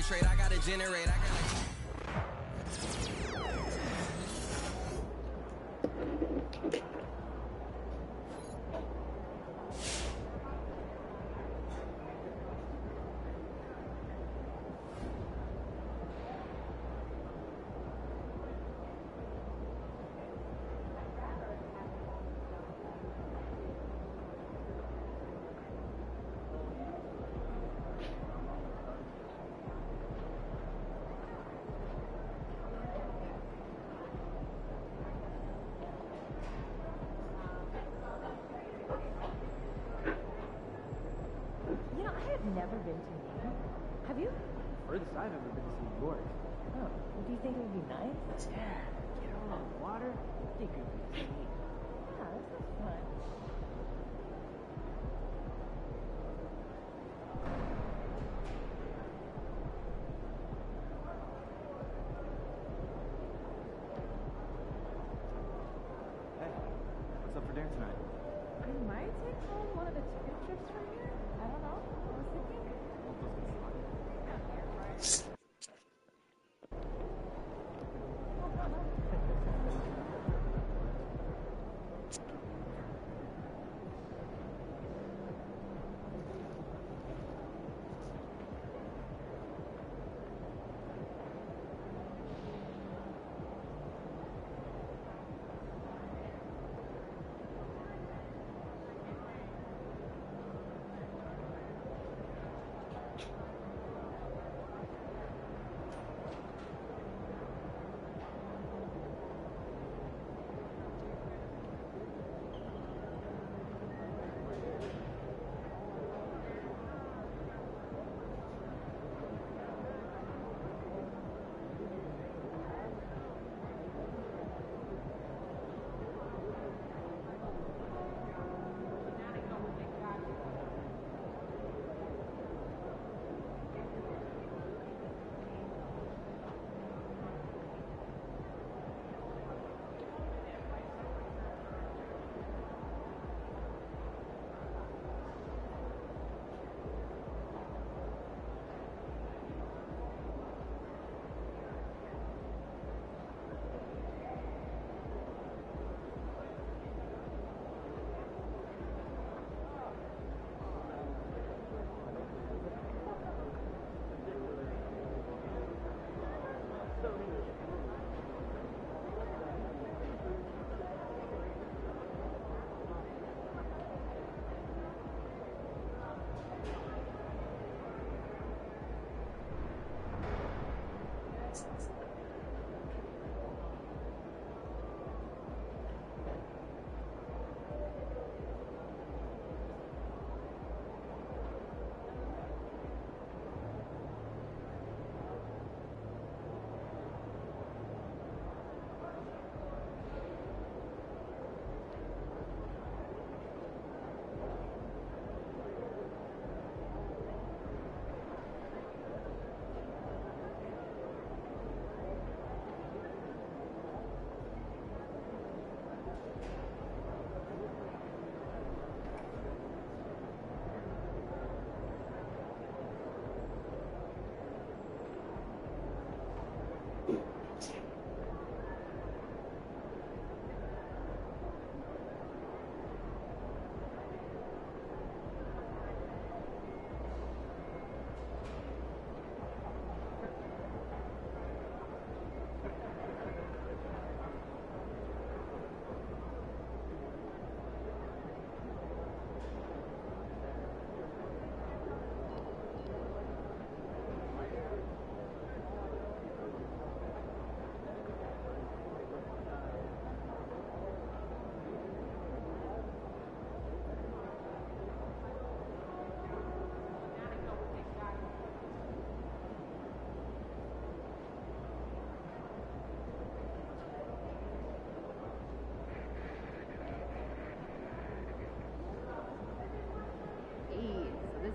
penetrate, I gotta generate, I gotta... Never been to New York. Have you? Furthest I've ever been to New York. Oh, do you think it would be nice? Yeah, get on the water. I think it would be sweet. Yeah, this is fun. Hey, what's up for dinner tonight? I might take home one of the chicken strips from here. I don't know. I was thinking.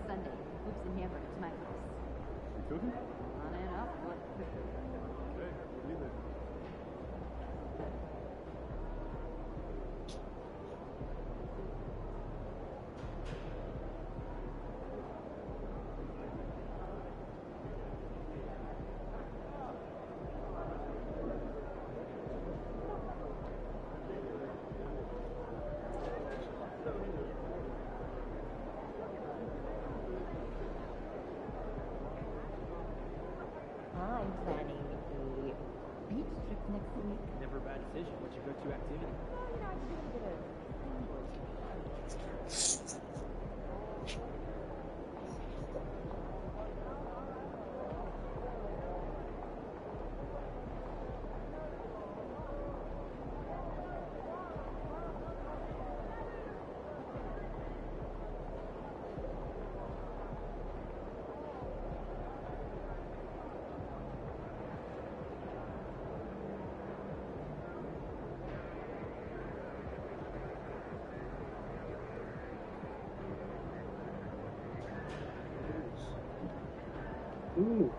Sunday. Hoops and hamburgers, my house. You cooking? On and off. What? Okay, leave it. planning a beach trip next week. Never a bad decision. What's your go-to activity? Well, you know, I could do a bit of Ooh.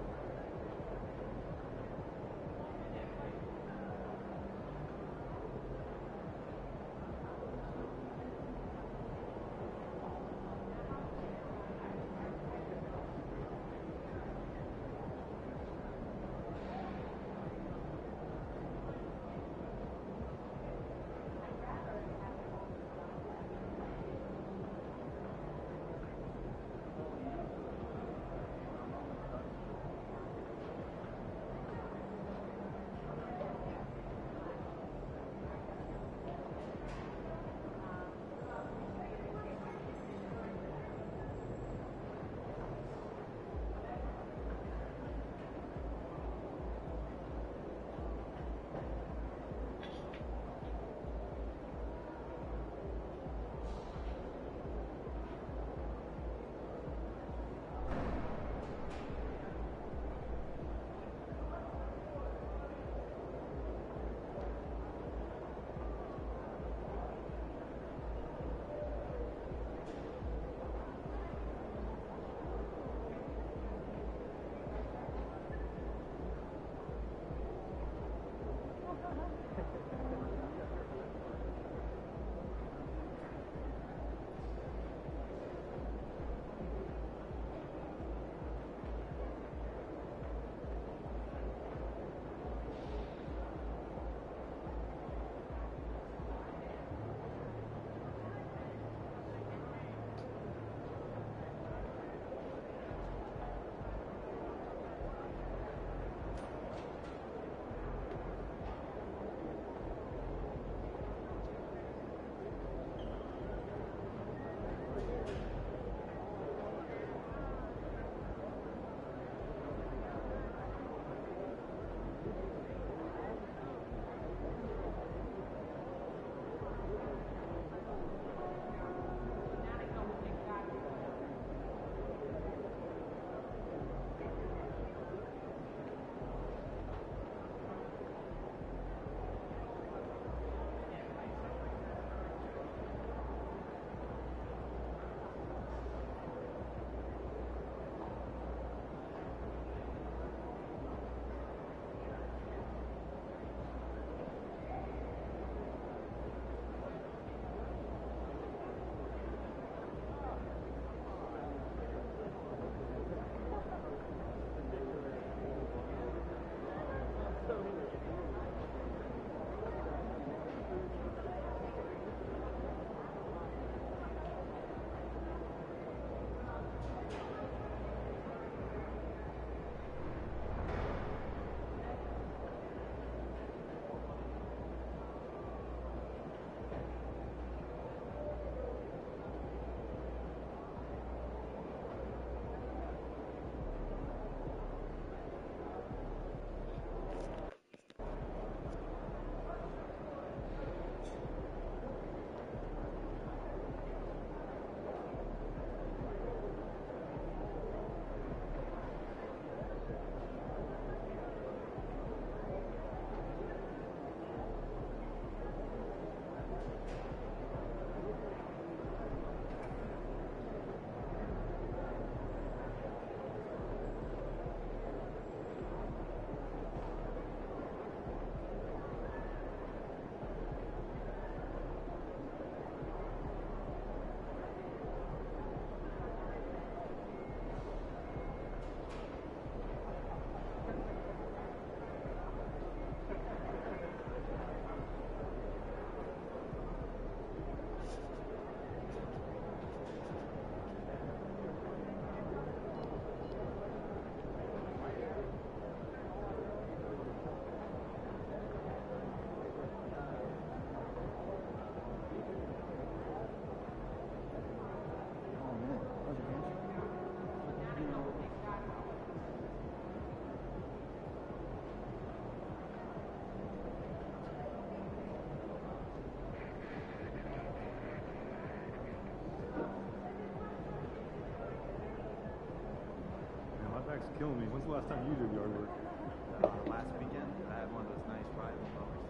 It's killing me. When's the last time you did yard work? Last weekend, I had one of those nice rival mowers.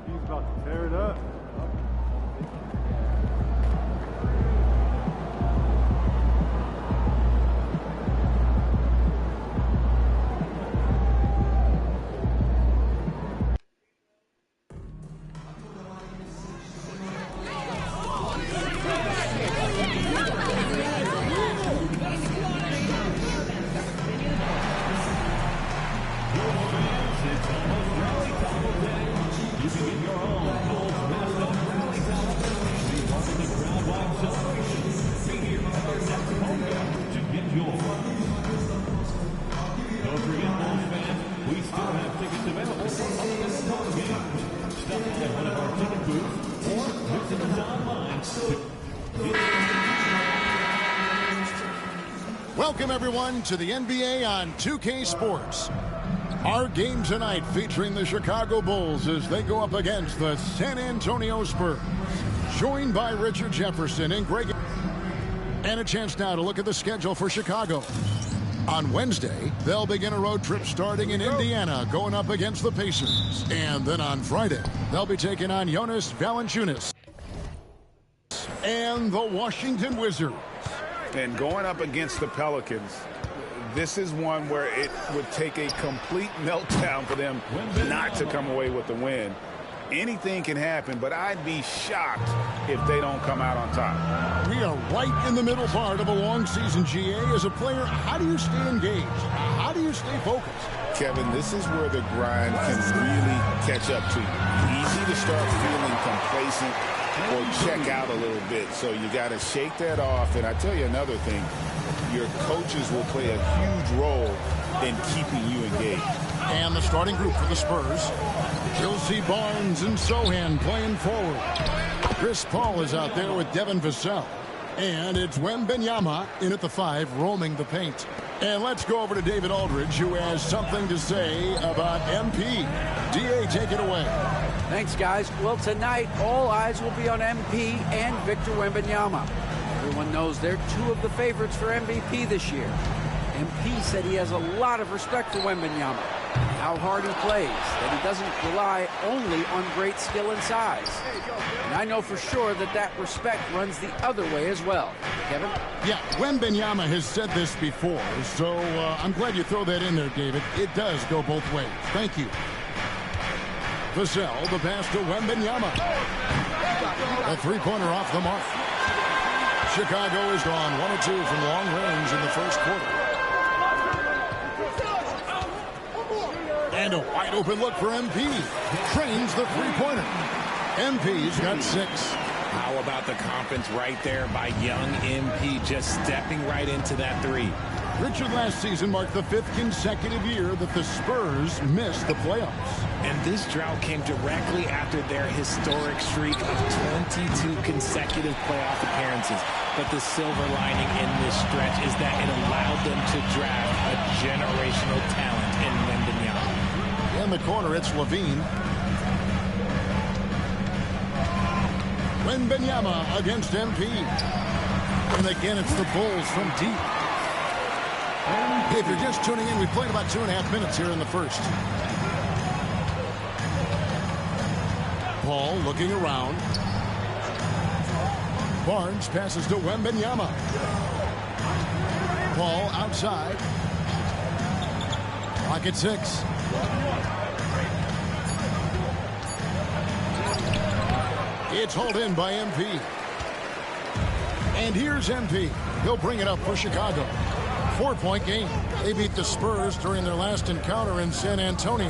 He's about to tear it up. Welcome, everyone, to the NBA on 2K Sports. Our game tonight featuring the Chicago Bulls as they go up against the San Antonio Spurs. Joined by Richard Jefferson and Greg. And a chance now to look at the schedule for Chicago. On Wednesday, they'll begin a road trip starting in Indiana, going up against the Pacers. And then on Friday, they'll be taking on Jonas Valanciunas and the Washington Wizards. And going up against the Pelicans, this is one where it would take a complete meltdown for them not to come away with the win. Anything can happen, but I'd be shocked if they don't come out on top. We are right in the middle part of a long season, GA. As a player, how do you stay engaged? How do you stay focused? Kevin, this is where the grind can really catch up to you. Easy to start feeling complacent or check out a little bit. So you got to shake that off. And I tell you another thing, your coaches will play a huge role in keeping you engaged. And the starting group for the Spurs, Chelsea Barnes and Sohan playing forward. Chris Paul is out there with Devin Vassell. And it's Wembanyama in at the 5, roaming the paint. And let's go over to David Aldridge, who has something to say about MP. DA, take it away. Thanks, guys. Well, tonight, all eyes will be on MP and Victor Wembanyama. Everyone knows they're two of the favorites for MVP this year. MP said he has a lot of respect for Wembanyama, how hard he plays, that he doesn't rely only on great skill and size. And I know for sure that that respect runs the other way as well. Kevin? Yeah, Wembanyama has said this before, so I'm glad you throw that in there, David. It does go both ways. Thank you. Vassell, the pass to Wembanyama. A three-pointer off the mark. Chicago is gone 1 of 2 from long range in the first quarter. And a wide open look for MP. Trains the three-pointer. MP's got 6. How about the confidence right there by young MP, just stepping right into that three. Richard, last season marked the 5th consecutive year that the Spurs missed the playoffs. And this drought came directly after their historic streak of 22 consecutive playoff appearances. But the silver lining in this stretch is that it allowed them to draft a generational talent in Wembanyama. In the corner, it's Levine. Wembanyama against MP. And again, it's the Bulls from deep. If you're just tuning in, we played about 2.5 minutes here in the first. Paul looking around. Barnes passes to Wembanyama. Paul outside. Clock at 6. It's hauled in by MP. And here's MP. He'll bring it up for Chicago. 4-point game. They beat the Spurs during their last encounter in San Antonio.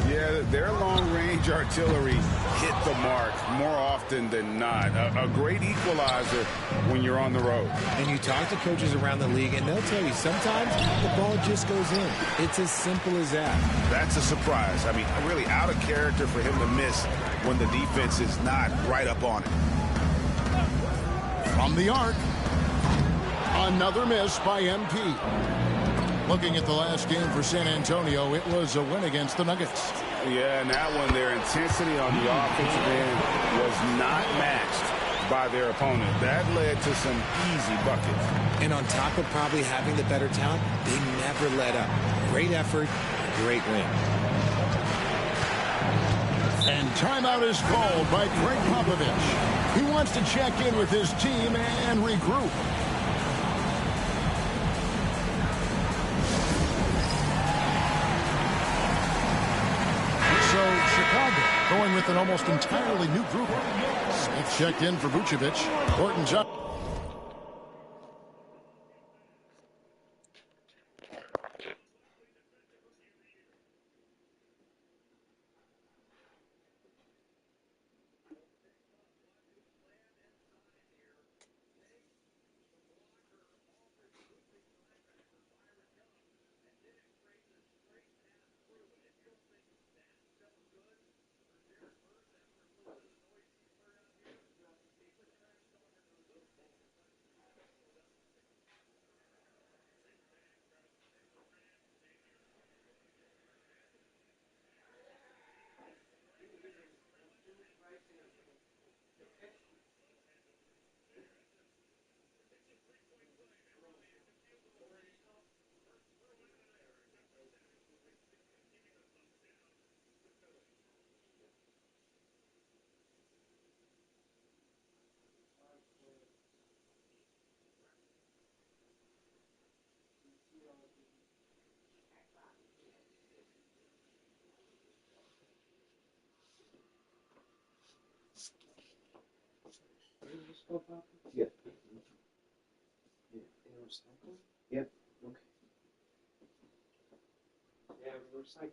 Yeah, their long-range artillery hit the mark more often than not. A great equalizer when you're on the road. And you talk to coaches around the league, and they'll tell you sometimes the ball just goes in. It's as simple as that. That's a surprise. I mean, really out of character for him to miss when the defense is not right up on it. From the arc. Another miss by MP. Looking at the last game for San Antonio, it was a win against the Nuggets. Yeah, and that one, their intensity on the offensive end was not matched by their opponent. That led to some easy buckets. And on top of probably having the better talent, they never let up. Great effort, great win. And timeout is called by Greg Popovich. He wants to check in with his team and regroup. Chicago going with an almost entirely new group. Smith checked in for Vucevic. Gordon Johnson. Yeah. Recycle? Yep. Okay. Yeah, recycle.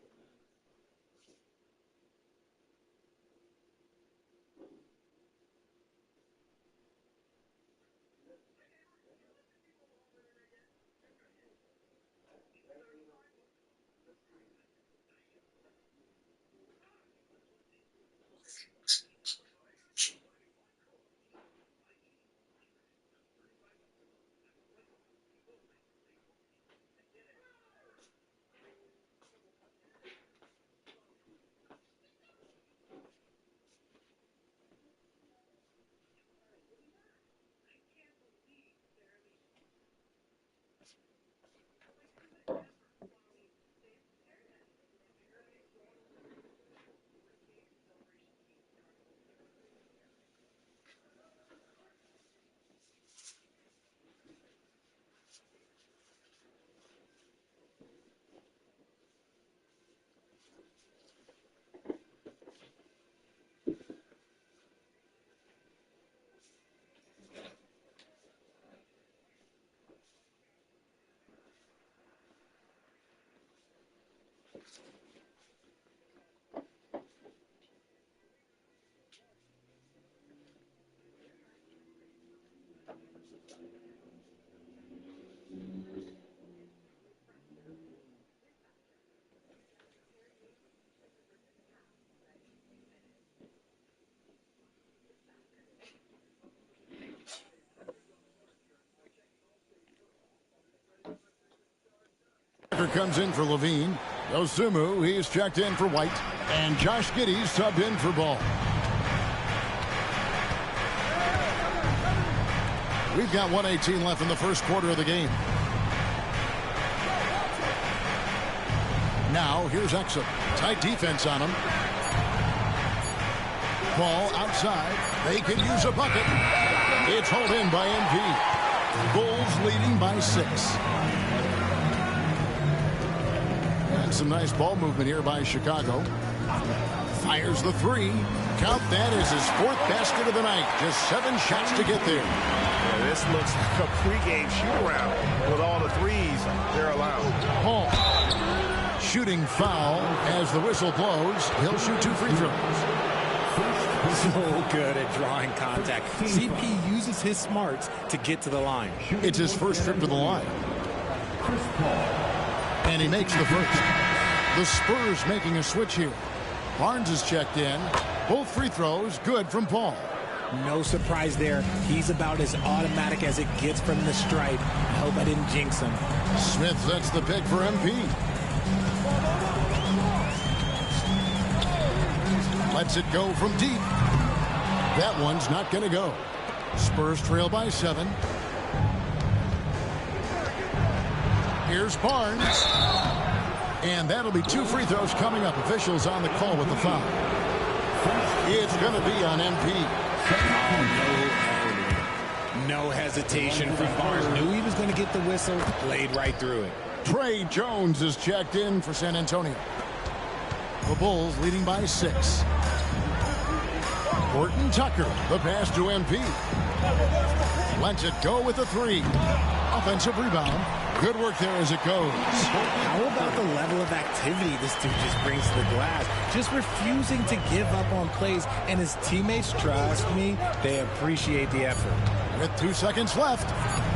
Comes in for Levine. Osumu, he's checked in for White. And Josh Giddey's subbed in for Ball. We've got 1:18 left in the first quarter of the game. Now, here's Exum. Tight defense on him. Ball outside. They can use a bucket. It's hauled in by MP. Bulls leading by 6. And some nice ball movement here by Chicago. Fires the 3. Count that as his 4th basket of the night. Just 7 shots to get there. Yeah, this looks like a pregame shoot-around with all the threes they're allowed. Paul. Shooting foul as the whistle blows. He'll shoot 2 free throws. So good at drawing contact. CP uses his smarts to get to the line. It's his first trip to the line. And he makes the first. The Spurs making a switch here. Barnes is checked in. Both free throws good from Paul. No surprise there. He's about as automatic as it gets from the stripe. I hope I didn't jinx him. Smith sets the pick for MP. Lets it go from deep. That one's not going to go. Spurs trail by 7. Here's Barnes. And that'll be 2 free throws coming up. Officials on the call with the foul. It's going to be on MP. No hesitation from Barnes. Knew he was going to get the whistle. Played right through it. Trey Jones is checked in for San Antonio. The Bulls leading by 6. Horton Tucker, the pass to MP. Lets it go with a 3. Offensive rebound. Good work there as it goes. How about the level of activity this dude just brings to the glass? Just refusing to give up on plays, and his teammates, trust me, they appreciate the effort. With 2 seconds left,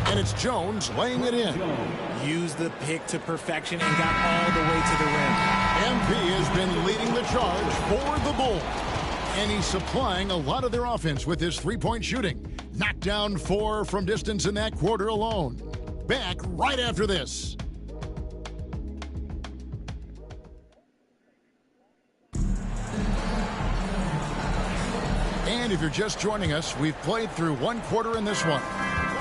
and it's Jones laying it in. Used the pick to perfection and got all the way to the rim. MP has been leading the charge for the Bulls. And he's supplying a lot of their offense with his three-point shooting. Knocked down 4 from distance in that quarter alone. Back right after this. And if you're just joining us, we've played through 1 quarter in this one.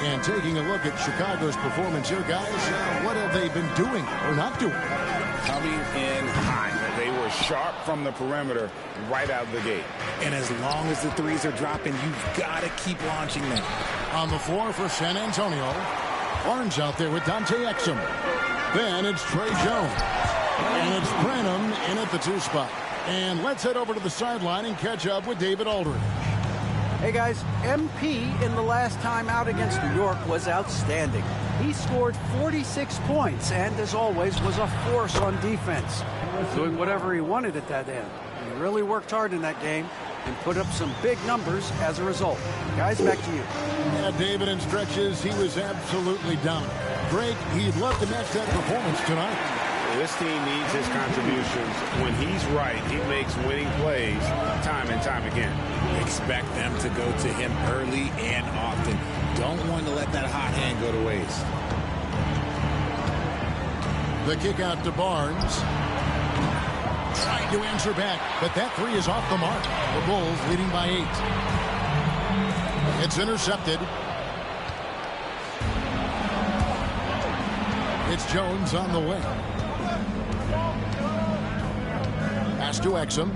And taking a look at Chicago's performance here, guys, what have they been doing or not doing? Coming in high. They were sharp from the perimeter right out of the gate. And as long as the threes are dropping, you've got to keep launching them. On the floor for San Antonio, Barnes out there with Dante Exum. Then it's Trey Jones. And it's Branham in at the 2 spot. And let's head over to the sideline and catch up with David Aldridge. Hey guys, MP in the last time out against New York was outstanding. He scored 46 points and, as always, was a force on defense. Doing whatever he wanted at that end. He really worked hard in that game and put up some big numbers as a result. Guys, back to you. Yeah, David, in stretches, he was absolutely dominant. Greg, he'd love to match that performance tonight. This team needs his contributions. When he's right, he makes winning plays time and time again. Expect them to go to him early and often. Don't want to let that hot hand go to waste. The kick out to Barnes. Trying to answer back, but that 3 is off the mark. The Bulls leading by 8. It's intercepted. It's Jones on the wing. Pass to Exum.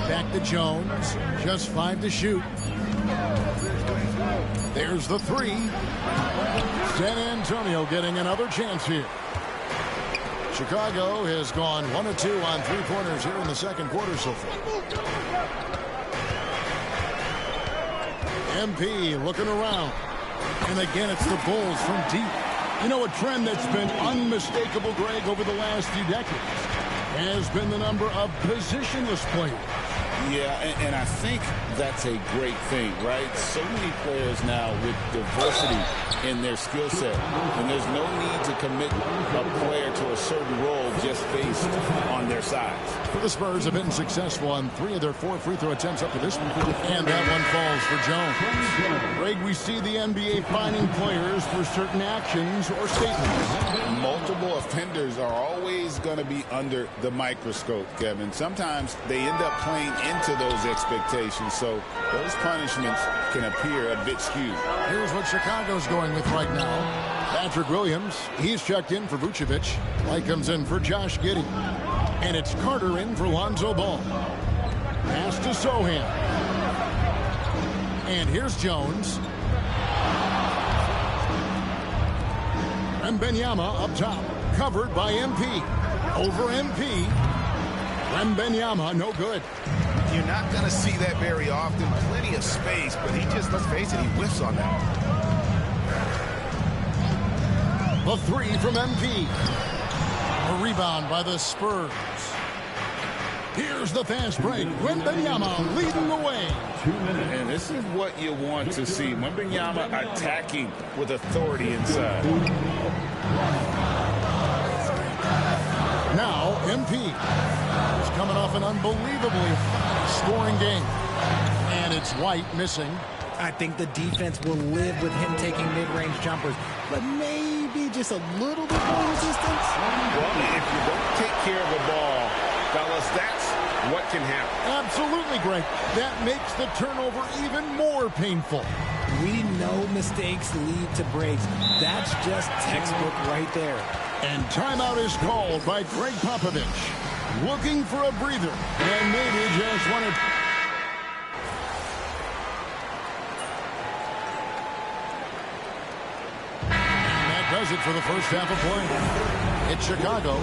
Back to Jones. Just 5 to shoot. There's the 3. San Antonio getting another chance here. Chicago has gone 1 of 2 on 3-pointers here in the second quarter so far. MP looking around. And again, it's the Bulls from deep. You know, a trend that's been unmistakable, Greg, over the last few decades has been the number of positionless players. Yeah, and I think that's a great thing, right? So many players now with diversity in their skill set, and there's no need to commit a player to a certain role just based on their size. The Spurs have been successful on 3 of their 4 free throw attempts up to this point, and that one falls for Jones. Greg, we see the NBA fining players for certain actions or statements. Multiple offenders are always going to be under the microscope, Kevin. Sometimes they end up playing into those expectations, so those punishments can appear a bit skewed. Here's what Chicago's going with right now. Patrick Williams, he's checked in for Vucevic. White comes in for Josh Giddey. And it's Carter in for Lonzo Ball. Pass to Sohan. And here's Jones. And Wembanyama up top, covered by MP. Over MP. Wembanyama, no good. You're not going to see that very often. Plenty of space, but he just, let's face it, he whiffs on that. The 3 from MP. A rebound by the Spurs. Here's the fast break. Wembanyama leading the way. And this is what you want to see. Wembanyama attacking with authority inside. Now MP is coming off an unbelievably scoring game. And it's White missing. I think the defense will live with him taking mid-range jumpers, but maybe just a little bit more resistance. Well, if you don't take care of the ball, fellas, that's what can happen. Absolutely, Greg. That makes the turnover even more painful. We know mistakes lead to breaks. That's just textbook right there. And timeout is called by Greg Popovich. Looking for a breather, and maybe just wanted. Does it for the first half of play. It's Chicago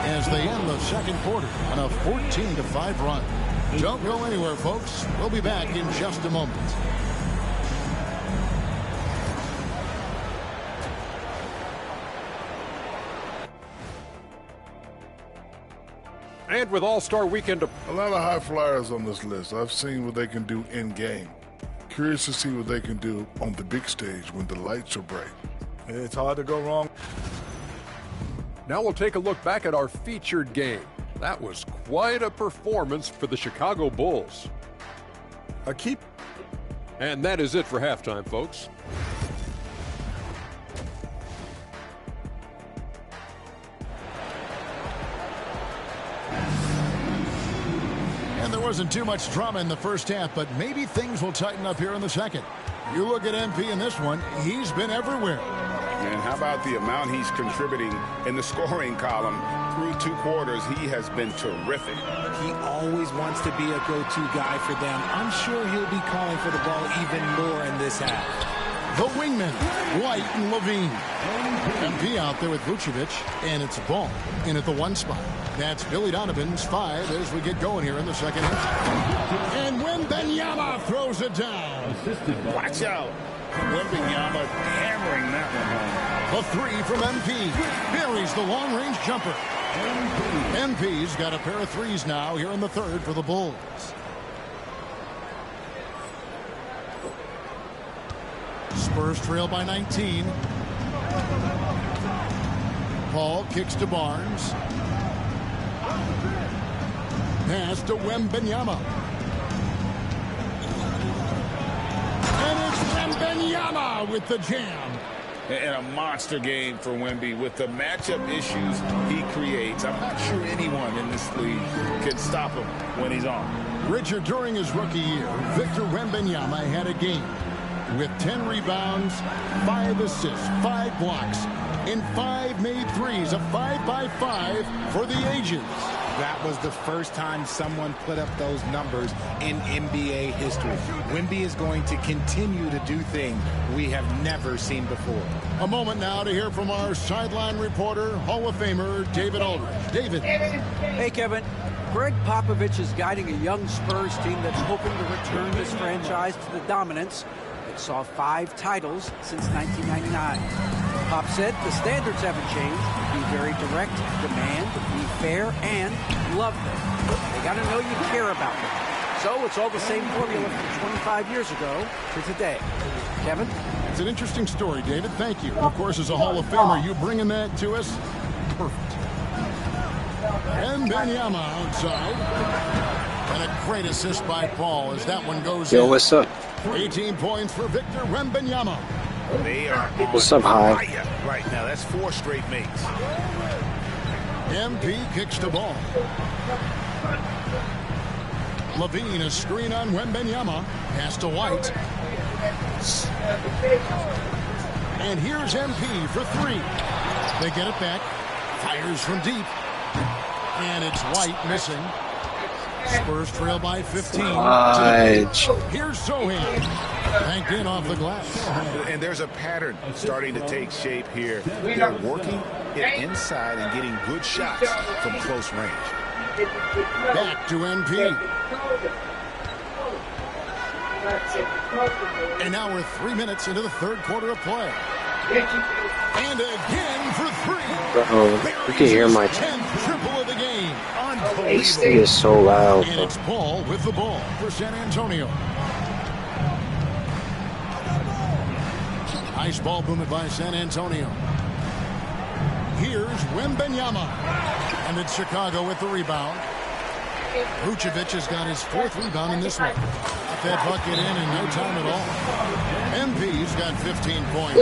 as they end the second quarter on a 14-5 run. Don't go anywhere, folks. We'll be back in just a moment. And with All-Star Weekend, a lot of high flyers on this list. I've seen what they can do in game. Curious to see what they can do on the big stage when the lights are bright. It's hard to go wrong. now we'll take a look back at our featured game. That was quite a performance for the Chicago Bulls. And that is it for halftime, folks. And there wasn't too much drama in the first half, but maybe things will tighten up here in the second. You look at MP in this one, he's been everywhere. And how about the amount he's contributing in the scoring column? Through 2 quarters, he has been terrific. He always wants to be a go-to guy for them. I'm sure he'll be calling for the ball even more in this half. The wingmen, White and Levine. MP out there with Vucevic, and it's Ball in at the 1 spot. That's Billy Donovan's 5 as we get going here in the second half. And Wembanyama throws it down. Watch out. Wembanyama hammering that one home. The 3 from MP. Buries the long-range jumper. MP's got a pair of 3s now here in the third for the Bulls. Spurs trail by 19. Paul kicks to Barnes. Pass to Wembanyama. And it's Wembanyama with the jam. And a monster game for Wemby with the matchup issues he creates. I'm not sure anyone in this league can stop him when he's on. Richard, during his rookie year, Victor Wembanyama had a game with 10 rebounds, 5 assists, 5 blocks, and 5 made threes, a 5-by-5 for the ages. That was the first time someone put up those numbers in NBA history. Wemby is going to continue to do things we have never seen before. A moment now to hear from our sideline reporter, Hall of Famer David Aldridge. David. Hey, Kevin. Greg Popovich is guiding a young Spurs team that's hoping to return this franchise to the dominance It saw 5 titles since 1999. Pop said the standards haven't changed. Be very direct, demand, be fair, and love them. They got to know you care about them. So it's all the same formula from 25 years ago to today. Kevin? It's an interesting story, David. Thank you. Of course, as a Hall of Famer, you bringing that to us? Perfect. And Benyama outside. And a great assist by Paul as that one goes in. Yo, what's up? 18 points for Victor Wembanyama. They are What's up, High? right now. That's 4 straight makes. MP kicks the ball. Levine, a screen on Wembanyama. Pass to White. And here's MP for 3. They get it back. Fires from deep. And it's White missing. Spurs trail by 15. Here's Sohan. Banked in off the glass. And there's a pattern starting to take shape here. They're working it inside and getting good shots from close range. Back to MP. And now we're 3 minutes into the third quarter of play. And again for 3. Bro, you can hear my 10th triple of the game. This thing is so loud. And it's Paul with the ball for San Antonio. Nice ball movement by San Antonio. Here's Wembanyama. And it's Chicago with the rebound. Vucevic has got his 4th rebound in this one. Got that bucket in no time at all. MP's got 15 points.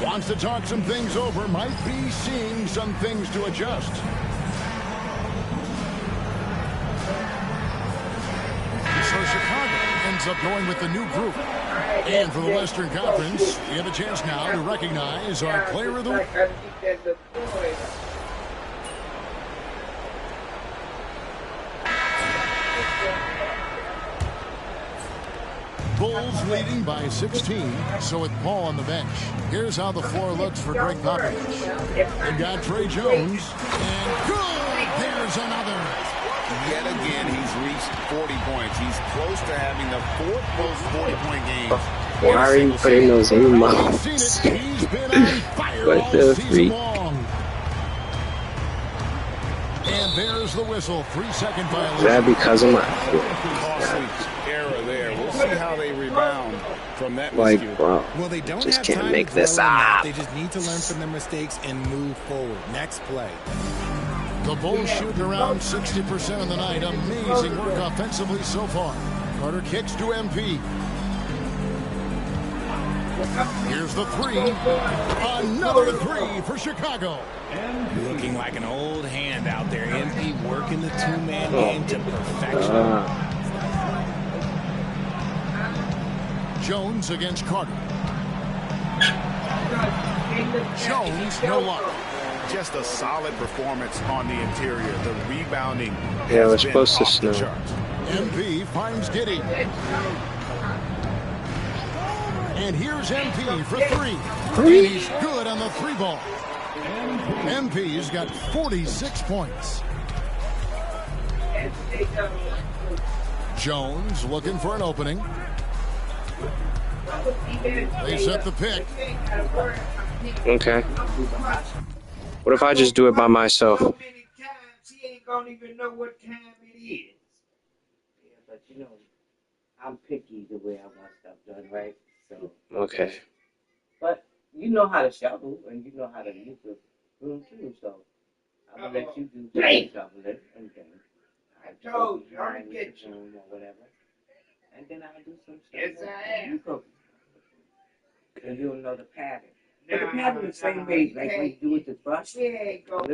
Wants to talk some things over. Might be seeing some things to adjust. So Chicago ends up going with the new group. And for the Western Conference, we have a chance now to recognize our player of the week. Bulls leading by 16, so with Paul on the bench. Here's how the floor looks for Greg Popovich. They've got Trey Jones, and good! There's another. Yet again, he's reached 40 points. He's close to having the 4th most 40-point game. Why are you putting those emotes? What the freak? And there's the whistle. 3-second violation. Is that because of my Costly error there. We'll see how they rebound from that. Like, bro, well, they don't just have can't time make to this dwell on that. up. They just need to learn from their mistakes and move forward. Next play. The Bulls shooting around 60% of the night. Amazing work offensively so far. Carter kicks to MP. Here's the 3. Another 3 for Chicago. Looking like an old hand out there. MP working the 2-man game to perfection. Jones against Carter. Jones, no luck. Just a solid performance on the interior. The rebounding. Yeah, it was supposed to snow. MP finds Giddey. And here's MP for 3. And he's good on the 3 ball. MP's got 46 points. Jones looking for an opening. They set the pick. Okay. What if I just do it by myself? He ain't gonna even know what time it is. Yeah, but you know, I'm picky the way I want stuff done, right? So. Okay. But you know how to shovel, and you know how to use the room too. So I'm gonna let you do the shoveling and then I told you I'm gonna get you or whatever, and then I'll do some stuff. Yes, I am. And you'll know the pattern. But the pattern the same way like we do with the bus. Yeah, go.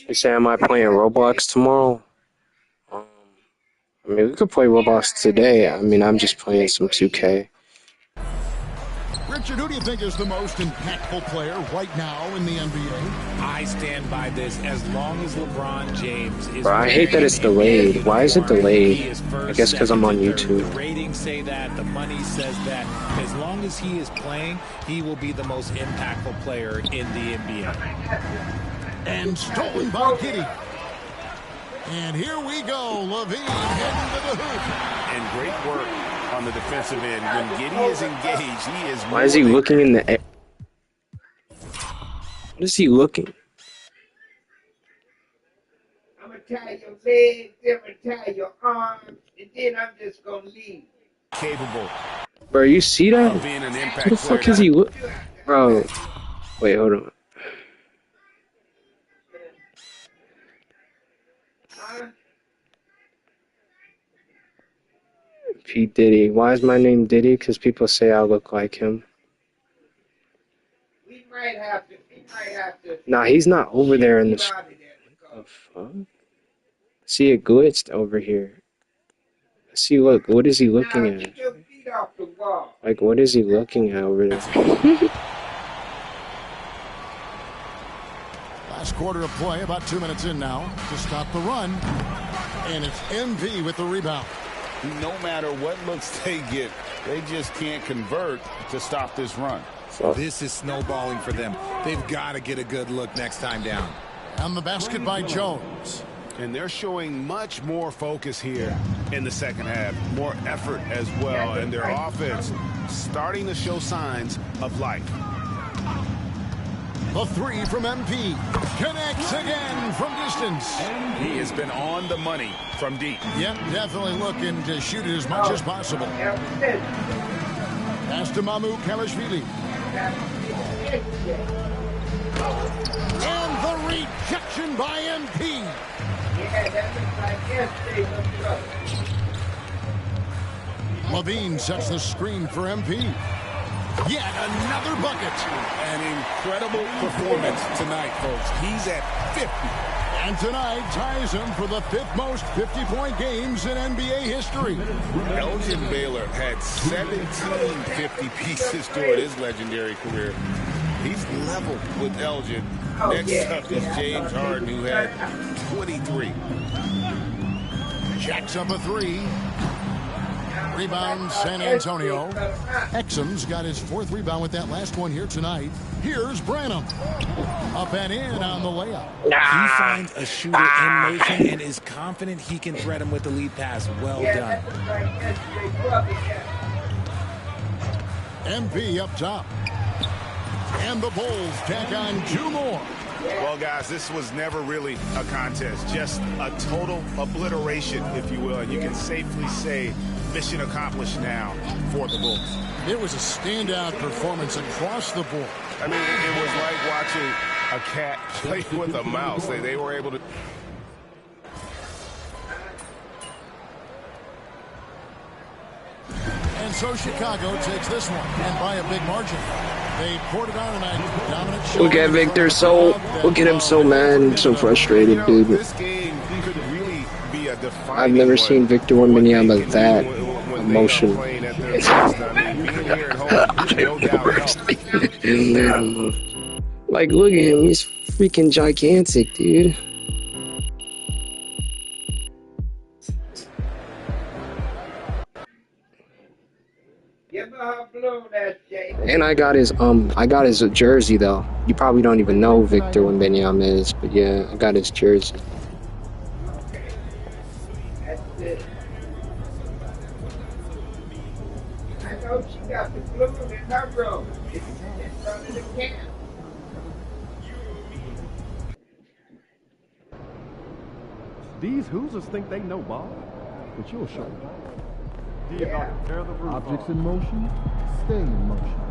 You say, am I playing Roblox tomorrow? I mean, we could play Roblox today. I mean, I'm just playing some 2K. Richard, who do you think is the most impactful player right now in the NBA? I stand by this. As long as LeBron James is... Bro, I hate that it's delayed. Why is it delayed? I guess because I'm on YouTube. The ratings say that. The money says that. As long as he is playing, he will be the most impactful player in the NBA. And stolen by Giddey. And here we go. Levine heading to the hoop. And great work on the defensive end. When Giddey is engaged, he is... Why is he looking in the air? What is he looking? I'm going to tie your legs, then I'm going to tie your arms, and then I'm just going to leave. Capable. Bro, you see that? Being an impact What the fuck is he look? Bro. Wait, hold on. P. Diddy. Why is my name Diddy? Because people say I look like him. We might have to. Nah, he's not over there in the... The fuck? See it glitched over here. See, look. What is he looking at? Like, what is he looking at over there? Last quarter of play, about 2 minutes in now to stop the run. And it's MV with the rebound. No matter what looks they get, they just can't convert to stop this run. This is snowballing for them. They've got to get a good look next time down. And the basket by Jones. And they're showing much more focus here in the second half. More effort as well. And their offense starting to show signs of life. The three from MP. Connects again from distance. He has been on the money from deep. Yep, definitely looking to shoot it as much as possible. Pass to Mamu Kalashvili. And the rejection by MP. Levine sets the screen for MP. Yet another bucket. An incredible performance tonight, folks. He's at 50. And tonight ties him for the fifth most 50-point games in NBA history. Elgin Baylor had 17 50 pieces during his legendary career. He's level with Elgin. Next up is James Harden, who had 23. Jacks up a three. Rebound, San Antonio. Exum's got his fourth rebound with that last one here tonight. Here's Branham. Up and in on the layup. He finds a shooter in motion and is confident he can thread him with the lead pass. Well done. MP up top. And the Bulls tack on two more. Well, guys, this was never really a contest. Just a total obliteration, if you will. And you can safely say mission accomplished now for the Bulls. It was a standout performance across the board. I mean, it was like watching a cat play with a mouse. They were able to... And so Chicago takes this one, and by a big margin. They poured it on tonight. Dominant show. Look at Victor, look at him so mad and so frustrated, dude. This game could really be a defining I've never seen Victor Wembanyama that emotional. Like, look at him, he's freaking gigantic, dude. And I got his jersey though. You probably don't even know who Victor Wembanyama is, but yeah, I got his jersey. That's it. I know she got the balloon in her room. It's in front of the camp. These Hoosiers think they know ball, but you'll show them. Objects in motion, stay in motion.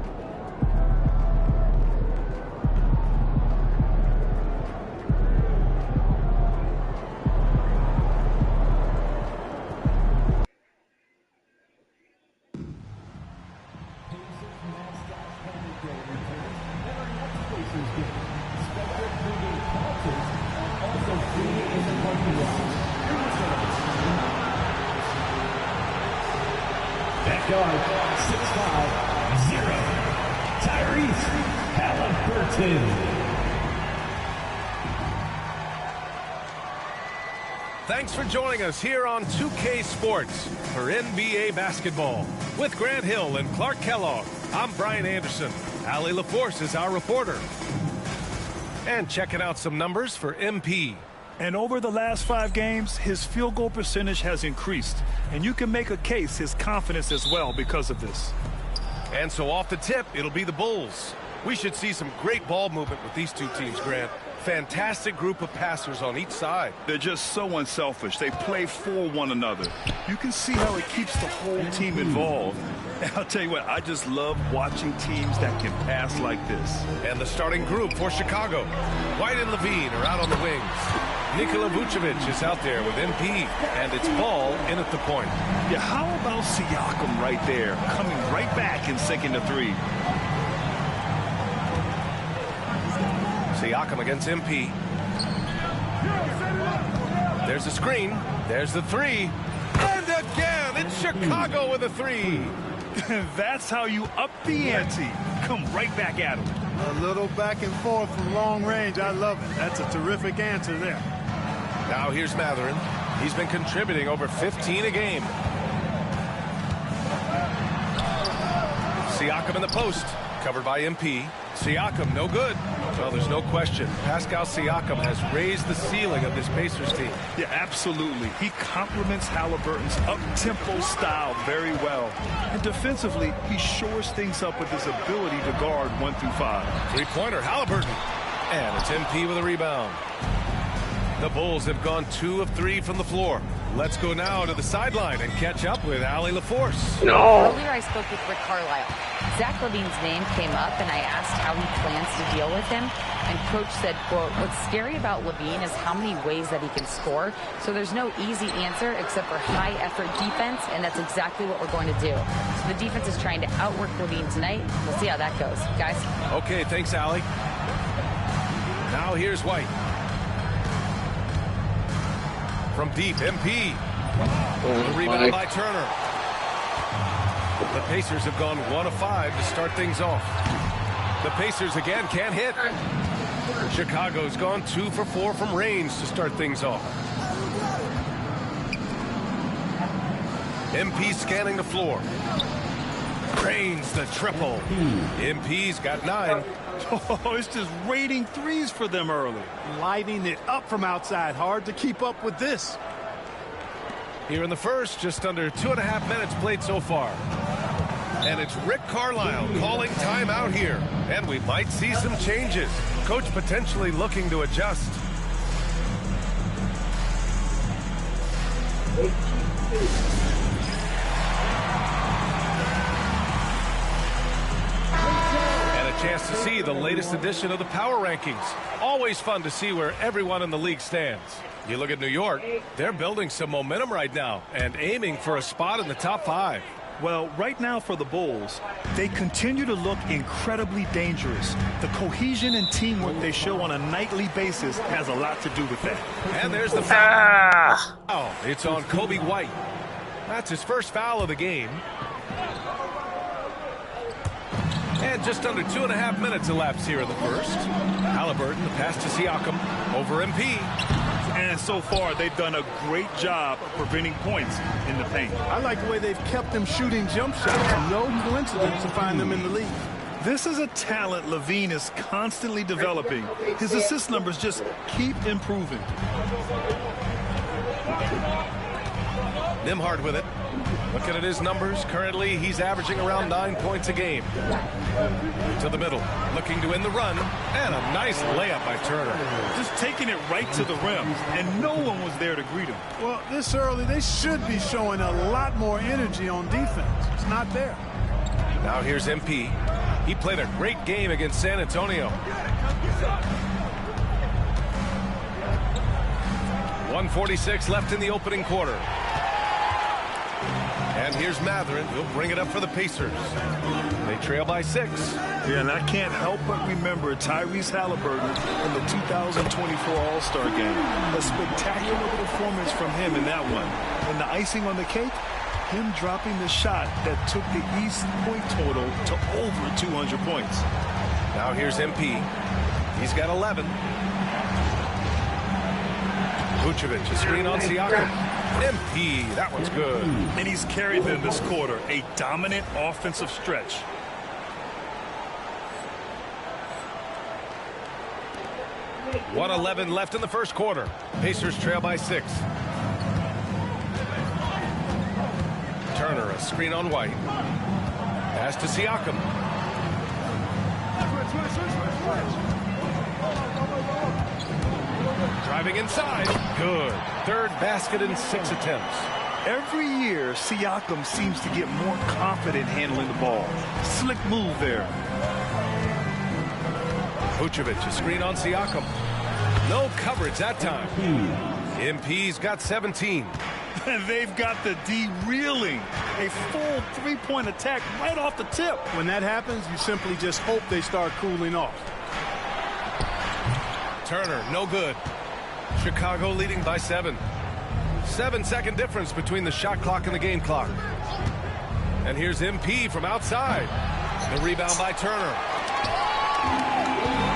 That guard, 6'5", 0. Tyrese Halliburton. Thanks for joining us here on 2K Sports for NBA basketball. With Grant Hill and Clark Kellogg, I'm Brian Anderson. Allie LaForce is our reporter. And checking out some numbers for MP. And over the last 5 games, his field goal percentage has increased. And you can make a case his confidence as well because of this. And so off the tip, it'll be the Bulls. We should see some great ball movement with these two teams, Grant. Fantastic group of passers on each side. They're just so unselfish. They play for one another. You can see how it keeps the whole team involved. And I'll tell you what, I just love watching teams that can pass like this. And the starting group for Chicago. White and Levine are out on the wings. Nikola Vucevic is out there with MP, and it's Ball in at the point. Yeah, how about Siakam right there, coming right back and sinking the 3? Siakam against MP. There's a screen. There's the 3. And again, it's Chicago with a 3. That's how you up the ante. Come right back at him. A little back and forth from long range. I love it. That's a terrific answer there. Now here's Mathurin. He's been contributing over 15 a game. Siakam in the post. Covered by MP. Siakam, no good. Well, there's no question. Pascal Siakam has raised the ceiling of this Pacers team. Yeah, absolutely. He complements Halliburton's up-tempo style very well. And defensively, he shores things up with his ability to guard 1 through 5. Three-pointer, Halliburton. And it's MP with a rebound. The Bulls have gone 2 of 3 from the floor. Let's go now to the sideline and catch up with Allie LaForce. No. Earlier I spoke with Rick Carlisle. Zach LaVine's name came up and I asked how he plans to deal with him. And Coach said, quote, what's scary about LaVine is how many ways that he can score. So there's no easy answer except for high effort defense. And that's exactly what we're going to do. So the defense is trying to outwork LaVine tonight. We'll see how that goes. Guys. Okay, thanks, Allie. Now here's White. From deep, MP. The rebound by Turner. The Pacers have gone 1 of 5 to start things off. The Pacers again can't hit. Chicago's gone 2 for 4 from range to start things off. MP scanning the floor. Drains the triple. MP's got 9. Oh, it's just raining 3s for them early. Lighting it up from outside. Hard to keep up with this. Here in the first, just under 2.5 minutes played so far. And it's Rick Carlisle calling timeout here. And we might see some changes. Coach potentially looking to adjust. Chance to see the latest edition of the power rankings. Always fun to see where everyone in the league stands. You look at New York, they're building some momentum right now and aiming for a spot in the top 5. Well, right now for the Bulls, they continue to look incredibly dangerous. The cohesion and teamwork they show on a nightly basis has a lot to do with that. And there's the foul. Oh, it's on Kobe White. That's his first foul of the game. And just under 2.5 minutes elapsed here in the first. Halliburton, the pass to Siakam, over MP. And so far, they've done a great job of preventing points in the paint. I like the way they've kept them shooting jump shots. No coincidence to find them in the league. This is a talent LaVine is constantly developing. His assist numbers just keep improving. Nimhard with it. Looking at his numbers, currently he's averaging around 9 points a game. To the middle, looking to end the run, and a nice layup by Turner. Just taking it right to the rim, and no one was there to greet him. Well, this early, they should be showing a lot more energy on defense. It's not there. Now here's MP. He played a great game against San Antonio. 1:46 left in the opening quarter. And here's Mathurin. He'll bring it up for the Pacers. They trail by 6. Yeah, and I can't help but remember Tyrese Halliburton in the 2024 All-Star game. A spectacular performance from him in that one. And the icing on the cake, Him dropping the shot that took the East point total to over 200 points. Now here's MP. He's got 11. Vucevic, a screen on Siakam. MP, that one's good. And he's carried them this quarter. A dominant offensive stretch. .111 left in the first quarter. Pacers trail by 6. Turner, a screen on White. Pass to Siakam. Driving inside. Good. Third basket in 6 attempts. Every year, Siakam seems to get more confident handling the ball. Slick move there. Vucevic, a screen on Siakam. No coverage that time. MP's got 17. They've got the D reeling. A full three-point attack right off the tip. When that happens, you simply just hope they start cooling off. Turner, no good. Chicago leading by 7. 7-second difference between the shot clock and the game clock. And here's MP from outside. The rebound by Turner.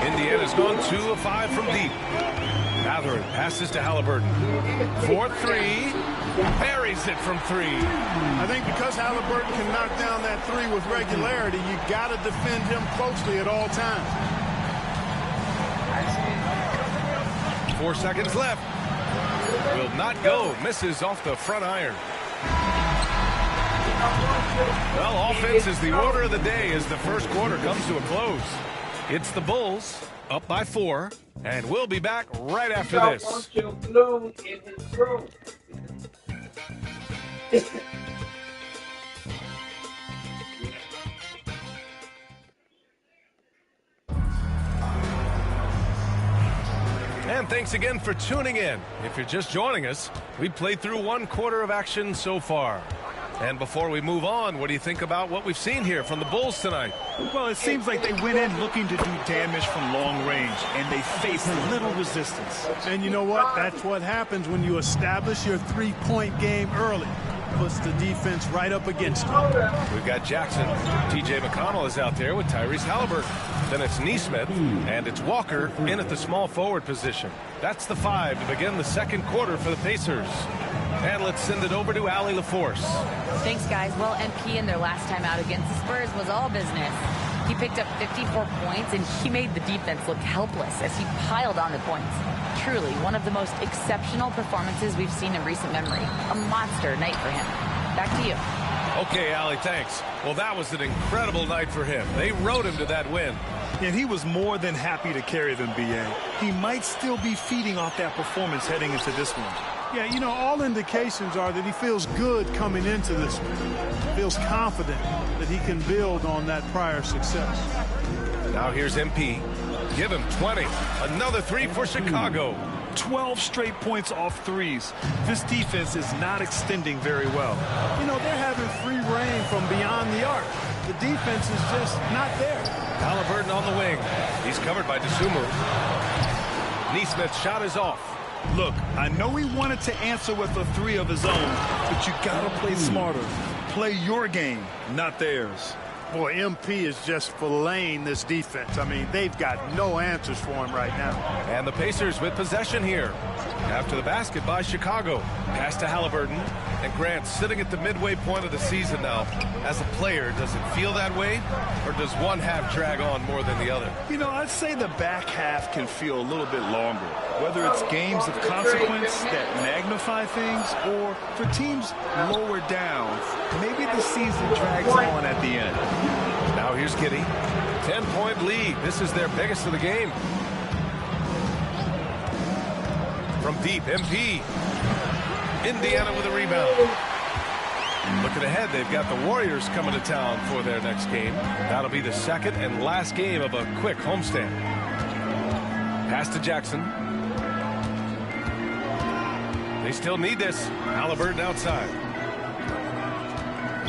Indiana's gone 2 of 5 from deep. Mathurin passes to Halliburton. 4-3. Buries it from 3. I think because Halliburton can knock down that 3 with regularity, you got to defend him closely at all times. 4 seconds left. Will not go. Misses off the front iron. Well, offense is the order of the day as the first quarter comes to a close. It's the Bulls up by 4, and we'll be back right after this. And thanks again for tuning in. If you're just joining us, we played through 1 quarter of action so far. And before we move on, what do you think about what we've seen here from the Bulls tonight? Well, it seems like they went in looking to do damage from long range, and they faced little resistance. And you know what? That's what happens when you establish your three-point game early. Puts the defense right up against you. We've got Jackson. TJ McConnell is out there with Tyrese Halliburton. Then it's Nesmith, and it's Walker in at the small forward position. That's the 5 to begin the second quarter for the Pacers. And let's send it over to Allie LaForce. Thanks, guys. Well, MP in their last time out against the Spurs was all business. He picked up 54 points, and he made the defense look helpless as he piled on the points. Truly, one of the most exceptional performances we've seen in recent memory. A monster night for him. Back to you. Okay, Allie, thanks. Well, that was an incredible night for him. They rode him to that win. And he was more than happy to carry them, B.A. He might still be feeding off that performance heading into this one. Yeah, you know, all indications are that he feels good coming into this one. Feels confident that he can build on that prior success. Now here's MP. Give him 20. Another 3 for Chicago. 12 straight points off threes. This defense is not extending very well. You know, they're having free reign from beyond the arc. The defense is just not there. Halliburton on the wing. He's covered by Dosunmu. Nesmith's shot is off. Look, I know he wanted to answer with a 3 of his own, but you gotta play smarter. Play your game, not theirs. Boy, MP is just filleting this defense. I mean, they've got no answers for him right now. And the Pacers with possession here. After the basket by Chicago. Pass to Halliburton. And Grant sitting at the midway point of the season now. As a player, does it feel that way? Or does one half drag on more than the other? You know, I'd say the back half can feel a little bit longer. Whether it's games of consequence that magnify things, or for teams lower down, maybe the season drags on at the end. Now here's Giddey. 10-point lead. This is their biggest of the game. From deep, MP. Indiana with a rebound. Looking ahead, they've got the Warriors coming to town for their next game. That'll be the second and last game of a quick homestand. Pass to Jackson. They still need this. Halliburton outside.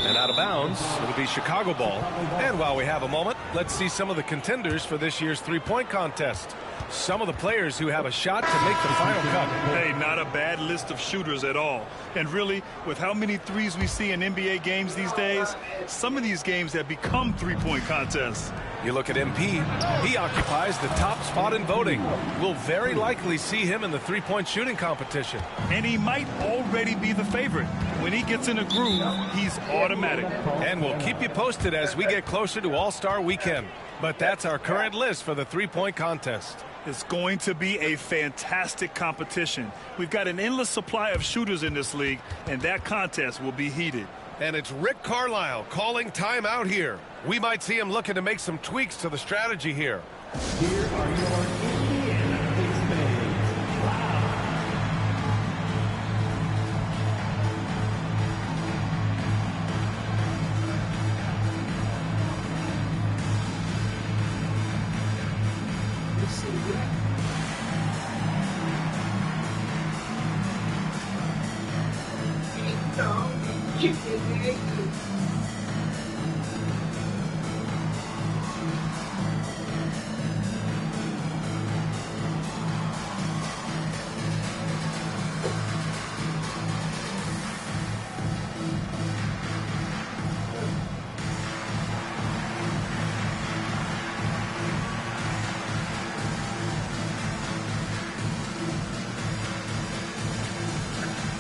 And out of bounds, it'll be Chicago ball. And while we have a moment, let's see some of the contenders for this year's three-point contest. some of the players who have a shot to make the final cut. Hey, not a bad list of shooters at all. And really, with how many threes we see in NBA games these days, some of these games have become three-point contests. You look at MP, he occupies the top spot in voting. We'll very likely see him in the three-point shooting competition. And he might already be the favorite. When he gets in a groove, he's automatic. And we'll keep you posted as we get closer to All-Star Weekend. But that's our current list for the three-point contest. It's going to be a fantastic competition. We've got an endless supply of shooters in this league, and that contest will be heated. And it's Rick Carlisle calling timeout here. We might see him looking to make some tweaks to the strategy here. Here are your Indiana Pacers. Wow.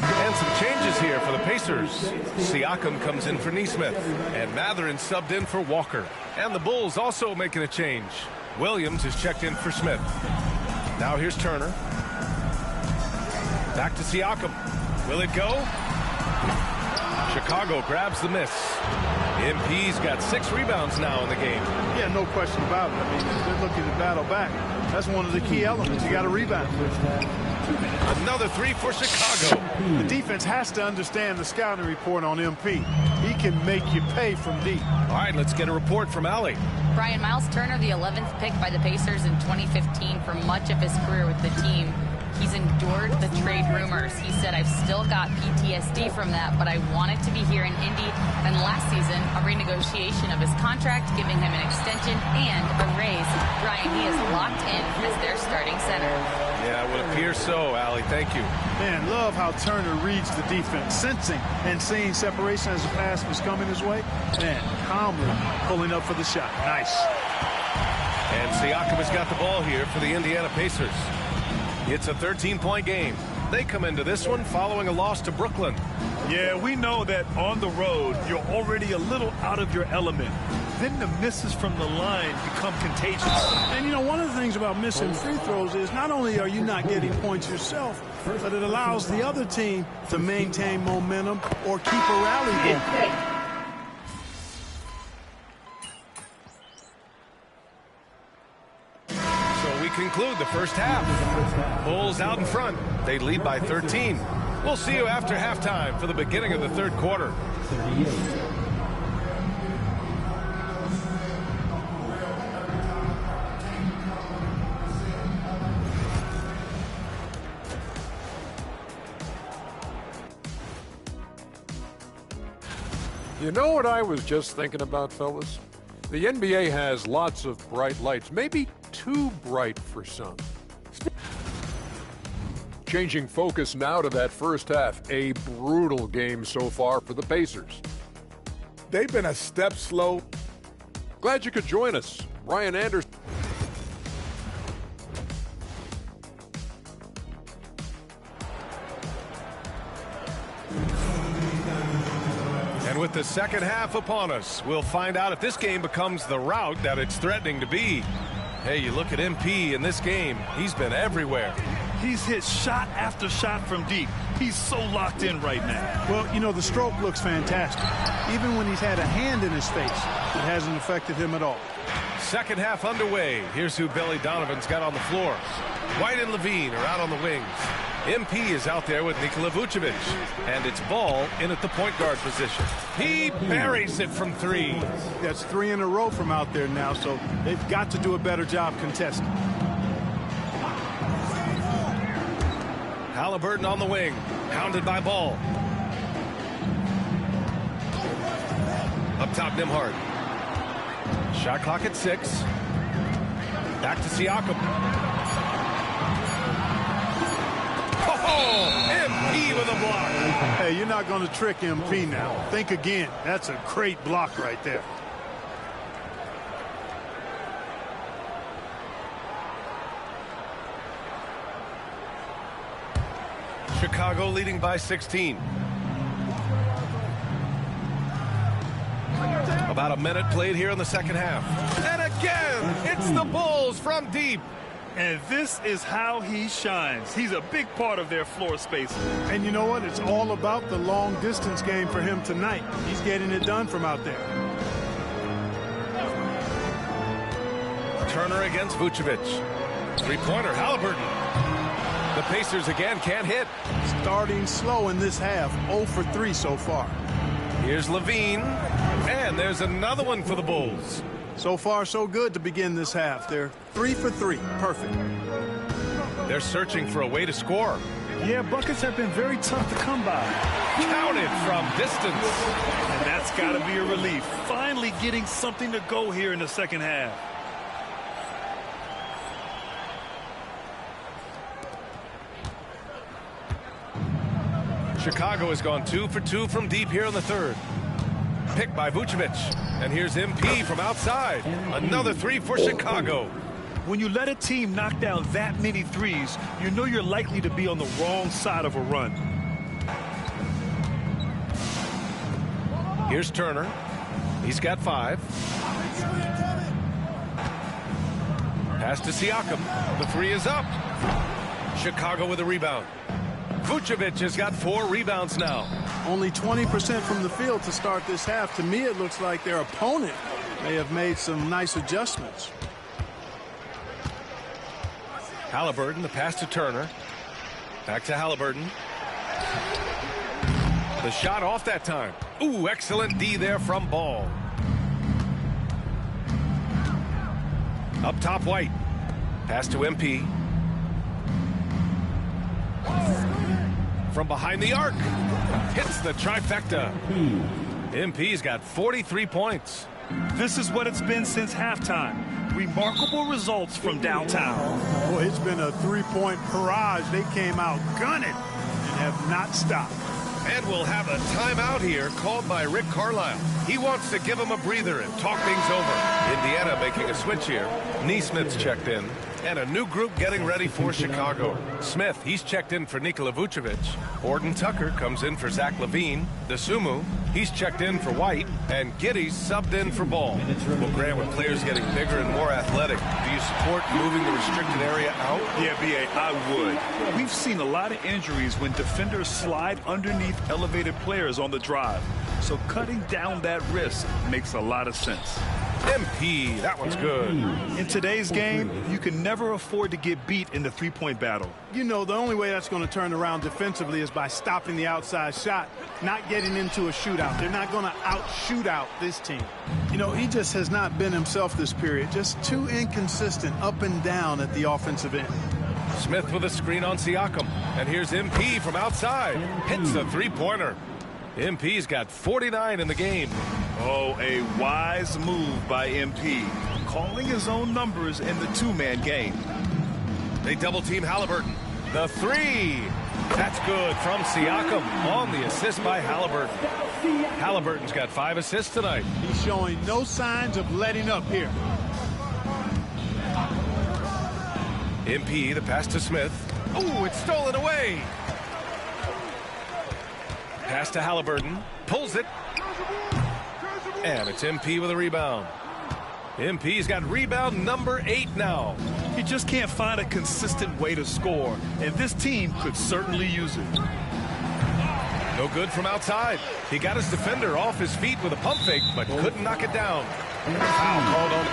And some changes here for the Pacers. Siakam comes in for Nesmith, and Mathurin subbed in for Walker. And the Bulls also making a change. Williams is checked in for Smith. Now here's Turner. Back to Siakam. Will it go? Chicago grabs the miss. MP's got 6 rebounds now in the game. Yeah, no question about it. I mean, they're looking to battle back. That's one of the key elements. You got to rebound. Another 3 for Chicago. The defense has to understand the scouting report on MP. He can make you pay from deep. All right, let's get a report from Allie. Brian, Miles Turner, the 11th pick by the Pacers in 2015 for much of his career with the team. He's endured the trade rumors. He said, I've still got PTSD from that, but I wanted to be here in Indy. And last season, a renegotiation of his contract, giving him an extension and a raise. Brian, he is locked in as their starting center. Yeah, it would appear so, Allie. Thank you. Man, love how Turner reads the defense, sensing and seeing separation as the pass was coming his way. Man, calmly pulling up for the shot. Nice. And Siakam has got the ball here for the Indiana Pacers. It's a 13-point game. They come into this one following a loss to Brooklyn. Yeah, we know that on the road, you're already a little out of your element. Then the misses from the line become contagious. And, you know, one of the things about missing free throws is not only are you not getting points yourself, but it allows the other team to maintain momentum or keep a rally going. Conclude the first half. Bulls out in front. They lead by 13. We'll see you after halftime for the beginning of the third quarter. 38. You know what I was just thinking about, fellas? The NBA has lots of bright lights, maybe too bright for some. Changing focus now to that first half. A brutal game so far for the Pacers. They've been a step slow. Glad you could join us. Ryan Anderson. And with the second half upon us, we'll find out if this game becomes the rout that it's threatening to be. Hey, you look at MP in this game, he's been everywhere. He's hit shot after shot from deep. He's so locked in right now. Well, you know, the stroke looks fantastic. Even when he's had a hand in his face, it hasn't affected him at all. Second half underway. Here's who Billy Donovan's got on the floor. White and Levine are out on the wings. MP is out there with Nikola Vucevic. And it's Ball in at the point guard position. He buries it from 3. That's 3 in a row from out there now, so they've got to do a better job contesting. Halliburton on the wing, hounded by Ball. Up top, Nembhard. Shot clock at 6. Back to Siakam. block. Hey, you're not going to trick MP now. Think again. That's a great block right there. Chicago leading by 16. About a minute played here in the second half. And again, it's the Bulls from deep. And this is how he shines. He's a big part of their floor space. And you know what? It's all about the long distance game for him tonight. He's getting it done from out there. Turner against Vucevic. Three-pointer, Halliburton. The Pacers again can't hit. Starting slow in this half, 0 for 3 so far. Here's Levine, and there's another one for the Bulls. So far, so good to begin this half. They're 3 for 3. Perfect. They're searching for a way to score. Yeah, buckets have been very tough to come by. Counted from distance. And that's got to be a relief. Finally getting something to go here in the second half. Chicago has gone 2 for 2 from deep here in the third. Picked by Vucevic. And here's MP from outside. Another three for Chicago. When you let a team knock down that many threes, you know you're likely to be on the wrong side of a run. Here's Turner. He's got 5. Pass to Siakam. The 3 is up. Chicago with a rebound. Vucevic has got 4 rebounds now. Only 20% from the field to start this half. To me, it looks like their opponent may have made some nice adjustments. Halliburton, the pass to Turner. Back to Halliburton. The shot off that time. Ooh, excellent D there from Ball. Up top, White. Pass to MP. From behind the arc. Hits the trifecta. MP's got 43 points. This is what it's been since halftime. Remarkable results from downtown. Boy, it's been a three-point barrage. They came out gunning and have not stopped. And we'll have a timeout here called by Rick Carlisle. He wants to give him a breather and talk things over. Indiana making a switch here. Neesmith's checked in. And a new group getting ready for Chicago. Smith, he's checked in for Nikola Vucevic. Gordon Tucker comes in for Zach LaVine. DeSumo, he's checked in for White. And Giddey's subbed in for Ball. Well, Grant, with players getting bigger and more athletic, do you support moving the restricted area out? Yeah, B.A., I would. We've seen a lot of injuries when defenders slide underneath elevated players on the drive. So cutting down that risk makes a lot of sense. MP, that one's good. In today's game, you can never afford to get beat in the three-point battle. You know, the only way that's going to turn around defensively is by stopping the outside shot, not getting into a shootout. They're not going to out-shootout this team. You know, he just has not been himself this period. Just too inconsistent up and down at the offensive end. Smith with a screen on Siakam. And here's MP from outside. Hits a three-pointer. MP's got 49 in the game. Oh, a wise move by MP. Calling his own numbers in the two-man game. They double-team Halliburton. The 3. That's good from Siakam on the assist by Halliburton. Halliburton's got 5 assists tonight. He's showing no signs of letting up here. MP, the pass to Smith. Ooh, it's stolen away. Pass to Halliburton. Pulls it. And it's MP with a rebound. MP's got rebound number 8 now. He just can't find a consistent way to score, and this team could certainly use it. No good from outside. He got his defender off his feet with a pump fake, but couldn't knock it down. Foul called on him.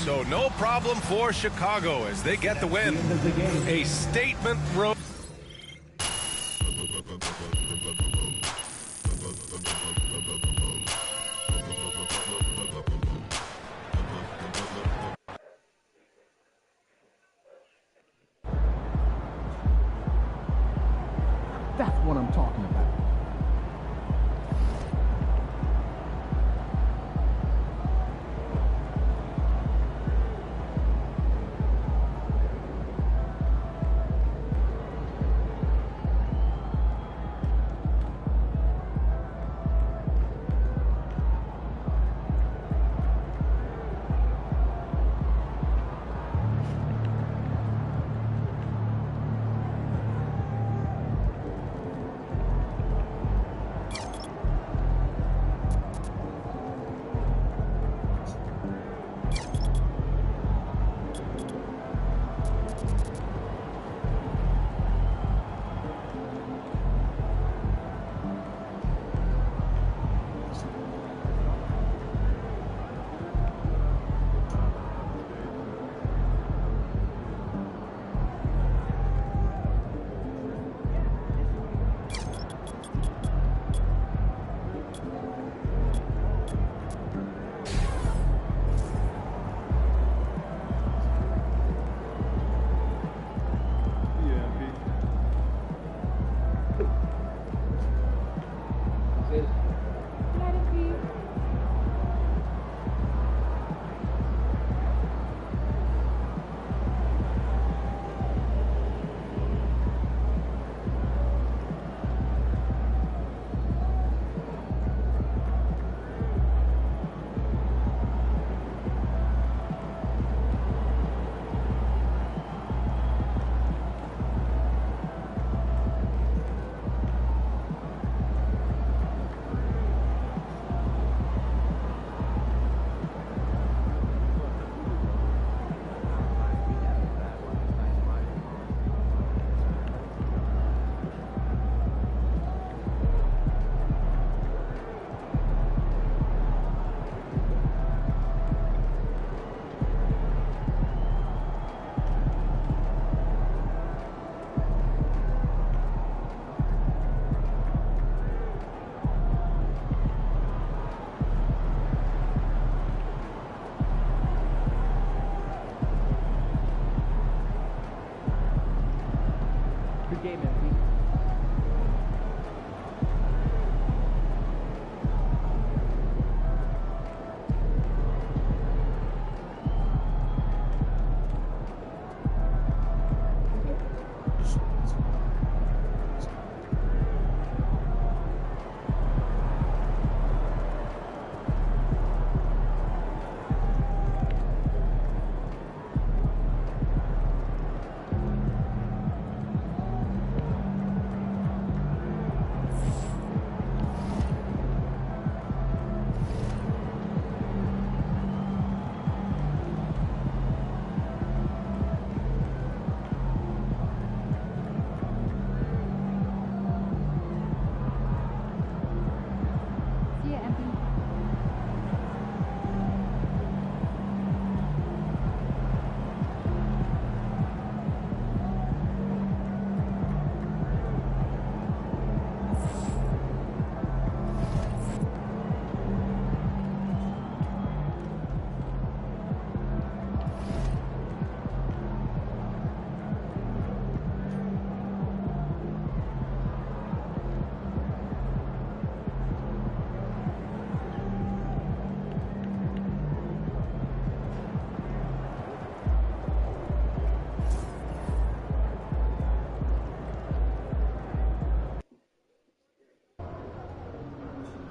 So no problem for Chicago as they get the win. A statement road. That's what I'm talking about. game, MP.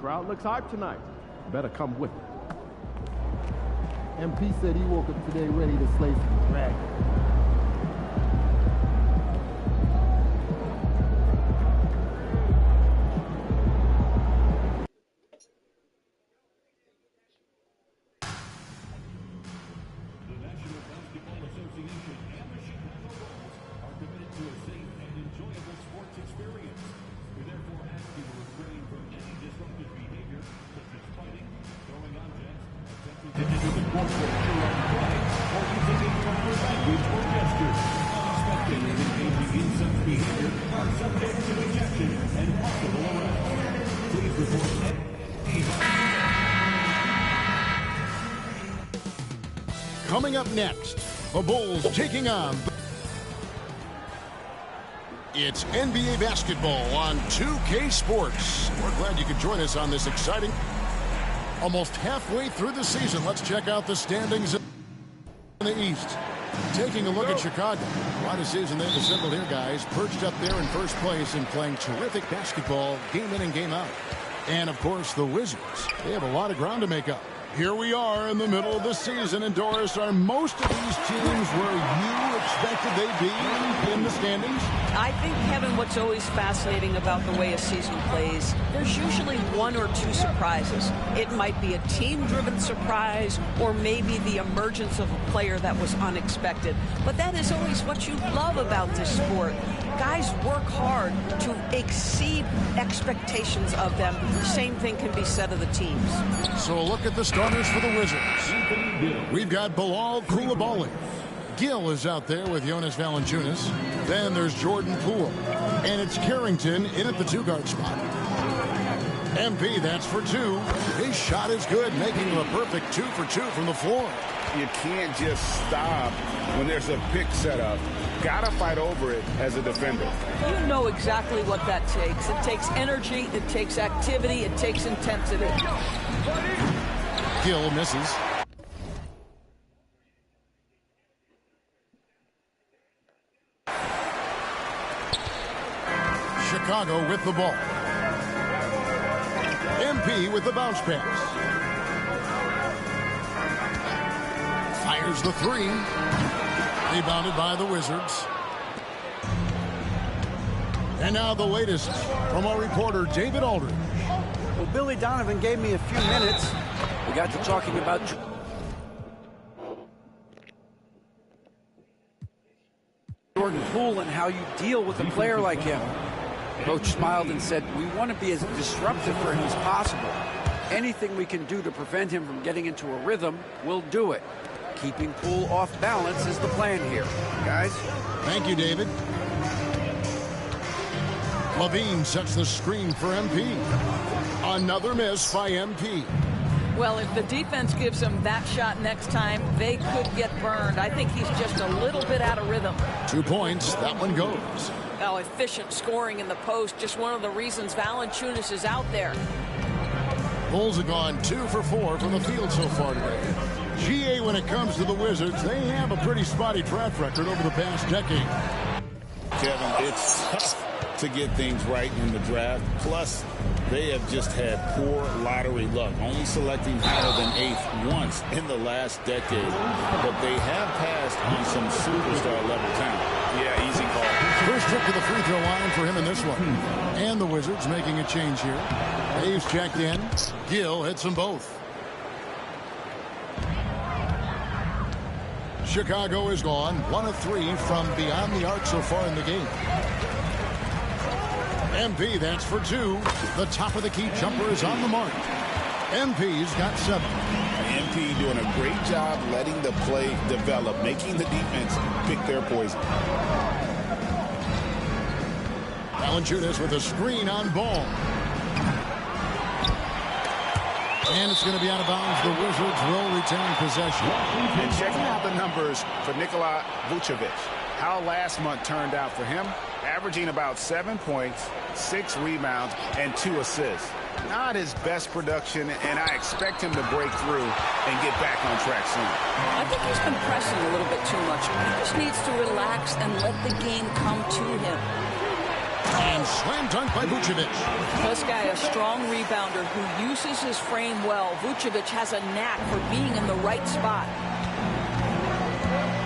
Crowd looks hyped tonight. Better come with it. MP said he woke up today ready to slay some dragons. Coming up next, the Bulls taking on. It's NBA basketball on 2K Sports. We're glad you could join us on this exciting. Almost halfway through the season, let's check out the standings in the East. Taking a look at Chicago. Quite a season they've assembled here, guys. Perched up there in first place and playing terrific basketball game in and game out. And, of course, the Wizards. They have a lot of ground to make up. Here we are in the middle of the season, and Doris, are most of these teams where you expected they'd be in the standings? I think, Kevin, what's always fascinating about the way a season plays, there's usually one or two surprises. It might be a team-driven surprise or maybe the emergence of a player that was unexpected. But that is always what you love about this sport. Guys work hard to exceed expectations of them. Same thing can be said of the teams. So a look at the starters for the Wizards. We've got Bilal Coulibaly. Gill is out there with Jonas Valanciunas. Then there's Jordan Poole. And it's Carrington in at the two-guard spot. MP, that's for two. His shot is good, making him a perfect 2 for 2 from the floor. You can't just stop when there's a pick set up. Gotta fight over it as a defender. You know exactly what that takes. It takes energy, it takes activity, it takes intensity. Gill misses. Chicago with the ball. MP with the bounce pass. Fires the three. Rebounded by the Wizards. And now the latest from our reporter, David Aldridge. Well, Billy Donovan gave me a few minutes. We got to talking about Jordan Poole and how you deal with a player like him. Coach smiled and said, we want to be as disruptive for him as possible. Anything we can do to prevent him from getting into a rhythm, we'll do it. Keeping Poole off balance is the plan here. Guys? Thank you, David. Levine sets the screen for MP. Another miss by MP. Well, if the defense gives him that shot next time, they could get burned. I think he's just a little bit out of rhythm. 2 points. That one goes. Oh, efficient scoring in the post. Just one of the reasons Valanciunas is out there. Bulls have gone 2 for 4 from the field so far today. GA, when it comes to the Wizards, they have a pretty spotty track record over the past decade. Kevin, it's tough to get things right in the draft. Plus, they have just had poor lottery luck, only selecting higher than 8th once in the last decade. But they have passed on some superstar-level talent. Yeah, easy call. First trip to the free throw line for him in this one. And the Wizards making a change here. Hayes checked in. Gill hits them both. Chicago is gone 1 of 3 from beyond the arc so far in the game. MP, that's for 2. The top of the key jumper is on the mark. MP's got 7. MP doing a great job letting the play develop, making the defense pick their poison. Valanciunas with a screen on Ball. And it's going to be out of bounds. The Wizards will retain possession. And checking out the numbers for Nikola Vucevic. How last month turned out for him, averaging about 7 points, 6 rebounds, and 2 assists. Not his best production, and I expect him to break through and get back on track soon. I think he's been pressing a little bit too much. He just needs to relax and let the game come to him. And slam dunk by Vucevic. This guy, a strong rebounder who uses his frame well. Vucevic has a knack for being in the right spot.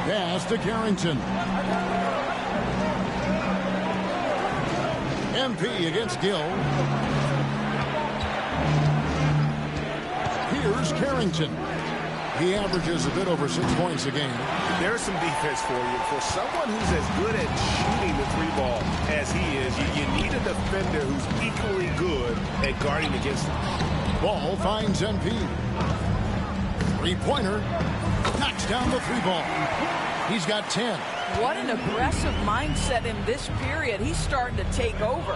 Pass to Carrington. MP against Gill. Here's Carrington. He averages a bit over 6 points a game. There's some defense for you. For someone who's as good at shooting the 3-ball as he is, you need a defender who's equally good at guarding against him. Ball finds MP. 3-pointer. Knocks down the 3-ball. He's got 10. What an aggressive mindset in this period. He's starting to take over.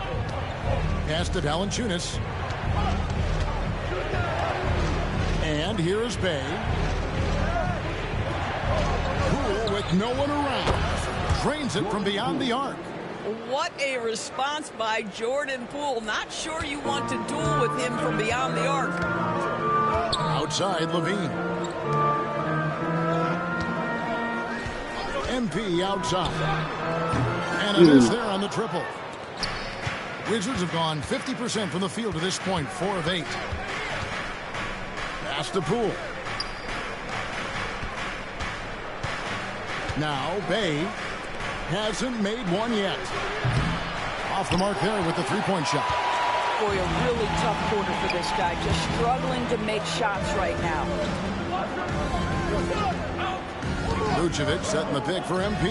Pass to Valanciunas. And here is Bay. Poole with no one around. Drains it from beyond the arc. What a response by Jordan Poole. Not sure you want to duel with him from beyond the arc. Outside, Levine. MP outside. And it is there on the triple. Wizards have gone 50% from the field to this point, 4 of 8. Pass to Poole. Now Bay hasn't made one yet. Off the mark there with the 3-point shot. Boy, a really tough quarter for this guy. Just struggling to make shots right now. Vucevic setting the pick for MP.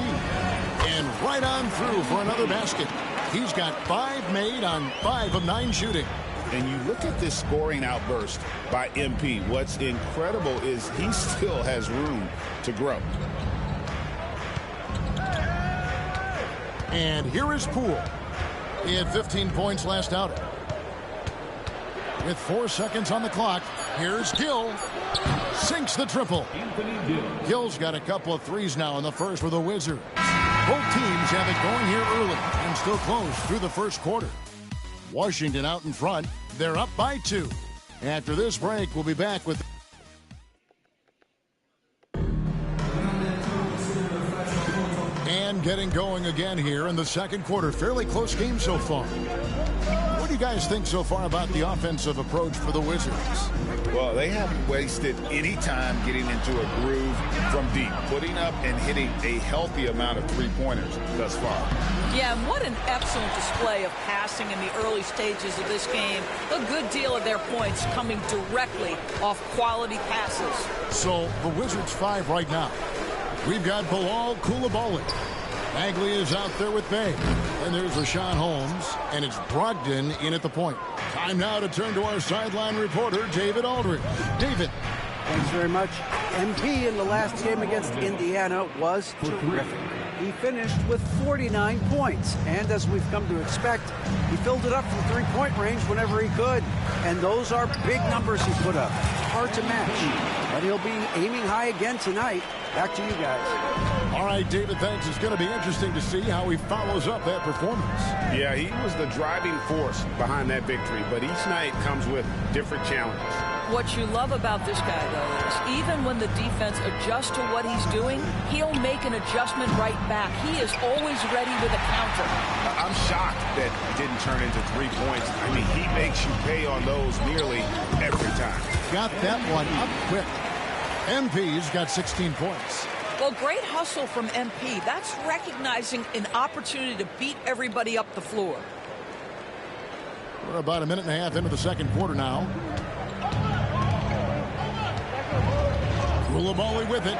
And right on through for another basket. He's got 5 made on 5 of 9 shooting. And you look at this scoring outburst by MP. What's incredible is he still has room to grow. And here is Poole. He had 15 points last outing. With 4 seconds on the clock, here's Gill. Sinks the triple. Gill's got a couple of threes now in the first for the Wizards. Both teams have it going here early and still close through the first quarter. Washington out in front. They're up by 2. After this break, we'll be back with... And getting going again here in the second quarter. Fairly close game so far. What do you guys think so far about the offensive approach for the Wizards? Well, they haven't wasted any time getting into a groove from deep, putting up and hitting a healthy amount of 3-pointers thus far. Yeah, and what an excellent display of passing in the early stages of this game. A good deal of their points coming directly off quality passes. So the Wizards 5 right now. We've got Bilal Coulibaly. Bagley is out there with Bay. And there's Rashawn Holmes. And it's Brogdon in at the point. Time now to turn to our sideline reporter, David Aldridge. David. Thanks very much. MP in the last game against Indiana was terrific. He finished with 49 points. And as we've come to expect, he filled it up from 3-point range whenever he could. And those are big numbers he put up. Hard to match. But he'll be aiming high again tonight. Back to you guys. All right, David, thanks. It's going to be interesting to see how he follows up that performance. Yeah, he was the driving force behind that victory, but each night comes with different challenges. What you love about this guy, though, is even when the defense adjusts to what he's doing, he'll make an adjustment right back. He is always ready with a counter. I'm shocked that it didn't turn into 3 points. I mean, he makes you pay on those nearly every time. Got that one up quick. MP's got 16 points. Well, great hustle from MP. That's recognizing an opportunity to beat everybody up the floor. We're about a minute and a half into the second quarter now. Koulibaly with it.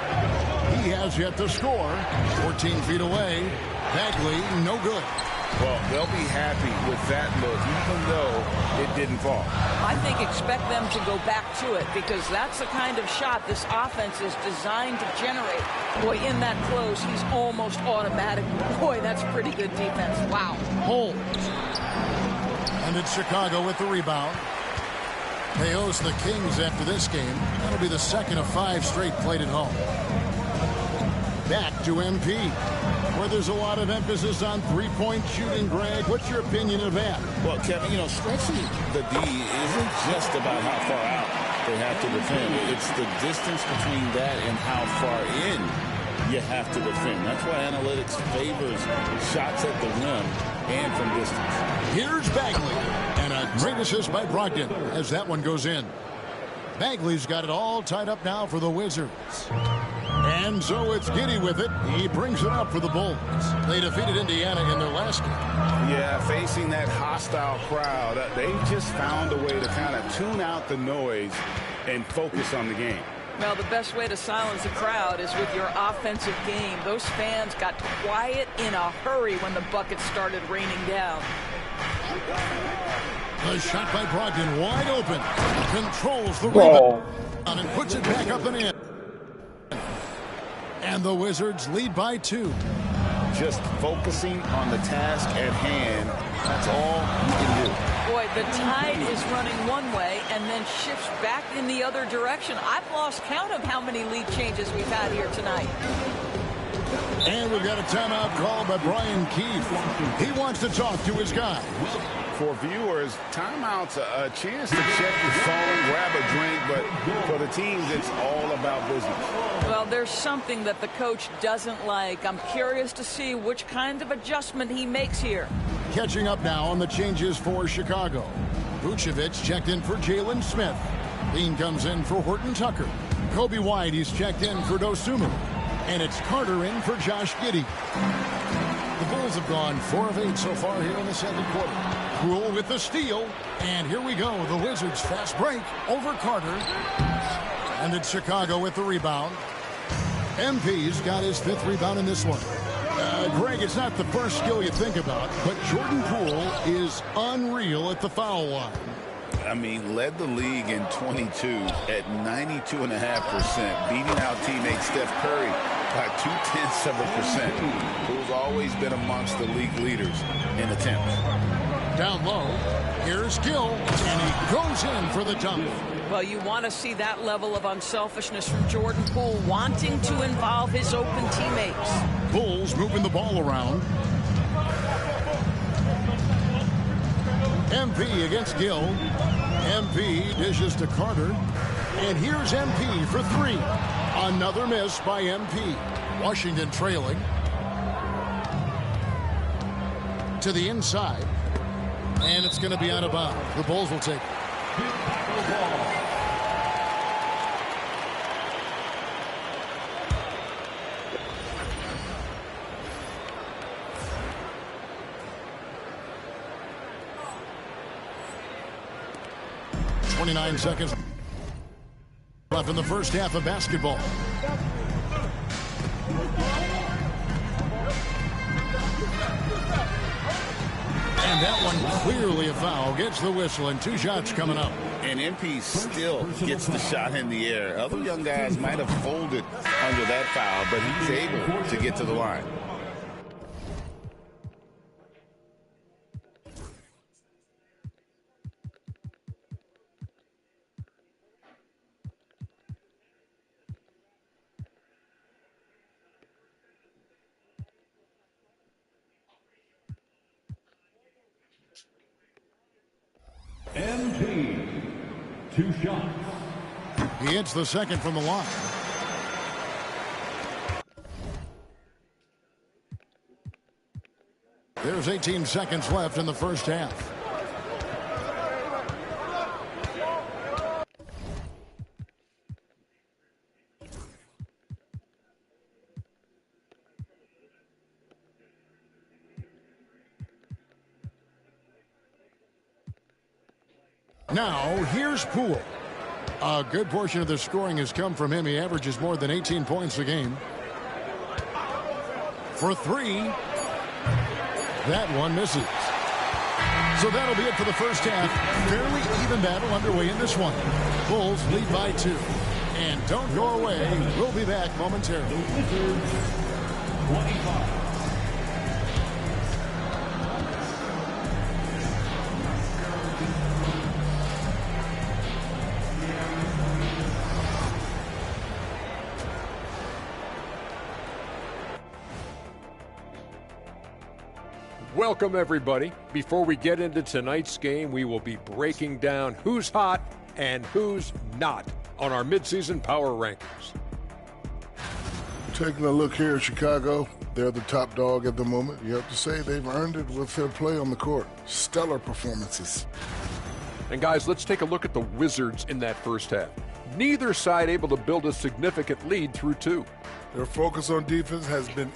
He has yet to score. 14 feet away. Bagley, no good. Well, they'll be happy with that look, even though it didn't fall. I think expect them to go back to it because that's the kind of shot this offense is designed to generate. Boy, in that close, he's almost automatic. Boy, that's pretty good defense. Wow. Holmes. And it's Chicago with the rebound. They host the Kings after this game. That'll be the second of 5 straight played at home. Back to MP, where there's a lot of emphasis on three-point shooting. Greg, what's your opinion of that? Well, Kevin, stretching the D isn't just about how far out they have to defend. It's the distance between that and how far in you have to defend. That's why analytics favors shots at the rim and from distance. Here's Bagley, and a great assist by Brogdon as that one goes in. Bagley's got it all tied up now for the Wizards. And so it's Giddey with it. He brings it up for the Bulls. They defeated Indiana in their last game. Yeah, facing that hostile crowd, they just found a way to kind of tune out the noise and focus on the game. Well, the best way to silence the crowd is with your offensive game. Those fans got quiet in a hurry when the buckets started raining down. The shot by Brogdon wide open. Controls the rebound and puts it back up and in. And the Wizards lead by 2. Just focusing on the task at hand. That's all you can do. Boy, the tide is running one way and then shifts back in the other direction. I've lost count of how many lead changes we've had here tonight. And we've got a timeout called by Brian Keefe. He wants to talk to his guys. For viewers, timeout's a chance to check your phone, grab a drink, but for the teams, it's all about business. Well, there's something that the coach doesn't like. I'm curious to see which kind of adjustment he makes here. Catching up now on the changes for Chicago. Vucevic checked in for Jalen Smith. Lean comes in for Horton Tucker. Kobe White, he's checked in for Dosunmu. And it's Carter in for Josh Giddey. The Bulls have gone 4 of 8 so far here in the second quarter. Poole with the steal. And here we go. The Wizards fast break over Carter. And it's Chicago with the rebound. MP's got his 5th rebound in this one. Greg, it's not the first skill you think about, but Jordan Poole is unreal at the foul line. I mean, led the league in 22 at 92.5%, beating out teammate Steph Curry by 0.2%. Who's always been amongst the league leaders in attempts. Down low, here's Gill, and he goes in for the dunk. Well, you want to see that level of unselfishness from Jordan Poole, wanting to involve his open teammates. Bulls moving the ball around. MP against Gill. MP dishes to Carter. And here's MP for 3. Another miss by MP. Washington trailing. To the inside. And it's going to be out of bounds. The Bulls will take it. 29 seconds left in the first half of basketball. And that one clearly a foul. Gets the whistle and 2 shots coming up. And MP still gets the shot in the air. Other young guys might have folded under that foul, but he's able to get to the line. 2 shots. He hits the second from the line. There's 18 seconds left in the first half. Now, here's Poole. A good portion of the scoring has come from him. He averages more than 18 points a game. For 3, that one misses. So that'll be it for the first half. Fairly even battle underway in this one. Bulls lead by 2. And don't go away. We'll be back momentarily. 25. Welcome, everybody. Before we get into tonight's game, we will be breaking down who's hot and who's not on our midseason power rankings. Taking a look here at Chicago, they're the top dog at the moment. You have to say they've earned it with their play on the court. Stellar performances. And guys, let's take a look at the Wizards in that first half. Neither side able to build a significant lead through 2. Their focus on defense has been...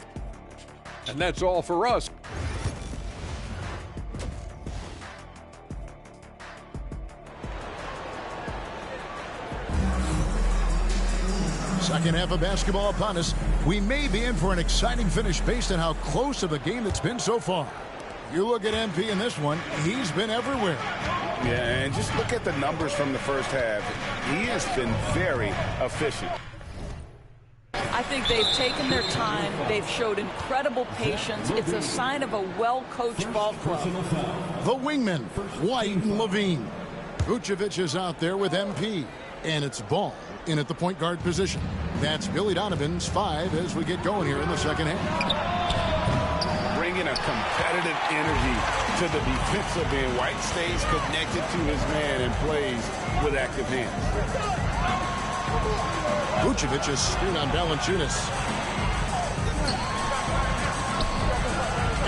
And that's all for us. Second half of basketball upon us. We may be in for an exciting finish based on how close of the game it's been so far. You look at MP in this one, he's been everywhere. Yeah, and just look at the numbers from the first half. He has been very efficient. I think they've taken their time. They've showed incredible patience. It's a sign of a well-coached ball club. The wingmen, White and Levine. Vucevic is out there with MP. And it's Ball in at the point guard position. That's Billy Donovan's 5 as we get going here in the second half. Bringing a competitive energy to the defensive end. White stays connected to his man and plays with active hands. Vucevic is screwed on Valanciunas.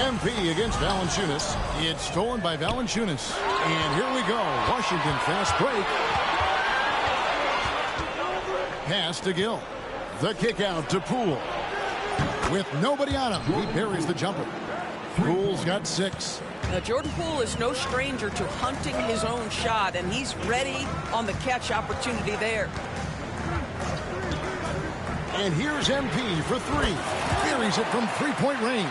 MP against Valanciunas. It's stolen by Valanciunas. And here we go. Washington fast break. Pass to Gill. The kick out to Poole. With nobody on him, he buries the jumper. Poole's got 6. Now, Jordan Poole is no stranger to hunting his own shot, and he's ready on the catch opportunity there. And here's MP for 3. Buries it from three-point range.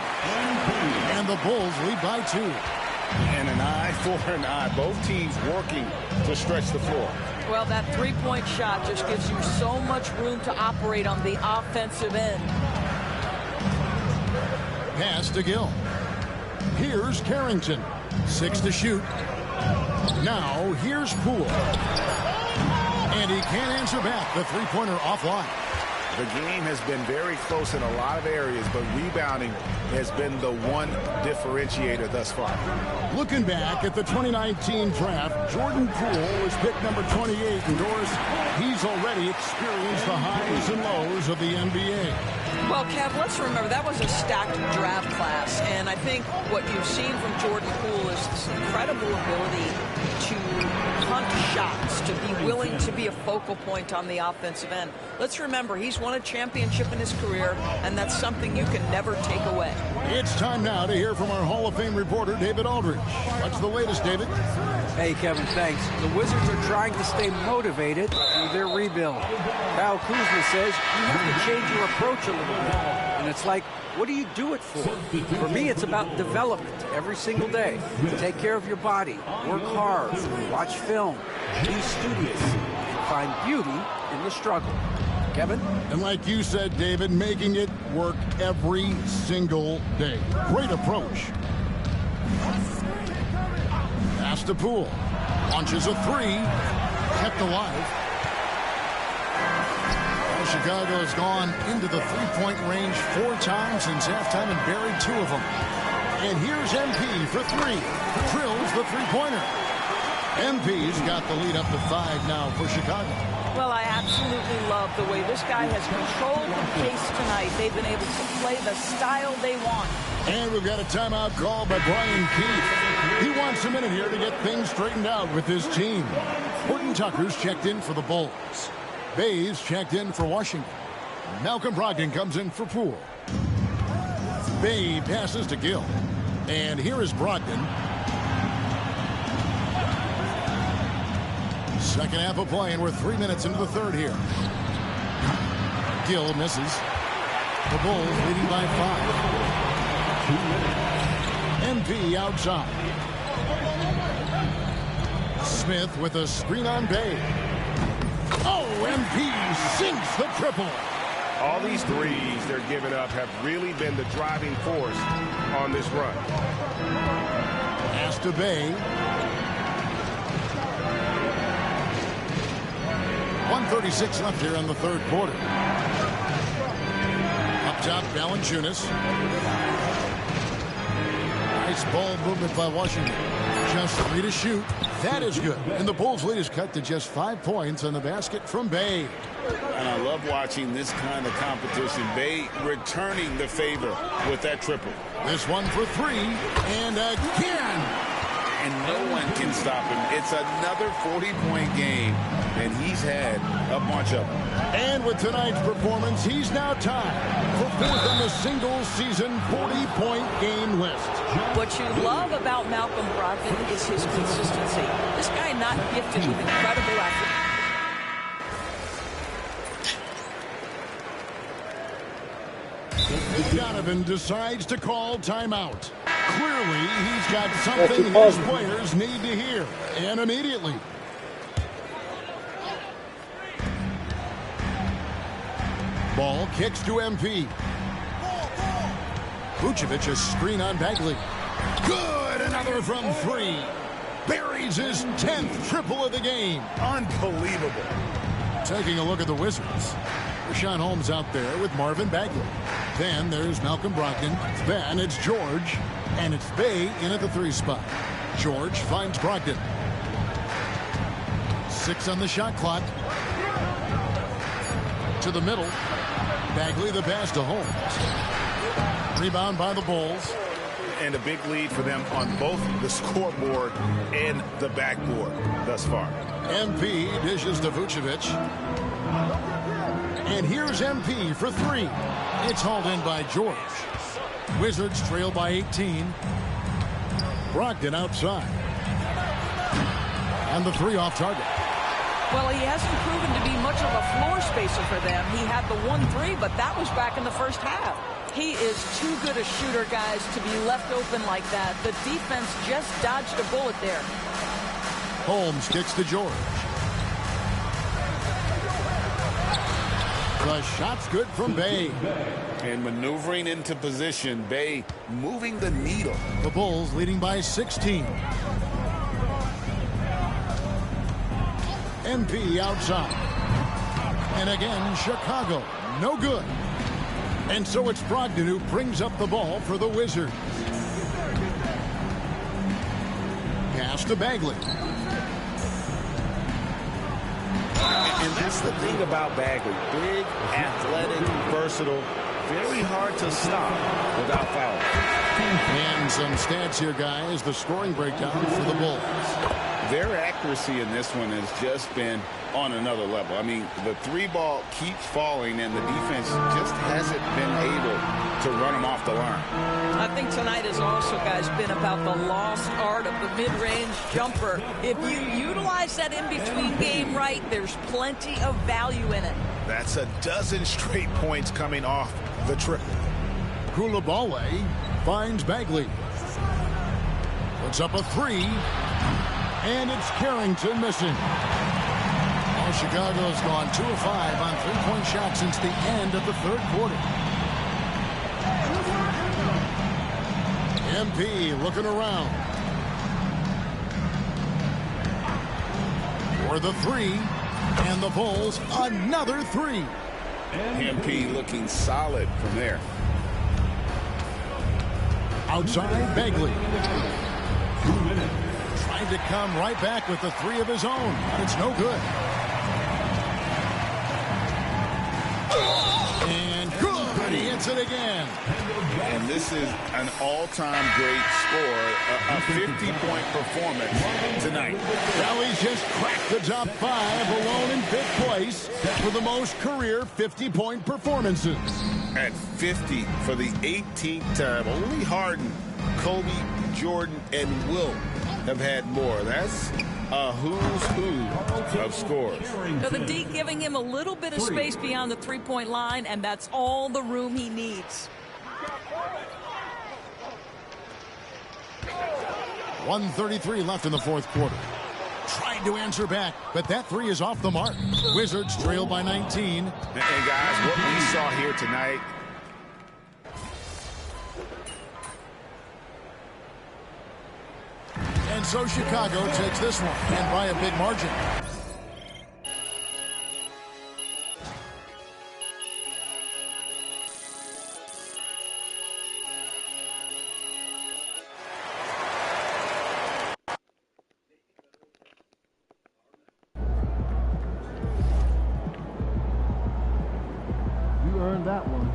And the Bulls lead by 2. And an eye for an eye. Both teams working to stretch the floor. Well, that three-point shot just gives you so much room to operate on the offensive end. Pass to Gill. Here's Carrington. 6 to shoot. Now, here's Poole. And he can't answer back. The three-pointer offline. The game has been very close in a lot of areas, but rebounding has been the one differentiator thus far. Looking back at the 2019 draft, Jordan Poole was picked number 28. And Doris, he's already experienced the highs and lows of the NBA. Well, Kev, let's remember that was a stacked draft class, and I think what you've seen from Jordan Poole is this incredible ability to hunt shots, to be willing to be a focal point on the offensive end. Let's remember, he's won a championship in his career, and that's something you can never take away. It's time now to hear from our Hall of Fame reporter, David Aldridge. What's the latest, David? Hey, Kevin, thanks. The Wizards are trying to stay motivated through their rebuild. Kyle Kuzma says you have to change your approach a little bit. And it's like, what do you do it for? For me, it's about development every single day. Take care of your body, work hard, watch film, be studious, and find beauty in the struggle. Kevin? And like you said, David, making it work every single day. Great approach. Pass to Poole. Launches a 3. Kept alive. Chicago has gone into the three-point range 4 times since halftime and buried 2 of them. And here's MP for 3. Drills the three-pointer. MP's got the lead up to 5 now for Chicago. Well, I absolutely love the way this guy has controlled the pace tonight. They've been able to play the style they want. And we've got a timeout called by Brian Keith. He wants a minute here to get things straightened out with his team. Horton Tucker's checked in for the Bulls. Bayes checked in for Washington. Malcolm Brogdon comes in for Poole. Bay passes to Gill. And here is Brogdon. Second half of play, and we're 3 minutes into the third here. Gill misses. The Bulls leading by 5. MP outside. Smith with a screen on Bay. Oh, MP sinks the triple. All these threes they're giving up have really been the driving force on this run. Pass to Bay. 1:36 left here in the third quarter. Up top, Valanciunas. Nice ball movement by Washington. Just 3 to shoot. That is good. And the Bulls' lead is cut to just 5 points on the basket from Bay. And I love watching this kind of competition. Bay returning the favor with that triple. This one for 3. And again. And no one can stop him. It's another 40-point game, and he's had a bunch of them. And with tonight's performance, he's now tied for 4th on the single-season 40-point game list. What you love about Malcolm Brogdon is his consistency. This guy not gifted with incredible effort. Donovan decides to call timeout. Clearly, he's got something his players need to hear, and immediately. Ball kicks to MP. Vucevic, a screen on Bagley. Good, another from 3. Buries his 10th triple of the game. Unbelievable. Taking a look at the Wizards. Rashawn Holmes out there with Marvin Bagley. Then there's Malcolm Brogdon. Then it's George. And it's Bay in at the 3 spot. George finds Brogdon. 6 on the shot clock. To the middle. Bagley the pass to Holmes. Rebound by the Bulls. And a big lead for them on both the scoreboard and the backboard thus far. MP dishes to Vucevic. And here's MP for 3. It's hauled in by George. Wizards trail by 18. Brogdon outside. And the 3 off target. Well, he hasn't proven to be much of a floor spacer for them. He had the 1-3, but that was back in the first half. He is too good a shooter, guys, to be left open like that. The defense just dodged a bullet there. Holmes kicks to George. The shot's good from Bay. And maneuvering into position, Bay moving the needle. The Bulls leading by 16. MP outside. And again, Chicago, no good. And so it's Brogdon who brings up the ball for the Wizards. Pass to Bagley. And that's the thing about Bagley. Big, athletic, versatile, very hard to stop without foul. And some stats here, guys. The scoring breakdown for the Bulls. Their accuracy in this one has just been on another level. I mean, the 3 ball keeps falling, and the defense just hasn't been able to run them off the line. I think tonight has also, guys, been about the lost art of the mid-range jumper. If you utilize that in-between game right, there's plenty of value in it. That's a dozen straight points coming off the triple. Coulibaly finds Bagley. Puts up a 3. And it's Carrington missing. Well, Chicago's gone 2 of 5 on 3-point shots since the end of the third quarter. MP looking around. For the 3. And the Bulls, another 3. MP looking solid from there. Outside, Bagley. Tried to come right back with the three of his own, but it's no good. And good, he hits it again. And this is an all-time great score, a 50-point performance tonight. Well, he's just cracked the top 5 alone in 5th place for the most career 50-point performances. At 50 for the 18th time. Only Harden, Kobe, Jordan, and Wilt have had more. That's a who's who of scores. So the D giving him a little bit of space beyond the three-point line, and that's all the room he needs. 1:33 left in the 4th quarter. Tried to answer back, but that three is off the mark. Wizards trail by 19. And guys, what we saw here tonight. And so Chicago takes this one, and by a big margin. You earned that one.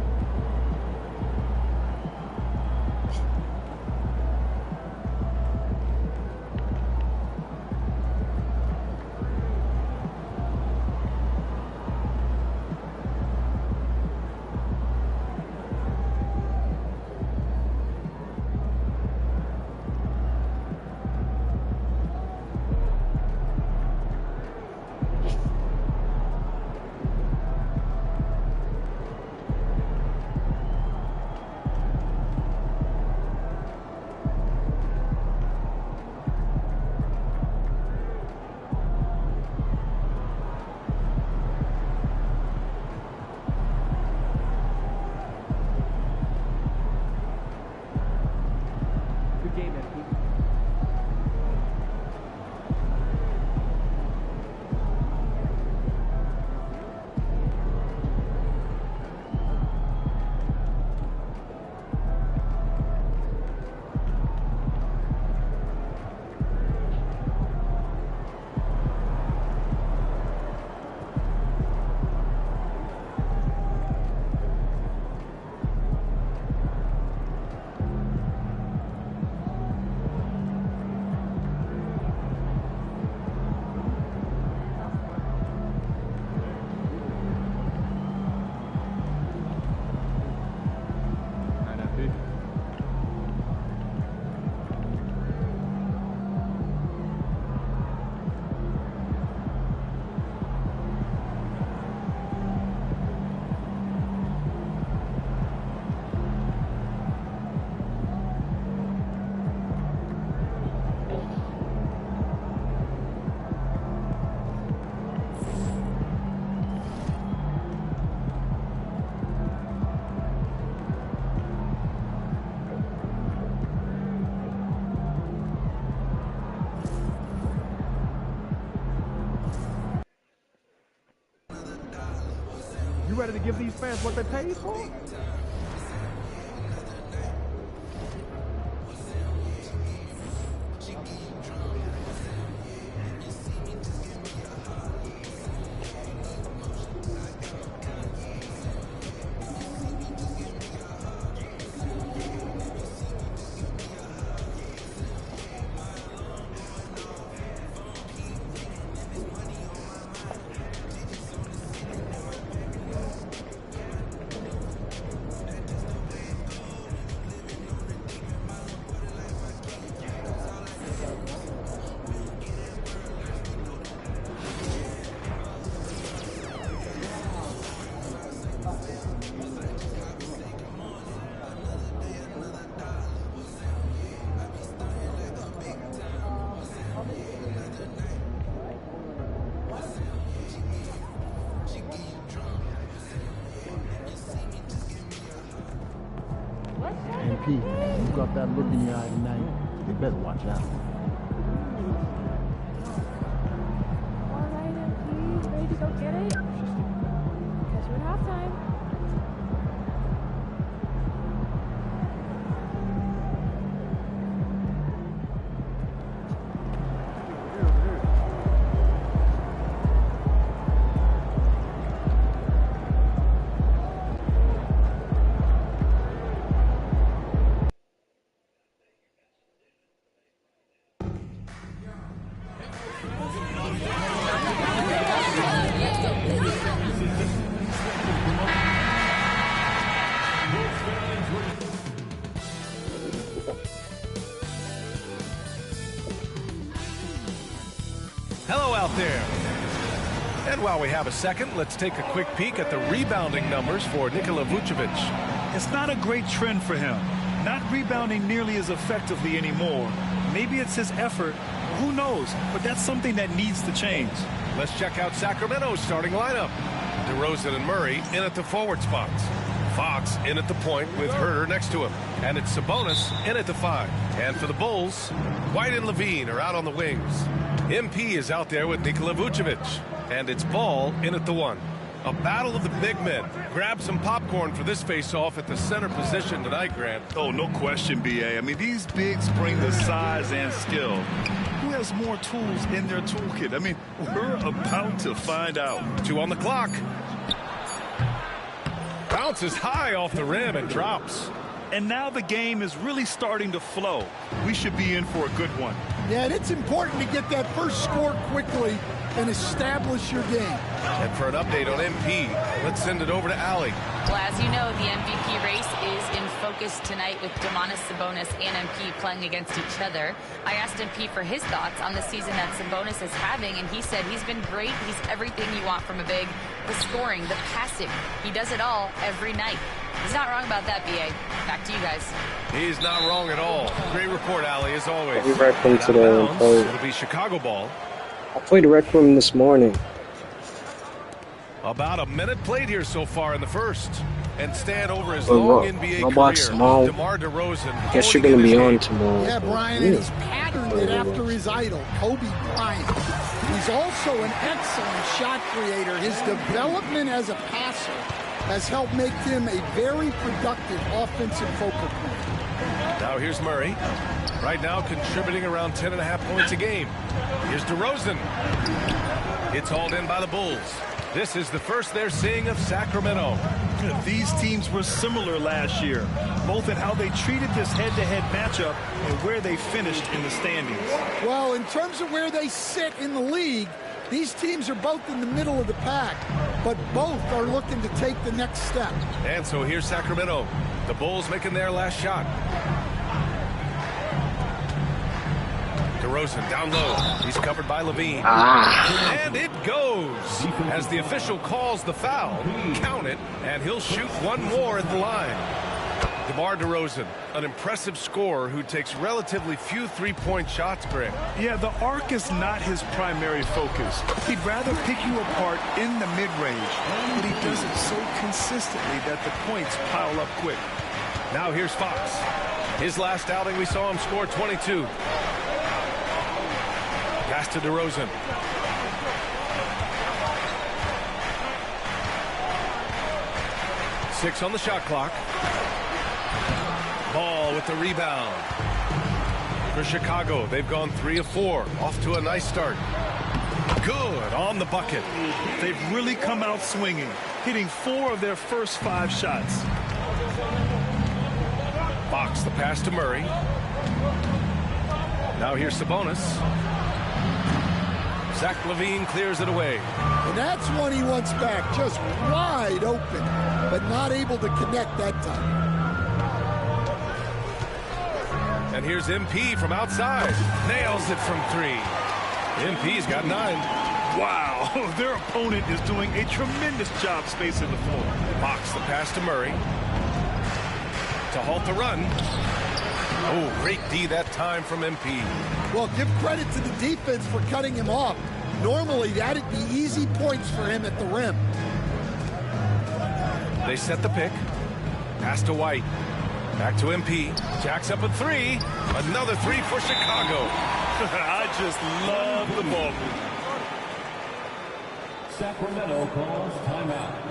You ready to give these fans what they paid for? MP, you got that look in your eye tonight. They better watch out. Alright, MP, ready to go get it? Guess we're at halftime. out there. And while we have a second, let's take a quick peek at the rebounding numbers for Nikola Vucevic. It's not a great trend for him. Not rebounding nearly as effectively anymore. Maybe it's his effort. Who knows? But that's something that needs to change. Let's check out Sacramento's starting lineup. DeRozan and Murray in at the forward spots. Fox in at the point with Herter next to him. And it's Sabonis in at the 5. And for the Bulls, White and Levine are out on the wings. MP is out there with Nikola Vucevic. And it's Ball in at the 1. A battle of the big men. Grab some popcorn for this face-off at the center position tonight, Grant. Oh, no question, B.A. I mean, these bigs bring the size and skill. Who has more tools in their toolkit? I mean, we're about to find out. 2 on the clock. Bounces high off the rim and drops. And now the game is really starting to flow. We should be in for a good one. Yeah, and it's important to get that first score quickly and establish your game. And for an update on MP, let's send it over to Allie. Well, as you know, the MVP race is in focus tonight with Domantas Sabonis and MP playing against each other. I asked MP for his thoughts on the season that Sabonis is having, and he said he's been great. He's everything you want from a big. The scoring, the passing, he does it all every night. He's not wrong about that, B.A. Back to you guys. He's not wrong at all. Great report, Allie, as always. I'll be right from today. It'll be Chicago ball. I played Rec Room this morning. About a minute played here so far in the first. And stand over his long NBA Roblox career. tomorrow. DeMar DeRozan. I guess you're going to be on tomorrow. Yeah, Brian, and he's patterned it after his idol, Kobe Bryant. He's also an excellent shot creator. His development as a passer has helped make him a very productive offensive focal point. Now here's Murray. Right now contributing around 10.5 points a game. Here's DeRozan. It's hauled in by the Bulls. This is the first they're seeing of Sacramento. These teams were similar last year, both in how they treated this head-to-head matchup and where they finished in the standings. Well, in terms of where they sit in the league, these teams are both in the middle of the pack, but both are looking to take the next step. And so here's Sacramento. The Bulls making their last shot. DeRozan down low. He's covered by Levine. And it goes. As the official calls the foul, count it, and he'll shoot one more at the line. DeMar DeRozan, an impressive scorer who takes relatively few three-point shots, Greg. Yeah, the arc is not his primary focus. He'd rather pick you apart in the mid-range, but he does it so consistently that the points pile up quick. Now here's Fox. His last outing, we saw him score 22. Pass to DeRozan. Six on the shot clock. Ball with the rebound. For Chicago, they've gone 3 of 4. Off to a nice start. Good on the bucket. They've really come out swinging, hitting 4 of their first 5 shots. Fox, the pass to Murray. Now here's Sabonis. Zach LaVine clears it away. And that's one he wants back, just wide open, but not able to connect that time. And here's MP from outside. Nails it from 3. MP's got 9. Wow, their opponent is doing a tremendous job spacing the floor. Fox, the pass to Murray. To halt the run. Oh, great D that time from MP. Well, give credit to the defense for cutting him off. Normally, that'd be easy points for him at the rim. They set the pick. Pass to White. Back to MP. Jacks up a 3. Another 3 for Chicago. I just love the ball. Sacramento calls timeout.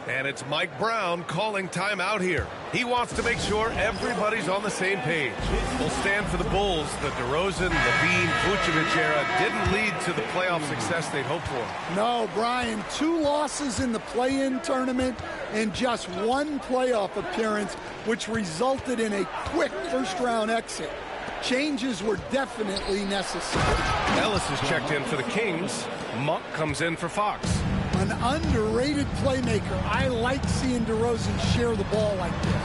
And it's Mike Brown calling timeout here. He wants to make sure everybody's on the same page. We'll stand for the Bulls. The DeRozan, Levine, Vucevic era didn't lead to the playoff success they'd hoped for. No, Brian, 2 losses in the play-in tournament and just 1 playoff appearance, which resulted in a quick first-round exit. Changes were definitely necessary. Ellis is checked in for the Kings. Monk comes in for Fox. An underrated playmaker. I like seeing DeRozan share the ball like this.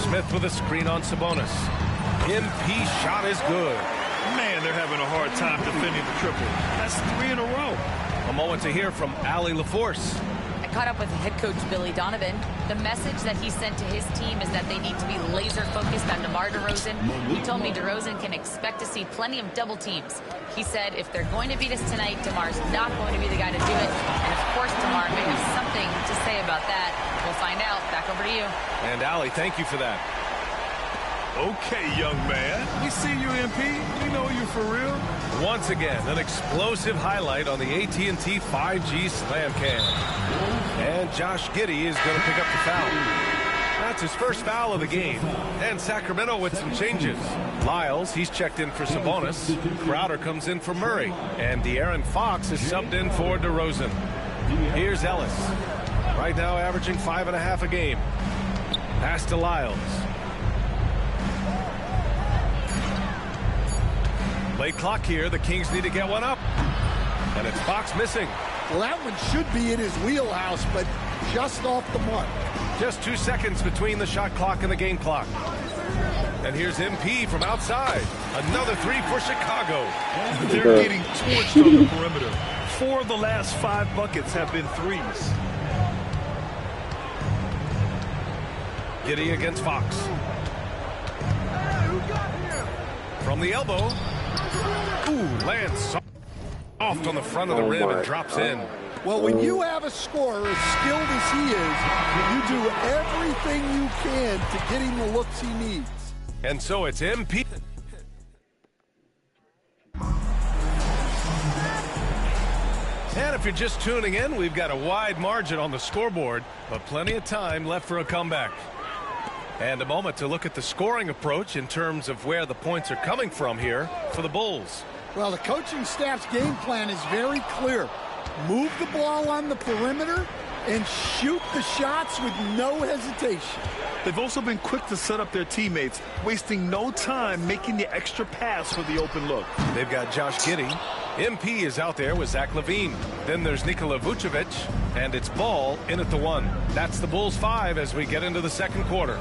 Smith with a screen on Sabonis. MP shot is good. Man, they're having a hard time defending the triple. That's 3 in a row. A moment to hear from Allie LaForce. I caught up with head coach Billy Donovan. The message that he sent to his team is that they need to be laser focused on DeMar DeRozan. He told me DeRozan can expect to see plenty of double teams. He said if they're going to beat us tonight, DeMar's not going to be the guy to do it. And of course, DeMar may have something to say about that. We'll find out. Back over to you. And Allie, thank you for that. Okay, young man. We see you, MP. We know you for real. Once again, an explosive highlight on the AT&T 5G Slam Cam. And Josh Giddey is going to pick up the foul. That's his first foul of the game. And Sacramento with some changes. Lyles, he's checked in for Sabonis. Crowder comes in for Murray. And De'Aaron Fox is subbed in for DeRozan. Here's Ellis. Right now averaging 5.5 a game. Pass to Lyles. Late clock here. The Kings need to get one up. And it's Fox missing. Well, that one should be in his wheelhouse, but just off the mark. Just 2 seconds between the shot clock and the game clock. And here's MP from outside. Another 3 for Chicago. They're getting torched on the perimeter. 4 of the last 5 buckets have been threes. Giddey against Fox. From the elbow. Ooh, lands soft on the front of the rim and drops in. Well, when you have a scorer as skilled as he is, you do everything you can to get him the looks he needs. And so it's MP. And if you're just tuning in, we've got a wide margin on the scoreboard, but plenty of time left for a comeback. And a moment to look at the scoring approach in terms of where the points are coming from here for the Bulls. Well, the coaching staff's game plan is very clear. Move the ball on the perimeter and shoot the shots with no hesitation. They've also been quick to set up their teammates, wasting no time making the extra pass for the open look. They've got Josh Giddey. MP is out there with Zach LaVine. Then there's Nikola Vucevic, and it's Ball in at the 1. That's the Bulls 5 as we get into the second quarter.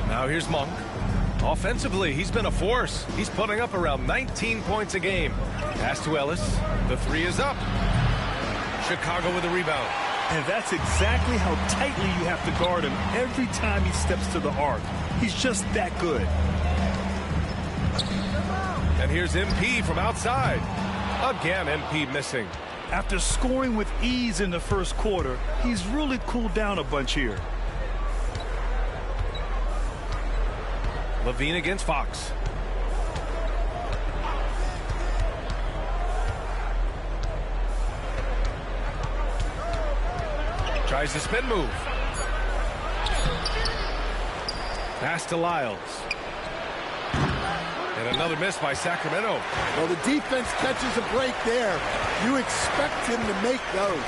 Now here's Monk. Offensively, he's been a force. He's putting up around 19 points a game. Pass to Ellis. The 3 is up. Chicago with a rebound. And that's exactly how tightly you have to guard him every time he steps to the arc. He's just that good. And here's MP from outside. Again, MP missing. After scoring with ease in the first quarter, he's really cooled down a bunch here. LaVine against Fox. Tries the spin move. Pass to Lyles. And another miss by Sacramento. Well, the defense catches a break there. You expect him to make those.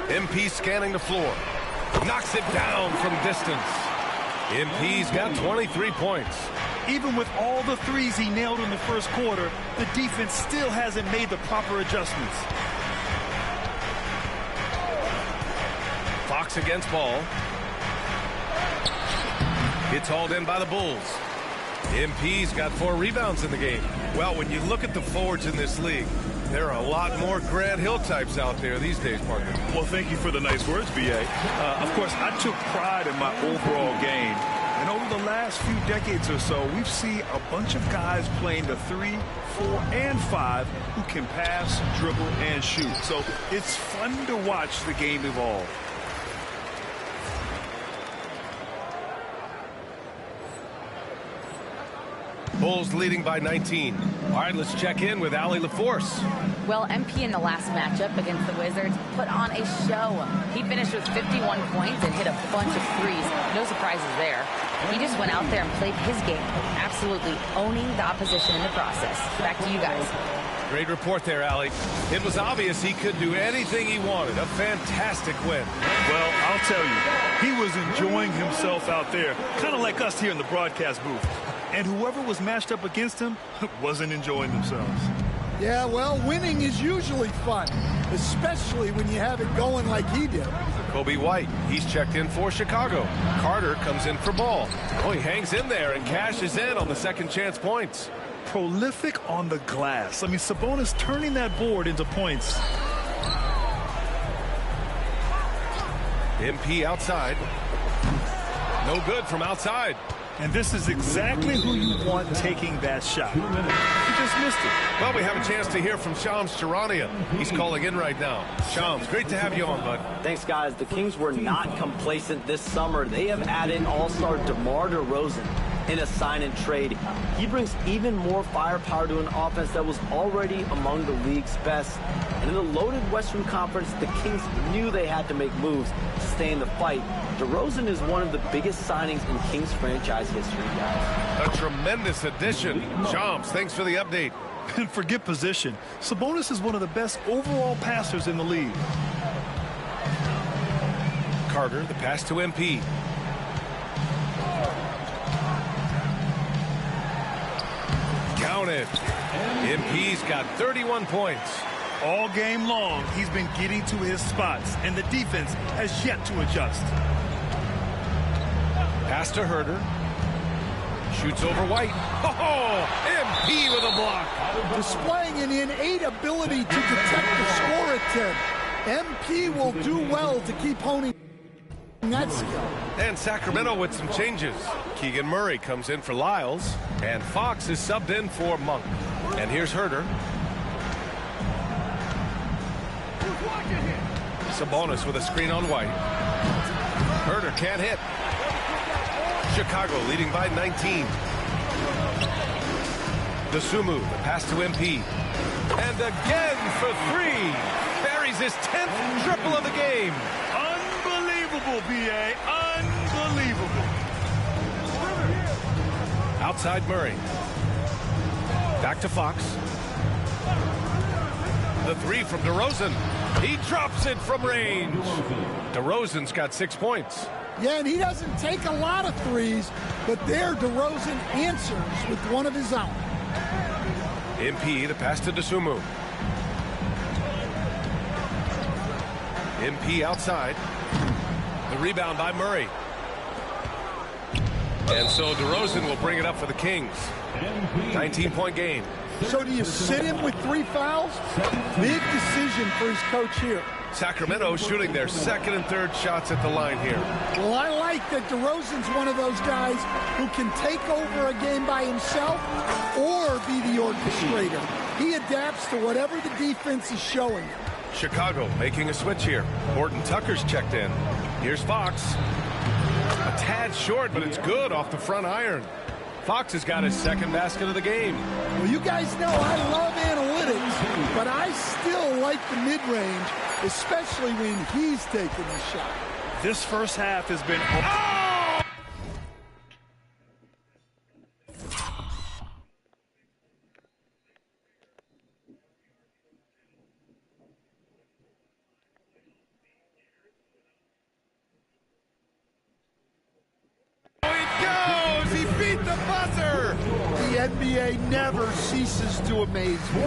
MP scanning the floor. Knocks it down from distance. MP's got 23 points. Even with all the threes he nailed in the first quarter, the defense still hasn't made the proper adjustments. Fox against Ball. It's hauled in by the Bulls. MP's got 4 rebounds in the game. Well, when you look at the forwards in this league, there are a lot more Grant Hill types out there these days, Parker. Well, thank you for the nice words, B.A. Of course, I took pride in my overall game. And over the last few decades or so, we've seen a bunch of guys playing the 3, 4, and 5 who can pass, dribble, and shoot. So it's fun to watch the game evolve. Bulls leading by 19. All right, let's check in with Allie LaForce. Well, MP in the last matchup against the Wizards put on a show. He finished with 51 points and hit a bunch of threes. No surprises there. He just went out there and played his game, absolutely owning the opposition in the process. Back to you guys. Great report there, Allie. It was obvious he could do anything he wanted. A fantastic win. Well, I'll tell you, he was enjoying himself out there, kind of like us here in the broadcast booth. And whoever was matched up against him wasn't enjoying themselves. Yeah, well, winning is usually fun, especially when you have it going like he did. Kobe White, he's checked in for Chicago. Carter comes in for Ball. Oh, he hangs in there and cashes in on the second chance points. Prolific on the glass. I mean, Sabonis turning that board into points. MP outside. No good from outside. And this is exactly who you want taking that shot. He just missed it. Well, we have a chance to hear from Shams Charania. He's calling in right now. Shams, great to have you on, bud. Thanks, guys. The Kings were not complacent this summer. They have added all-star DeMar DeRozan in a sign and trade. He brings even more firepower to an offense that was already among the league's best. And in the loaded Western Conference, the Kings knew they had to make moves to stay in the fight. DeRozan is one of the biggest signings in Kings franchise history, guys. A tremendous addition. Shams, thanks for the update. And forget position. Sabonis is one of the best overall passers in the league. Carter, the pass to MP. Count it. MP's got 31 points. All game long, he's been getting to his spots, and the defense has yet to adjust. Pass to Herter. Shoots over White. Oh, MP with a block. Displaying an innate ability to detect the score attempt. MP will do well to keep honing that skill. And Sacramento with some changes. Keegan Murray comes in for Lyles, and Fox is subbed in for Monk. And here's Herter. Sabonis with a screen on White. Herter can't hit. Chicago leading by 19. Dosunmu, the pass to MP. And again for three. Buries his 10th triple of the game. Unbelievable, B.A. Unbelievable. Outside Murray. Back to Fox. The three from DeRozan. He drops it from range. DeRozan's got 6 points. Yeah, and he doesn't take a lot of threes, but there DeRozan answers with one of his own. MP, the pass to Dosunmu. MP outside. The rebound by Murray. And so DeRozan will bring it up for the Kings. 19-point game. So do you sit him with 3 fouls? Big decision for his coach here. Sacramento shooting their second and third shots at the line here. Well, I like that DeRozan's one of those guys who can take over a game by himself or be the orchestrator. He adapts to whatever the defense is showing him. Chicago making a switch here. Horton Tucker's checked in. Here's Fox. A tad short, but it's good off the front iron. Fox has got his second basket of the game. Well, you guys know I love analytics, but I still like the mid-range, especially when he's taking the shot. This first half has been... Oh! He beat the buzzer! The NBA never ceases to amaze me.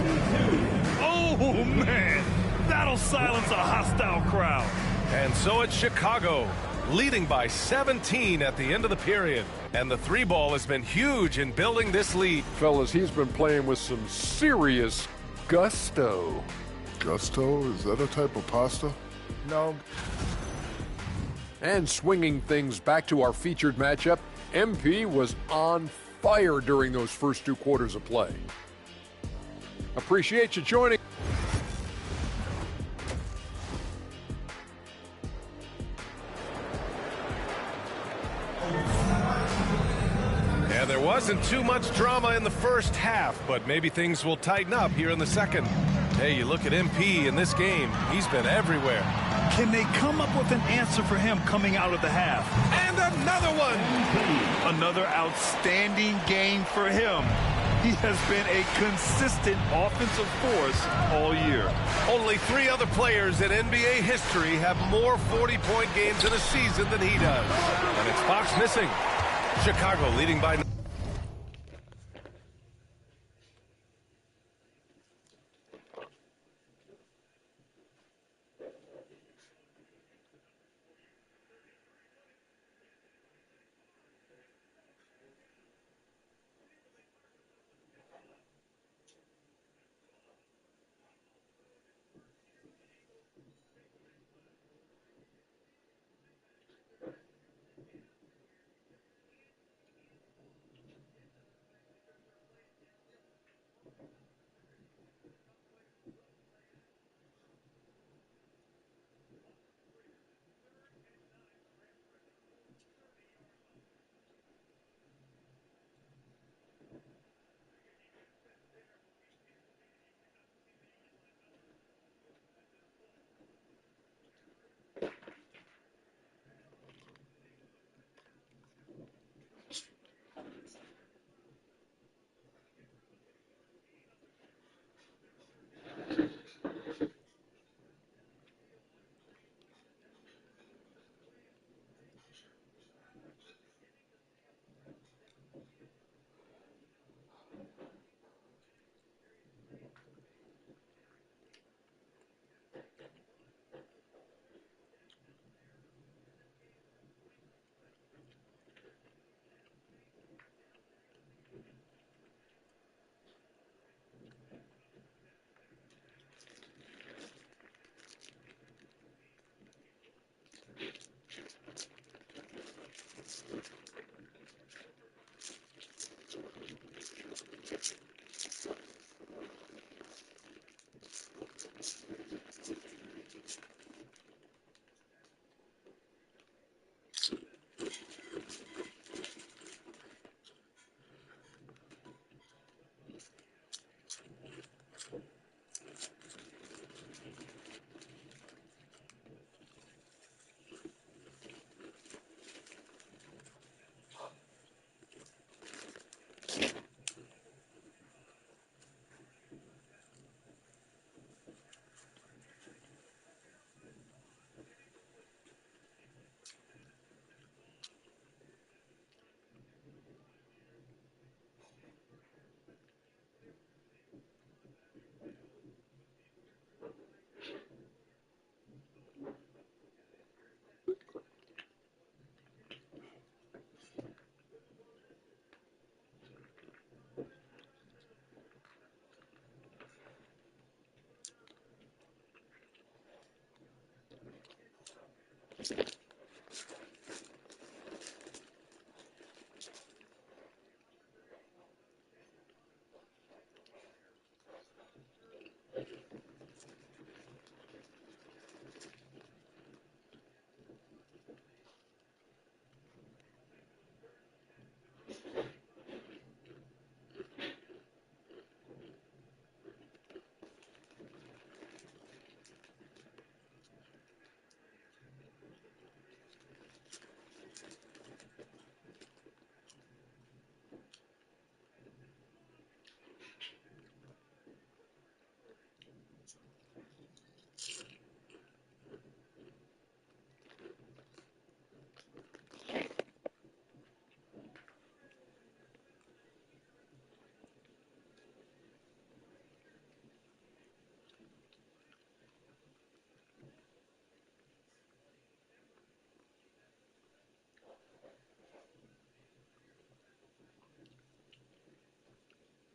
Oh, man! That'll silence a hostile crowd. And so it's Chicago, leading by 17 at the end of the period. And the three ball has been huge in building this lead. Fellas, he's been playing with some serious gusto. Gusto? Is that a type of pasta? No. And swinging things back to our featured matchup, MP was on fire during those first 2 quarters of play. Appreciate you joining. And there wasn't too much drama in the first half, but maybe things will tighten up here in the second. Hey, you look at MP in this game, he's been everywhere. Can they come up with an answer for him coming out of the half? And another one! Another outstanding game for him. He has been a consistent offensive force all year. Only 3 other players in NBA history have more 40-point games in a season than he does. And it's Fox missing. Chicago leading by...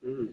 Mm.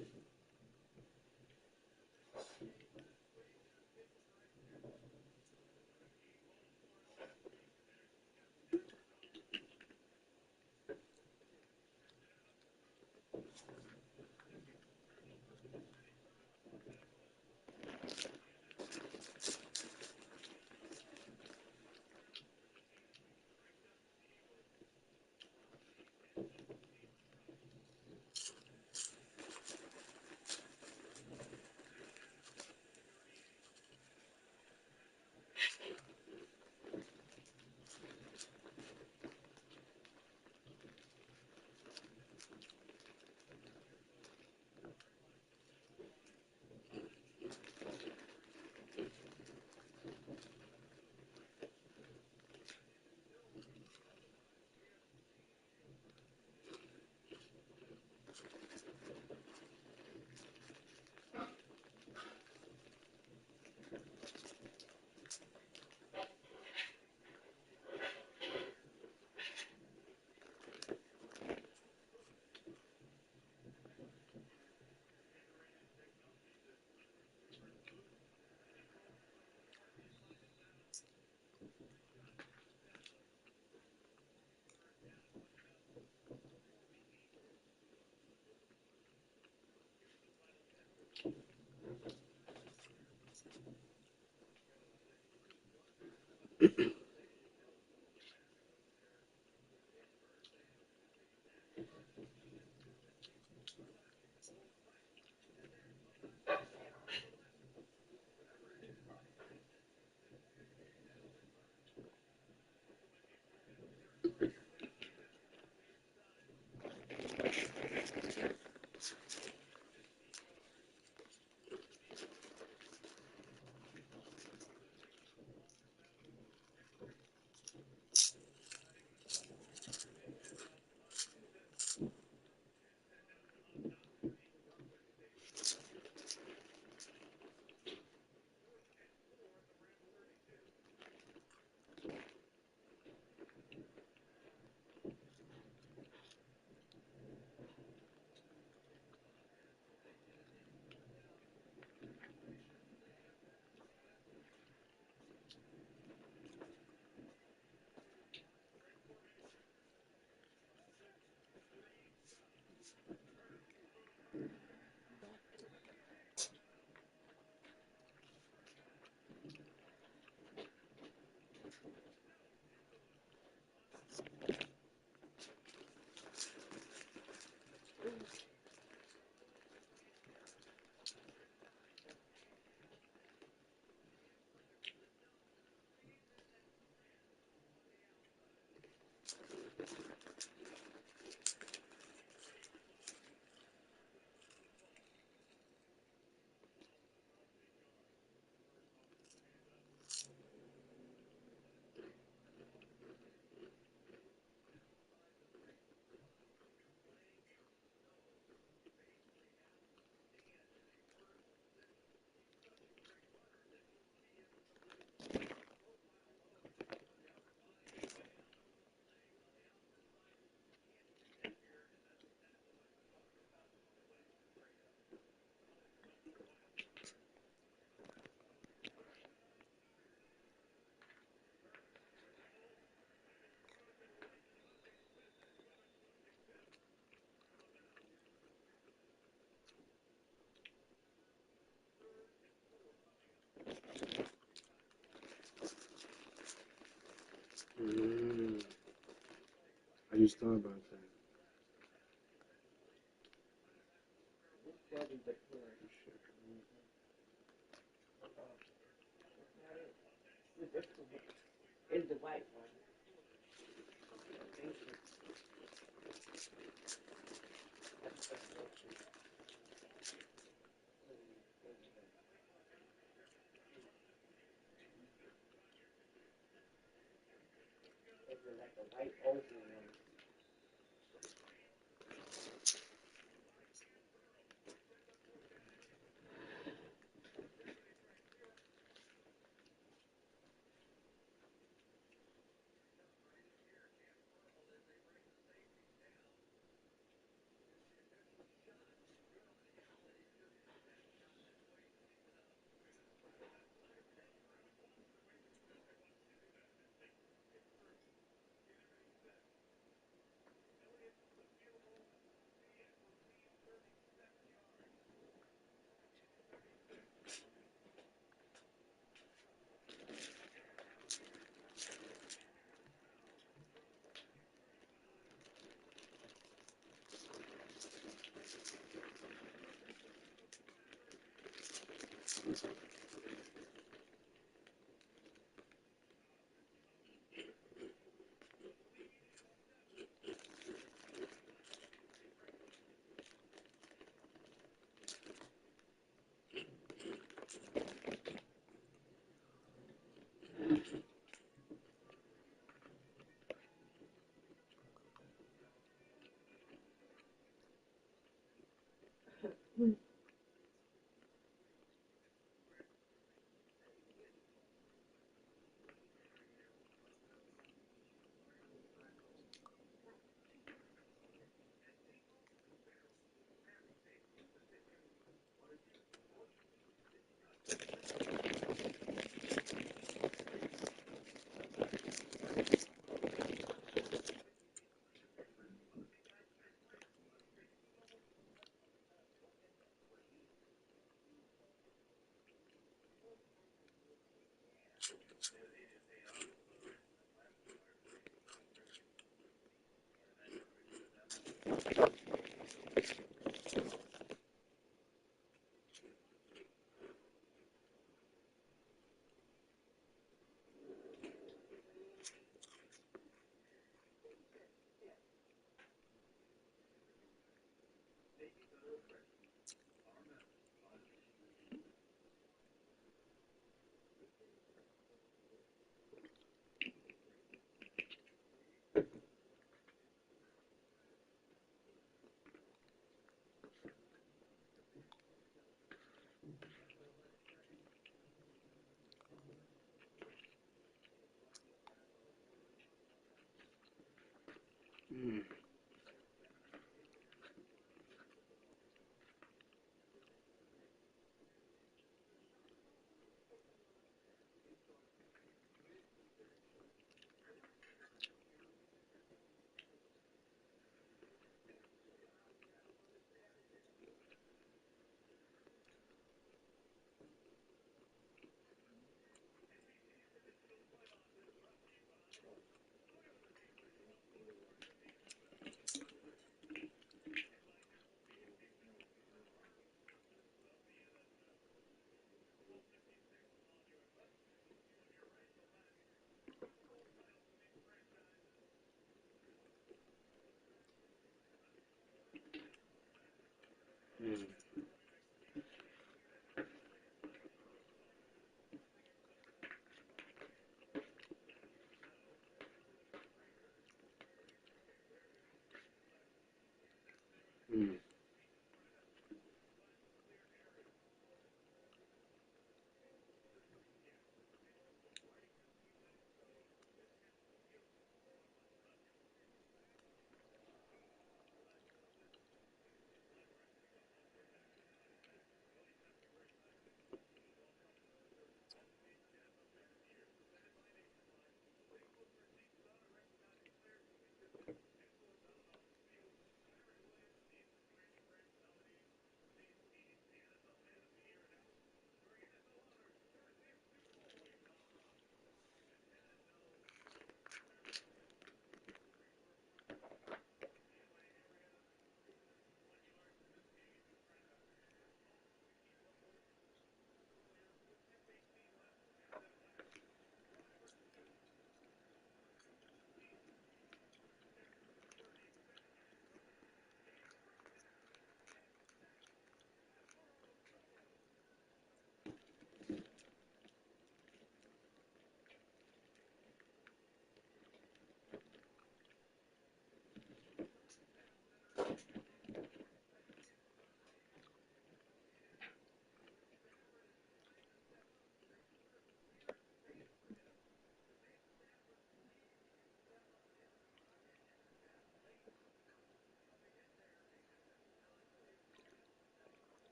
I just thought about that. Is the white one. Like a white oval one.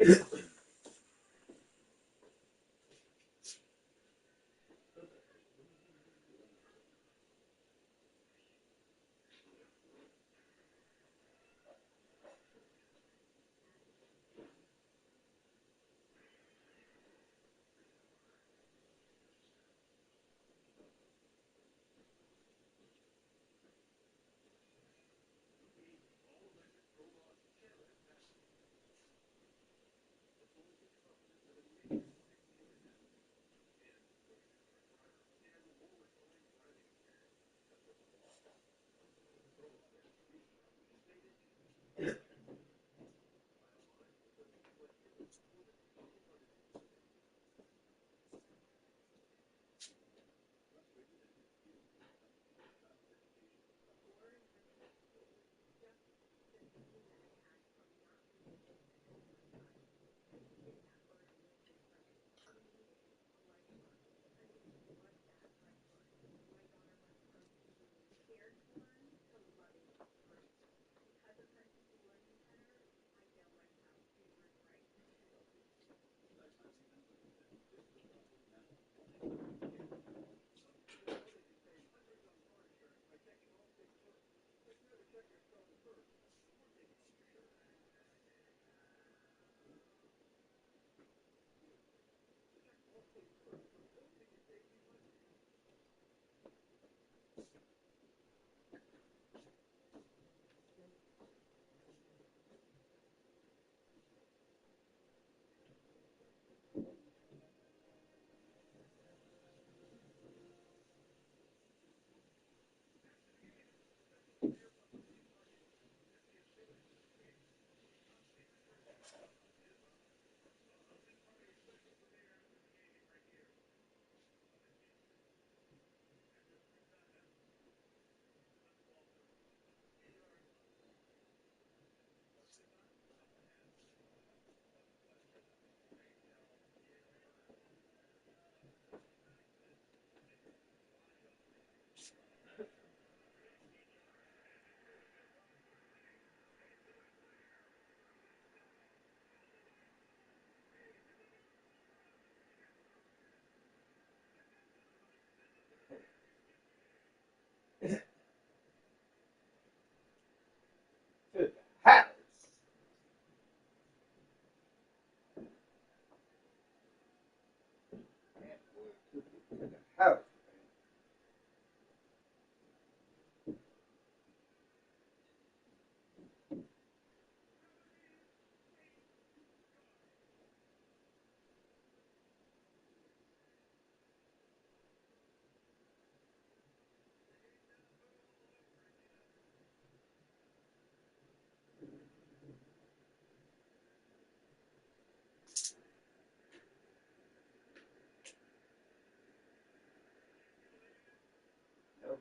No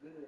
good.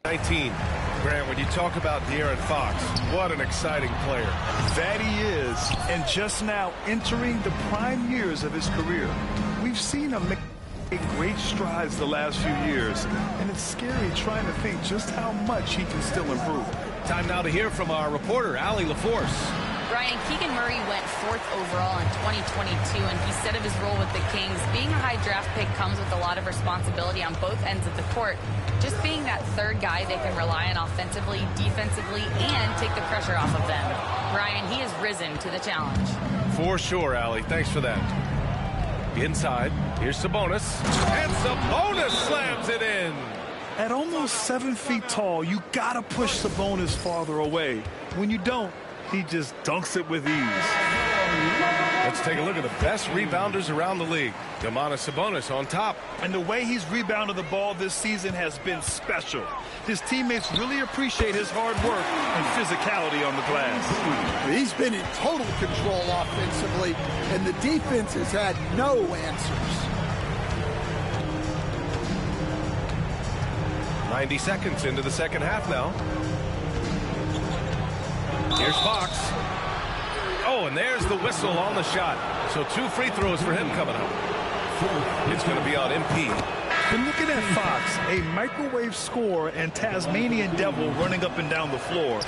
19. Grant, when you talk about De'Aaron Fox, what an exciting player. That he is, and just now entering the prime years of his career. We've seen him make great strides the last few years, and it's scary trying to think just how much he can still improve. Time now to hear from our reporter, Allie LaForce. Brian, Keegan Murray went 4th overall in 2022, and he said of his role with the Kings, being a high draft pick comes with a lot of responsibility on both ends of the court. Just being that third guy they can rely on offensively, defensively, and take the pressure off of them. Brian, he has risen to the challenge. For sure, Allie. Thanks for that. Inside, here's Sabonis. And Sabonis slams it in. At almost 7 feet tall, you gotta push Sabonis farther away. When you don't, he just dunks it with ease. Let's take a look at the best rebounders around the league. Domantas Sabonis on top. And the way he's rebounded the ball this season has been special. His teammates really appreciate his hard work and physicality on the glass. He's been in total control offensively, and the defense has had no answers. 90 seconds into the second half now. Here's Fox. Oh, and there's the whistle on the shot. So 2 free throws for him coming up. It's going to be on MP. But looking at Fox, a microwave scorer and Tasmanian devil running up and down the floor.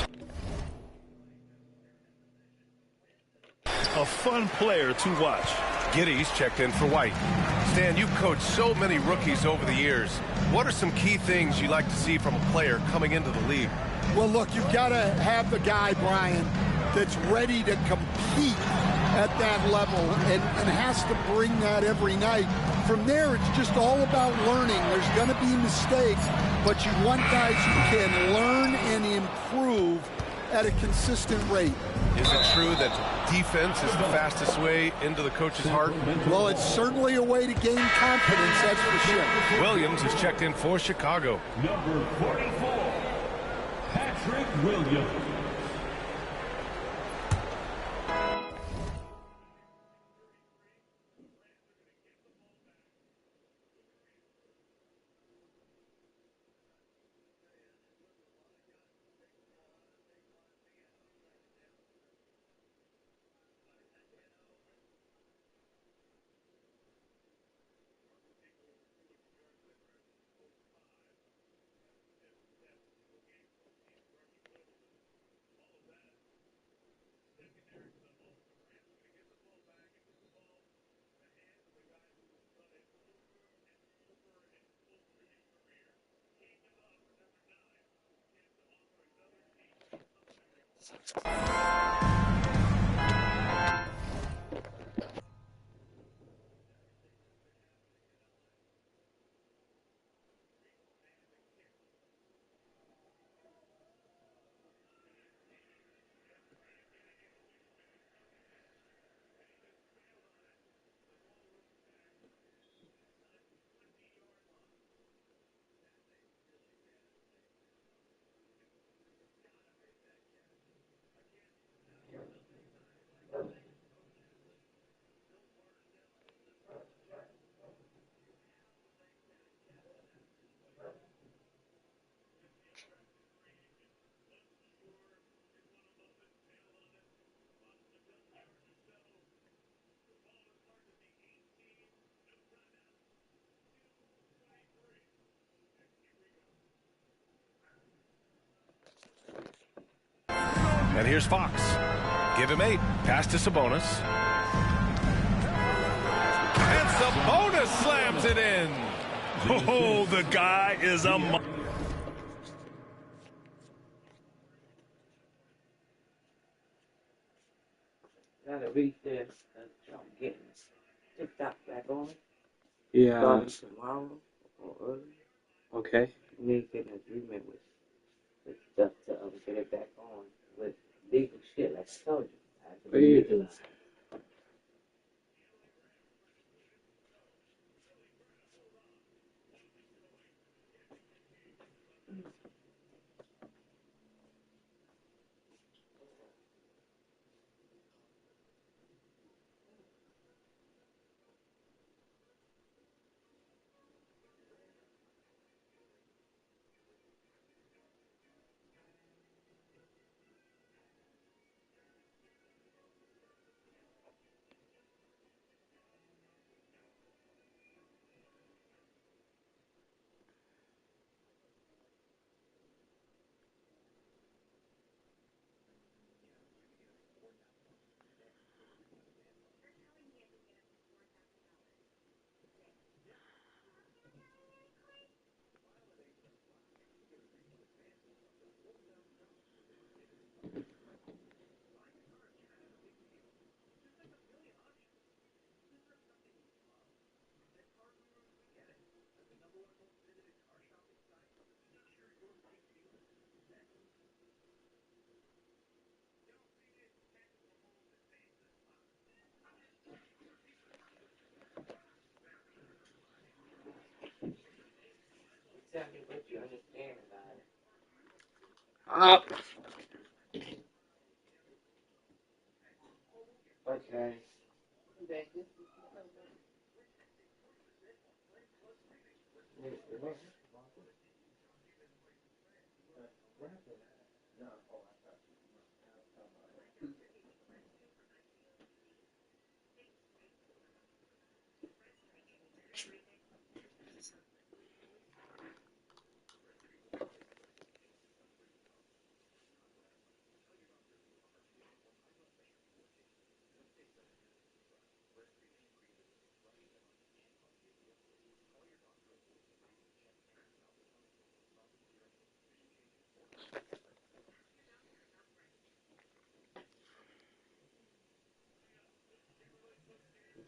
A fun player to watch. Giddey's checked in for White. Stan, you've coached so many rookies over the years. What are some key things you like to see from a player coming into the league? Well, look, you've got to have the guy, Brian, that's ready to compete at that level and has to bring that every night. From there, it's just all about learning. There's going to be mistakes, but you want guys who can learn and improve at a consistent rate. Is it true that defense is the fastest way into the coach's heart? Well, it's certainly a way to gain confidence, that's for sure. Williams has checked in for Chicago. Number 44, Patrick Williams. And here's Fox. Give him 8. Pass to Sabonis. And Sabonis slams it in. Oh, the guy is a... Gotta reach there. I'm getting TikTok back on. Yeah. Starting tomorrow or early. Okay. We need to get an agreement with stuff to get it back on with legal shit, like I told you. I have to be legalized. Up. Okay.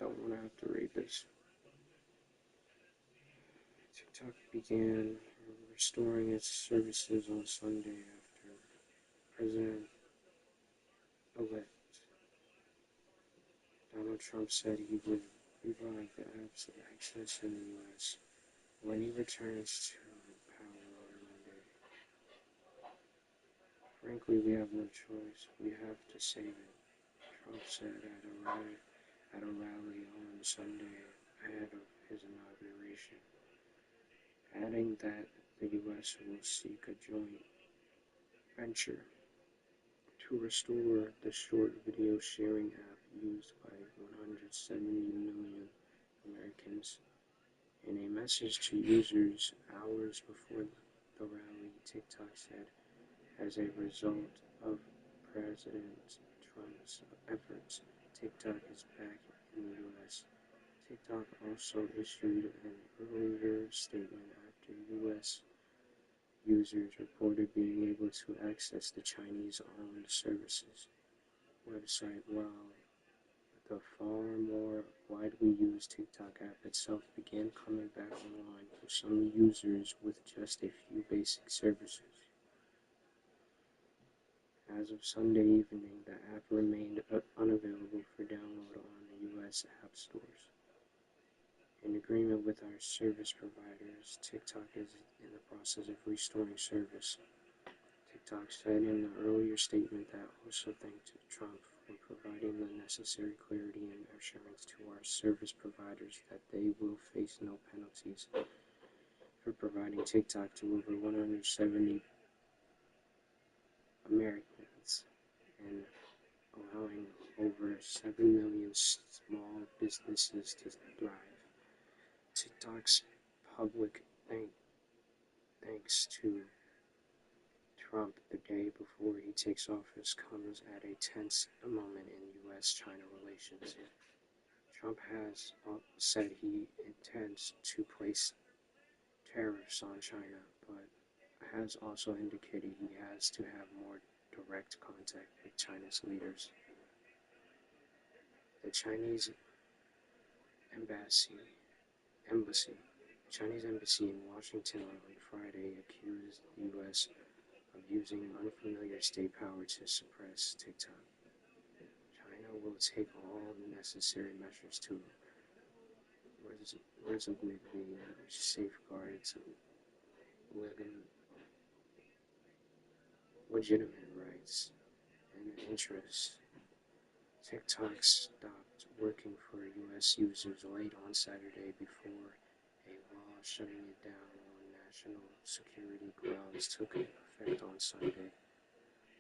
Don't want to have to read this. TikTok began restoring its services on Sunday after President-elect Donald Trump said he would revive the app's access in the U.S. when he returns to power on Monday. Frankly, we have no choice. We have to save it, Trump said at a rally on Sunday ahead of his inauguration, adding that the U.S. will seek a joint venture to restore the short video sharing app used by 170 million Americans. In a message to users hours before the rally, TikTok said, as a result of President Trump's efforts, TikTok is back in the U.S. TikTok also issued an earlier statement after U.S. users reported being able to access the Chinese-owned services website, while the far more widely used TikTok app itself began coming back online for some users with just a few basic services. As of Sunday evening, the app remained unavailable for download on the U.S. app stores. In agreement with our service providers, TikTok is in the process of restoring service. TikTok said in the earlier statement that also thanked Trump for providing the necessary clarity and assurance to our service providers that they will face no penalties for providing TikTok to over 170 Americans and allowing over 7 million small businesses to thrive. TikTok's public thanks to Trump the day before he takes office comes at a tense moment in U.S.-China relations. Trump has said he intends to place tariffs on China, but has also indicated he has to have more direct contact with China's leaders. The Chinese embassy in Washington on Friday accused the U.S. of using unfamiliar state power to suppress TikTok. China will take all necessary measures to resolutely safeguard its legitimate rights and interests. TikTok stopped working for U.S. users late on Saturday before a law shutting it down on national security grounds took effect on Sunday.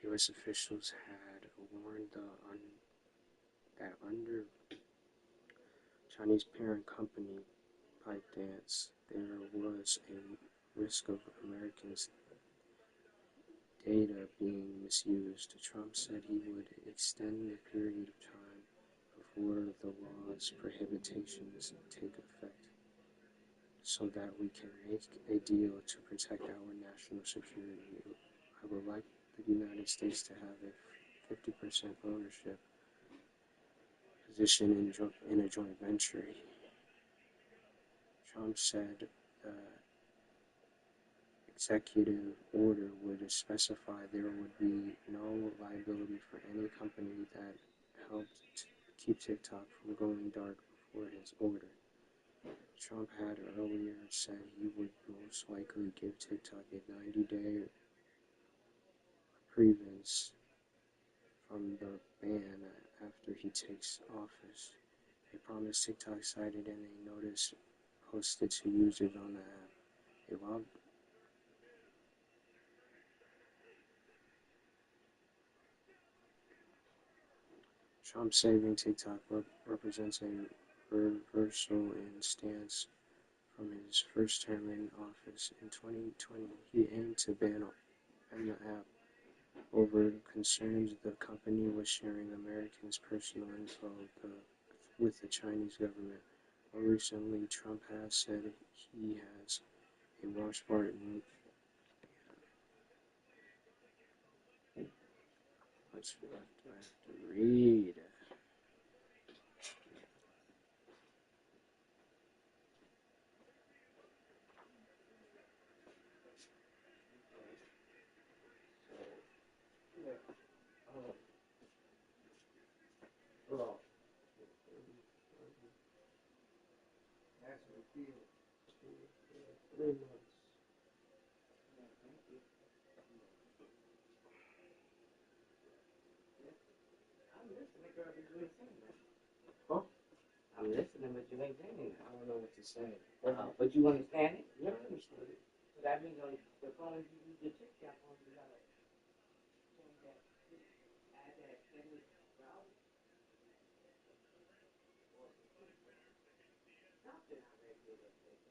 U.S. officials had warned that under Chinese parent company ByteDance, there was a risk of Americans' data being misused. Trump said he would extend the period of time before the law's prohibitions take effect so that we can make a deal to protect our national security. I would like the United States to have a 50% ownership position in a joint venture. Trump said the executive order would specify there would be no liability for any company that helped keep TikTok from going dark before his order. Trump had earlier said he would most likely give TikTok a 90-day reprievals from the ban after he takes office. A promise TikTok cited in a notice posted to users on the app. A wild Trump saving TikTok represents a reversal in stance from his first term in office. In 2020, he aimed to ban the app over concerns the company was sharing Americans' personal info with the Chinese government. More recently, Trump has said he has a watch part in what's left I have to read. I'm listening, but you ain't saying it. I don't know what to say. But you understand it? Yeah, I understand it. So that means on the phone you use the TikTok on, you gotta change that, add that English browser. Something I read the other day.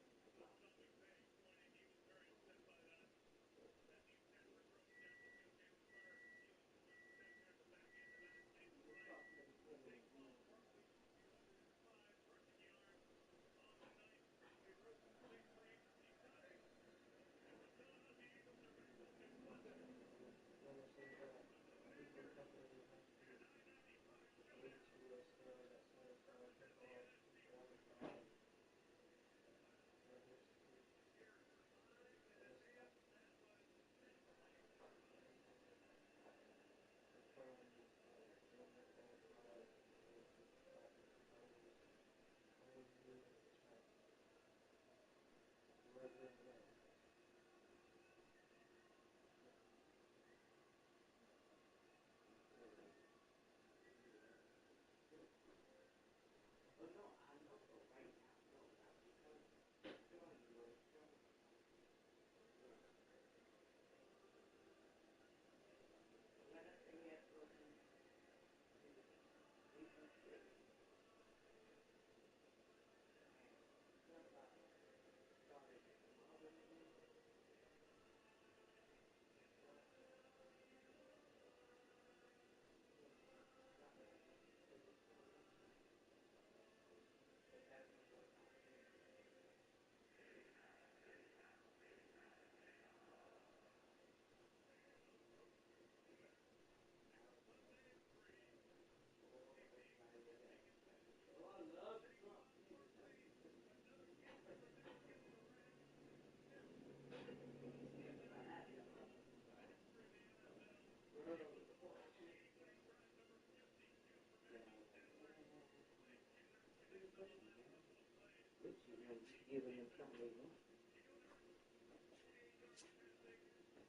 Giving them something they want.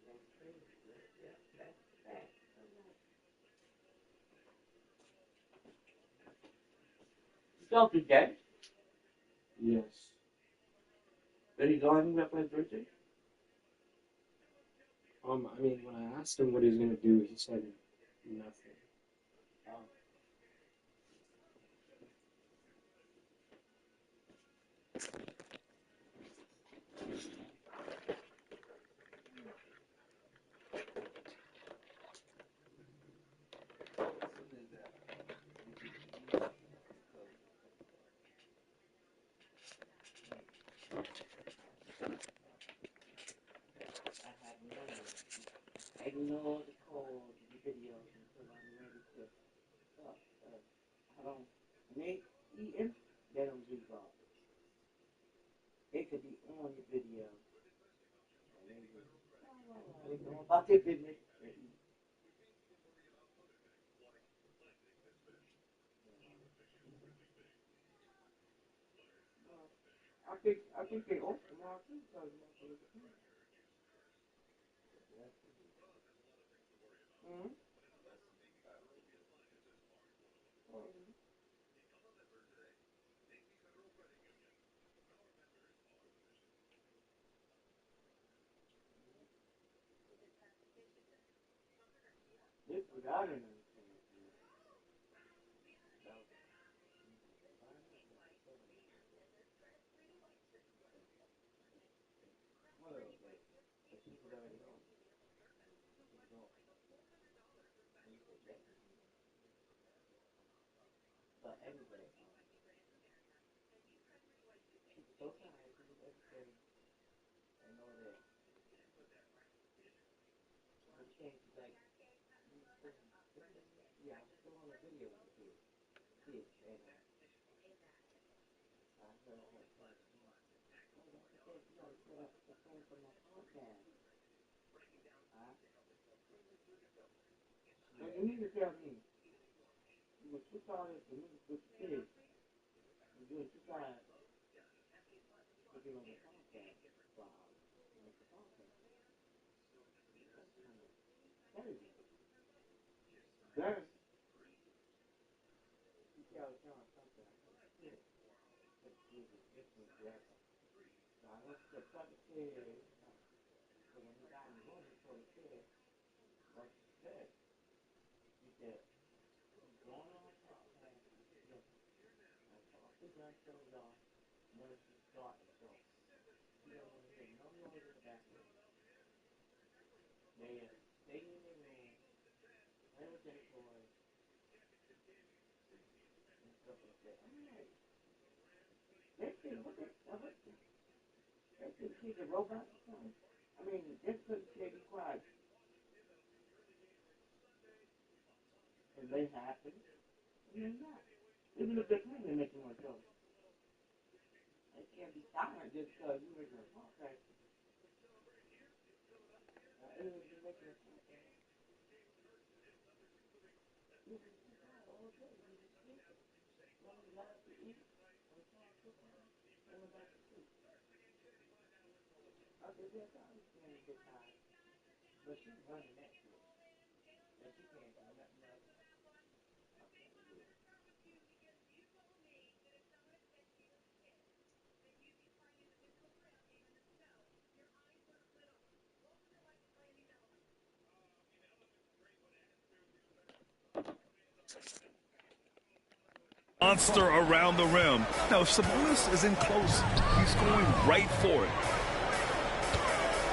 That's crazy. Yeah, that's fact. Don't do that. Yes. But he's going up his birthday? I mean, when I asked him what he's gonna do, he said nothing. I know the code, the videos until I'm ready to stop. I don't make eating, they don't leave off. It could be on the video. And they just, they go about their business. I think they off tomorrow too, because This without an but anyway, she's so tired, she was everything and all that. But she's like, yeah, I'm still on the video with the kids. And I heard her say, oh, that's okay, you gotta set up the phone for my podcast. Huh? So you need to tell me, you were too tired to meet with the kids, and you were too tired to be on the podcast. Wow, make the podcast. That's kind of crazy. Then, you tell John something, I said, shit, let's do this one forever. So I went to the public care, so when he got in the room, he told the kid what she said. She said, he's going on a podcast. Look, I talked to John so long, when she started, so you don't want to hear no noise in the background. They stay in their room, play with their toys, and stuff like that. I'm like, they think, what the they think she's a robot or something. I mean, just because they be quiet, and they happen, and they're not. Even if they're playing, they make more trouble. They can't be silent just because you're making a podcast. Even if you're making a podcast, you can be quiet all day. You just sleeping. When you like to eat, or talk to them, they would like to sleep. I said, yes, I understand you get tired, but she's running that shit, and she can't do nothing else. Okay, yeah. Monster around the rim. Now, if Sabonis is in close, he's going right for it.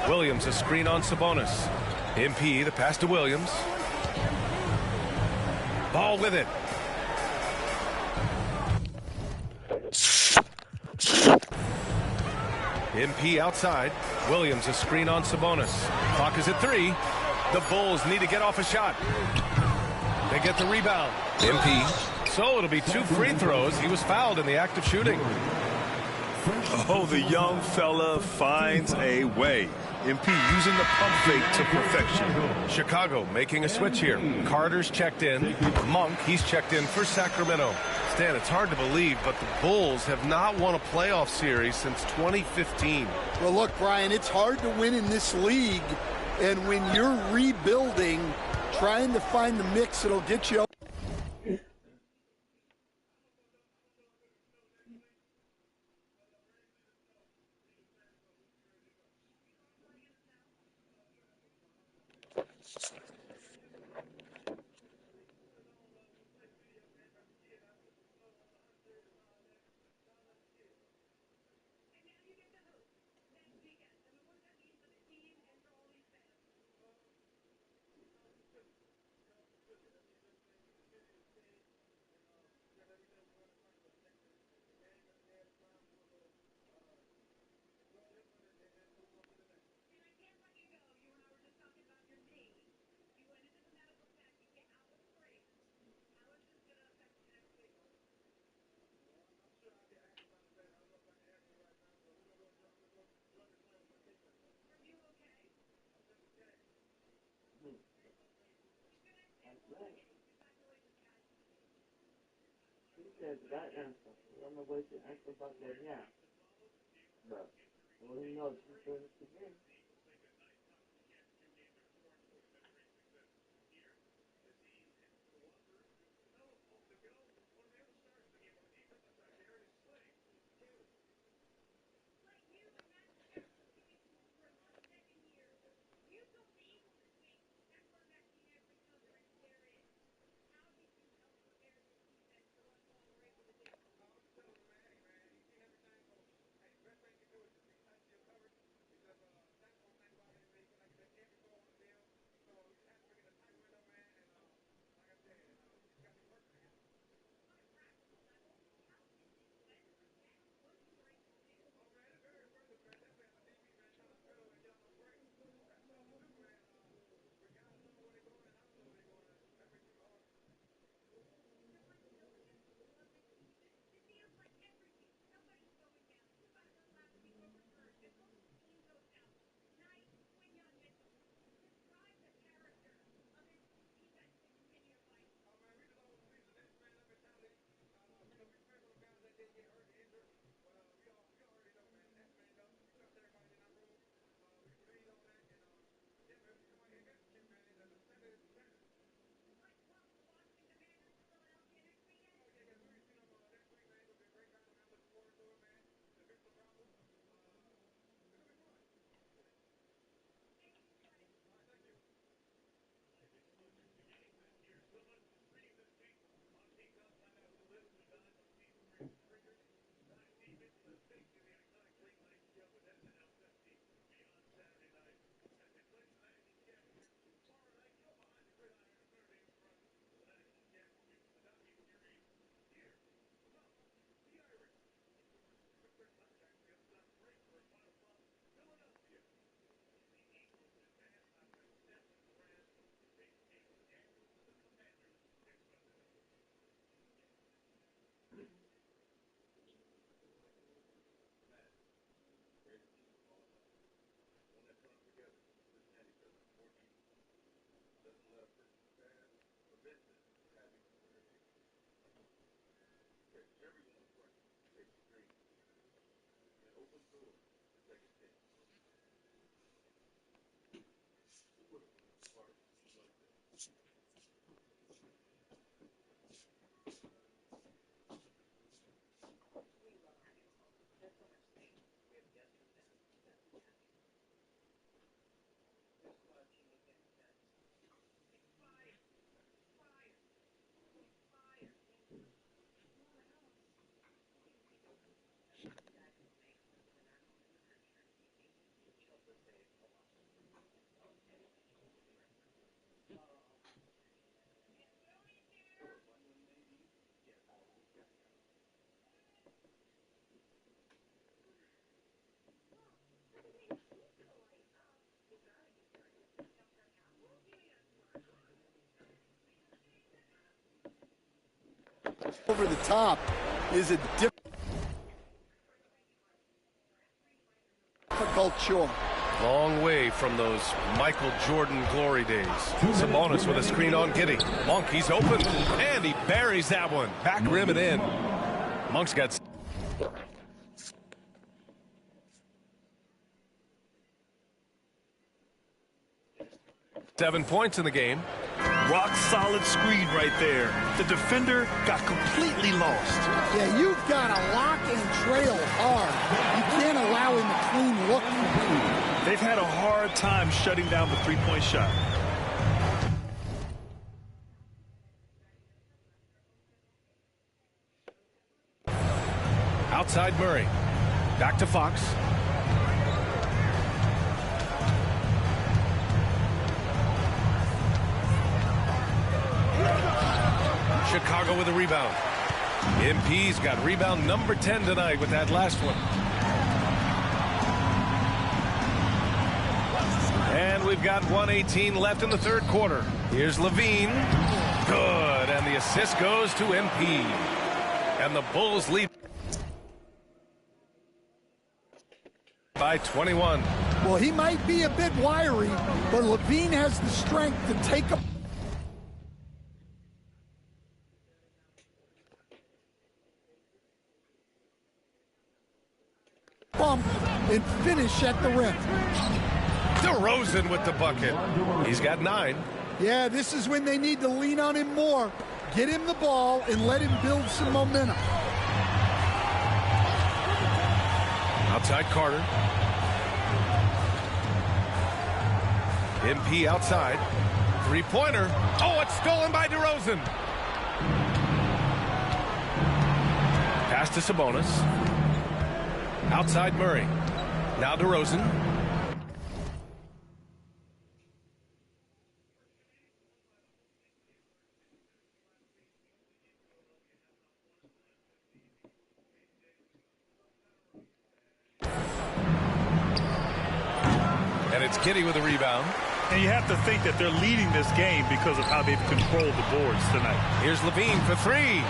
Williams, a screen on Sabonis. MP, the pass to Williams. Ball with it. MP outside. Williams, a screen on Sabonis. Clock is at 3. The Bulls need to get off a shot. They get the rebound. MP. So it'll be 2 free throws. He was fouled in the act of shooting. Oh, the young fella finds a way. MP using the pump fake to perfection. Chicago making a switch here. Carter's checked in. Monk, he's checked in for Sacramento. Stan, it's hard to believe, but the Bulls have not won a playoff series since 2015. Well, look, Brian, it's hard to win in this league. And when you're rebuilding, trying to find the mix that'll get you. He says that answer. I don't know what the answer about that now. But, well, he knows she's doing it again. Over the top is a difficult chore. Long way from those Michael Jordan glory days. Sabonis with a screen on Giddey. Monk, he's open, and he buries that one. Back rim and in. Monk's got 7 points in the game. Rock solid screen right there. The defender got completely lost. Yeah, you've got to lock and trail hard. You can't allow him a clean look. They've had a hard time shutting down the three-point shot. Outside Murray. Back to Fox. Chicago with a rebound. MP's got rebound number 10 tonight with that last one. And we've got 1:18 left in the third quarter. Here's Levine. Good. And the assist goes to MP. And the Bulls lead by 21. Well, he might be a bit wiry, but Levine has the strength to take a bump and finish at the rim. DeRozan with the bucket. He's got 9. Yeah, this is when they need to lean on him more. Get him the ball and let him build some momentum. Outside Carter. MP outside. Three-pointer. Oh, it's stolen by DeRozan. Pass to Sabonis. Outside Murray. Now DeRozan. And it's Giddey with a rebound. And you have to think that they're leading this game because of how they've controlled the boards tonight. Here's Levine for 3.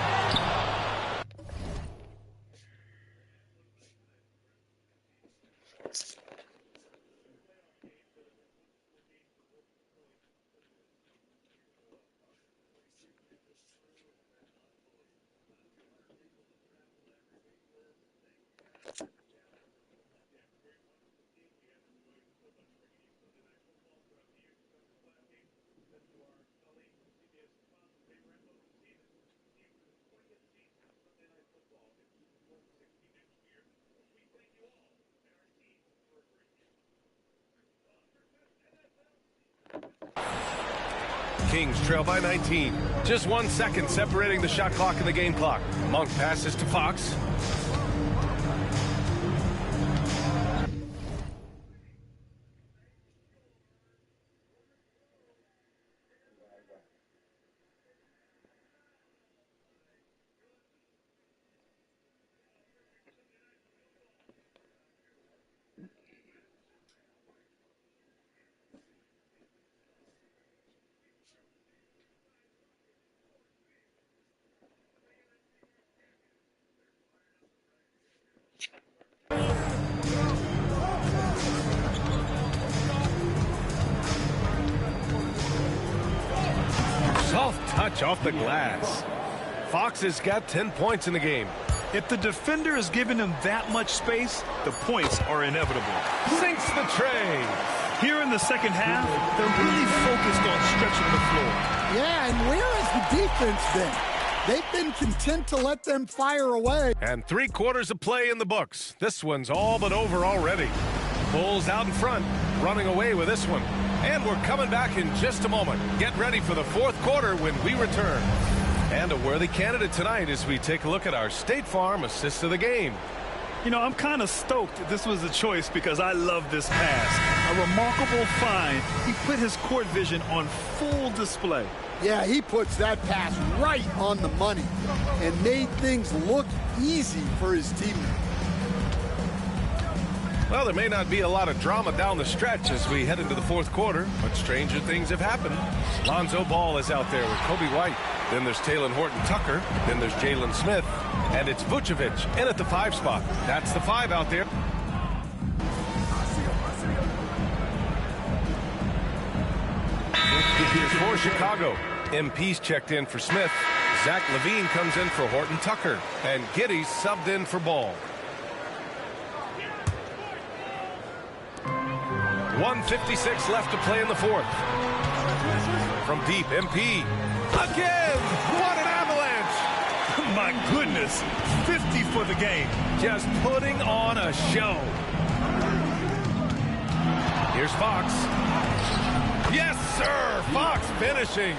Kings trail by 19. Just 1 second separating the shot clock and the game clock. Monk passes to Fox. Soft touch off the glass. Fox has got 10 points in the game. If the defender is giving him that much space, the points are inevitable. Sinks the tray. Here in the second half, they're really focused on stretching the floor. Yeah, and where has the defense been? They've been content to let them fire away. And 3 quarters of play in the books. This one's all but over already. Bulls out in front, running away with this one. And we're coming back in just a moment. Get ready for the 4th quarter when we return. And a worthy candidate tonight as we take a look at our State Farm assist of the game. You know, I'm kind of stoked this was a choice because I love this pass. A remarkable find. He put his court vision on full display. Yeah, he puts that pass right on the money and made things look easy for his teammates. Well, there may not be a lot of drama down the stretch as we head into the 4th quarter, but stranger things have happened. Lonzo Ball is out there with Kobe White. Then there's Talen Horton-Tucker. Then there's Jalen Smith. And it's Vucevic in at the 5 spot. That's the 5 out there. Here's for Chicago. MP's checked in for Smith. Zach LaVine comes in for Horton-Tucker. And Giddey's subbed in for Ball. 1:56 left to play in the 4th. From deep, MP. Again! What an avalanche! My goodness, 50 for the game. Just putting on a show. Here's Fox. Yes, sir! Fox finishing.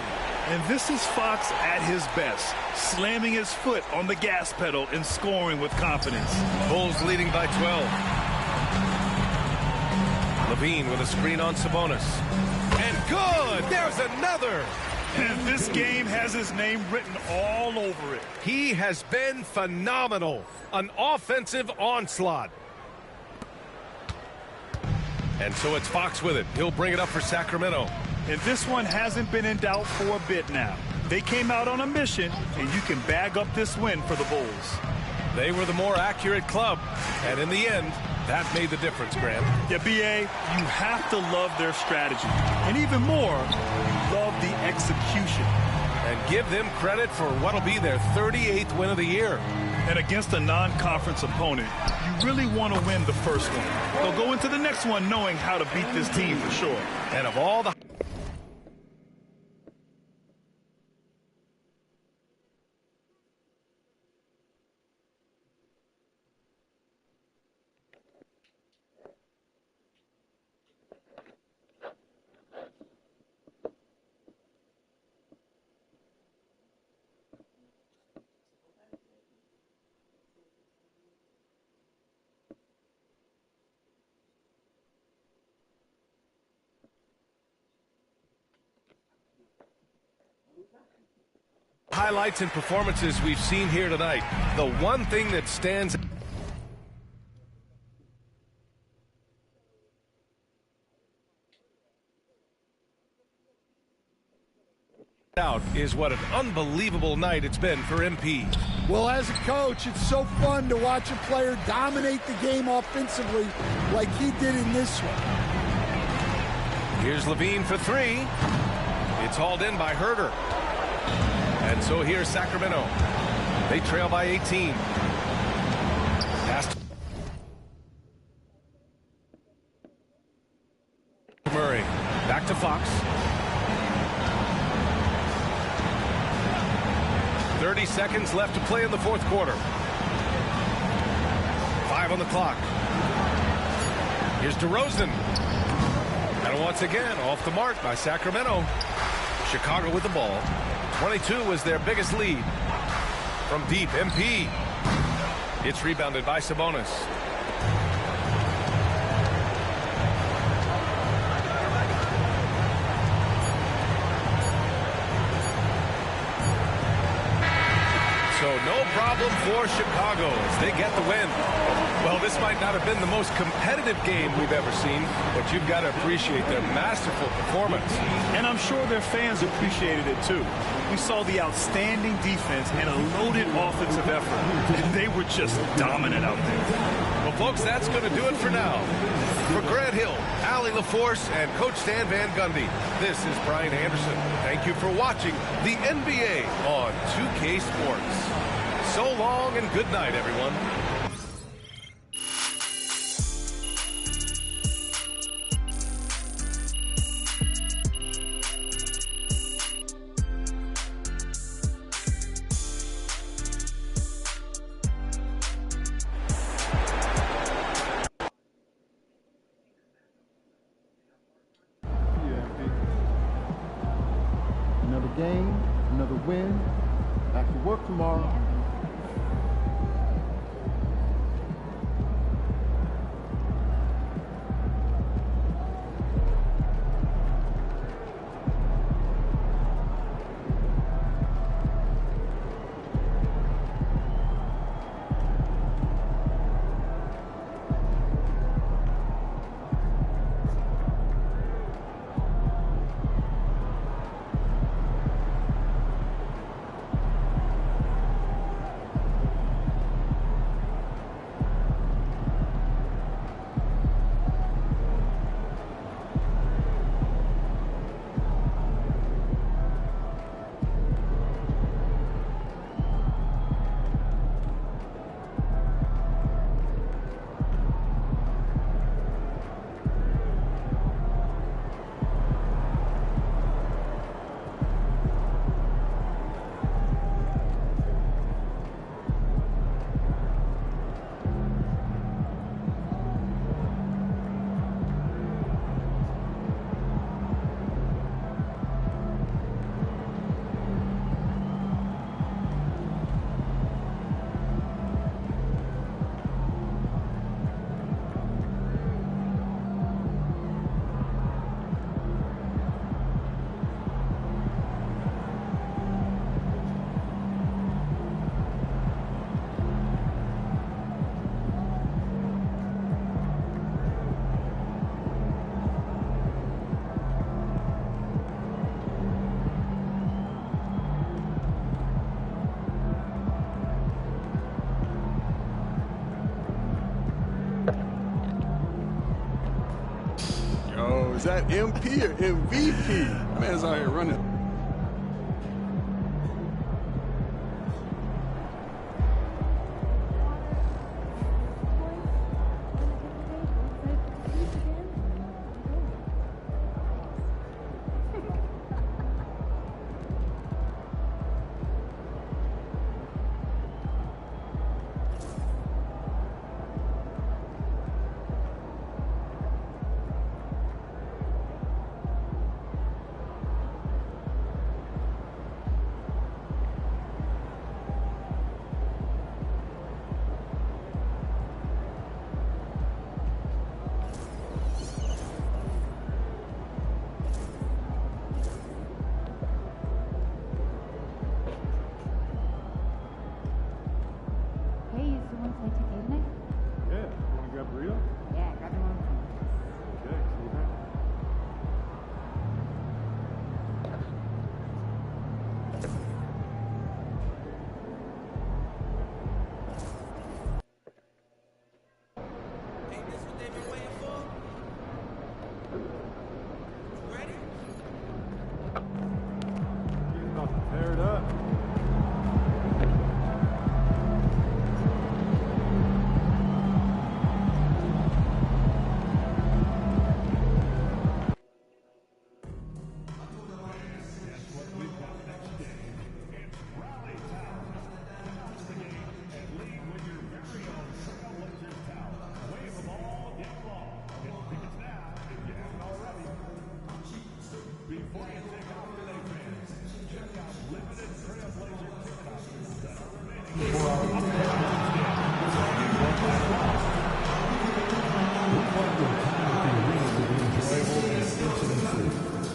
And this is Fox at his best, slamming his foot on the gas pedal and scoring with confidence. Bulls leading by 12. LaVine with a screen on Sabonis. And good! There's another! And this game has his name written all over it. He has been phenomenal. An offensive onslaught. And so it's Fox with it. He'll bring it up for Sacramento. And this one hasn't been in doubt for a bit now. They came out on a mission, and you can bag up this win for the Bulls. They were the more accurate club. And in the end, that made the difference, Grant. Yeah, B.A., you have to love their strategy. And even more, love the execution. And give them credit for what'll be their 38th win of the year. And against a non-conference opponent, you really want to win the first one. They'll go into the next one knowing how to beat this team for sure. And of all the... highlights and performances we've seen here tonight, the one thing that stands out is what an unbelievable night it's been for MP. Well, as a coach, it's so fun to watch a player dominate the game offensively like he did in this one. Here's LaVine for 3. It's hauled in by Herter. And so here's Sacramento. They trail by 18. Pass to Murray. Back to Fox. 30 seconds left to play in the 4th quarter. 5 on the clock. Here's DeRozan. And once again, off the mark by Sacramento. Chicago with the ball. 22 was their biggest lead. From deep, MP. It's rebounded by Sabonis. So no problem for Chicago as they get the win. Well, this might not have been the most competitive game we've ever seen, but you've got to appreciate their masterful performance. And I'm sure their fans appreciated it too. We saw the outstanding defense and a loaded offensive effort. And they were just dominant out there. Well, folks, that's going to do it for now. For Grant Hill, Allie LaForce, and Coach Stan Van Gundy, this is Brian Anderson. Thank you for watching the NBA on 2K Sports. So long and good night, everyone. Another game, another win. Back to work tomorrow. Oh, is that MP or MVP? Man's out here running. Tear it up.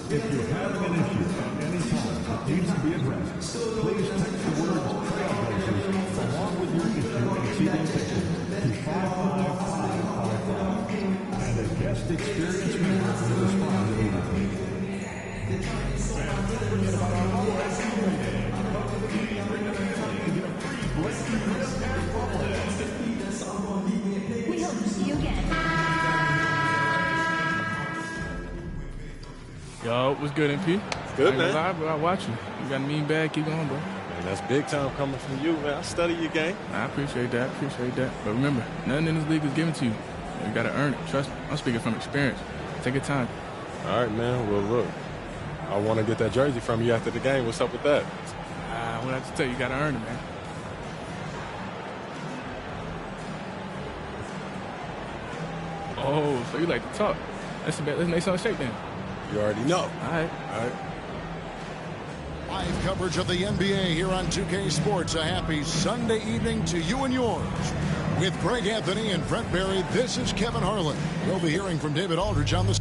If you're having an issue at any time that needs to be addressed, please text the words Trailblazers along with your issue and CD picture to 55555. And a guest experience member will respond immediately. And don't forget about our holiday giveaway day. Come to the game, bring them in time to get a free Blazers wrist and bobblehead. We hope to see you again. what's good, MP? Good, I man. lie, bro. I watch you. You got a mean bag. Keep going, bro. Man, that's big time coming from you, man. I study your game. I appreciate that. But remember, nothing in this league is given to you. You got to earn it. Trust me. I'm speaking from experience. Take your time. All right, man. Well, look, I want to get that jersey from you after the game. What's up with that? What I have to tell you, you got to earn it, man. Oh, so you like to talk. Let's make something shake then. You already know. All right. Live coverage of the NBA here on 2K Sports. A happy Sunday evening to you and yours. With Greg Anthony and Brent Barry, this is Kevin Harlan. We'll be hearing from David Aldridge on the...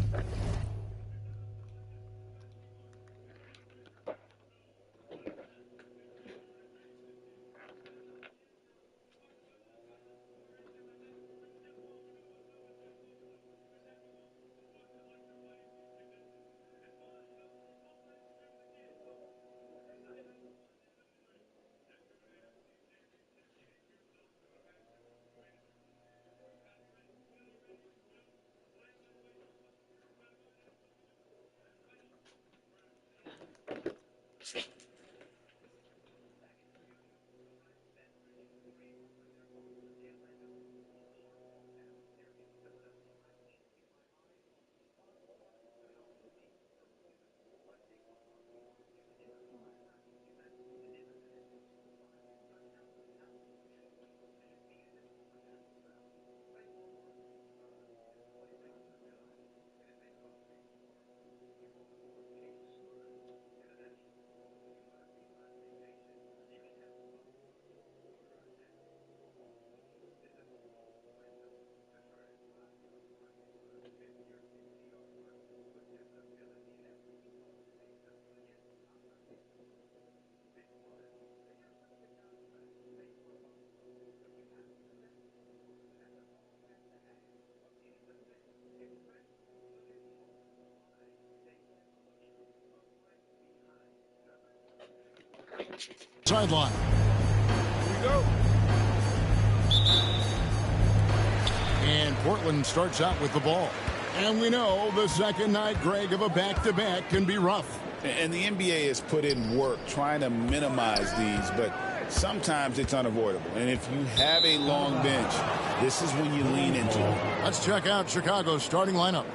sideline. Here we go. And Portland starts out with the ball. And we know the second night, Greg, of a back-to-back can be rough. And the NBA has put in work trying to minimize these, but sometimes it's unavoidable. And if you have a long bench, this is when you lean into it. Let's check out Chicago's starting lineup.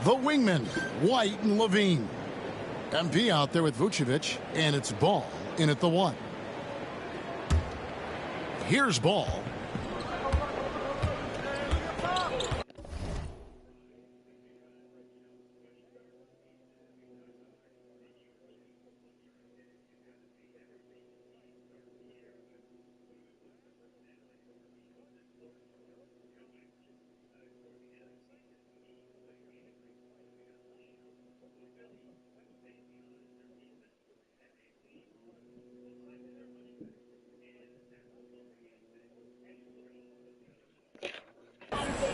The wingmen, White and Levine. MP out there with Vucevic, and it's Ball in at the 1. Here's Ball.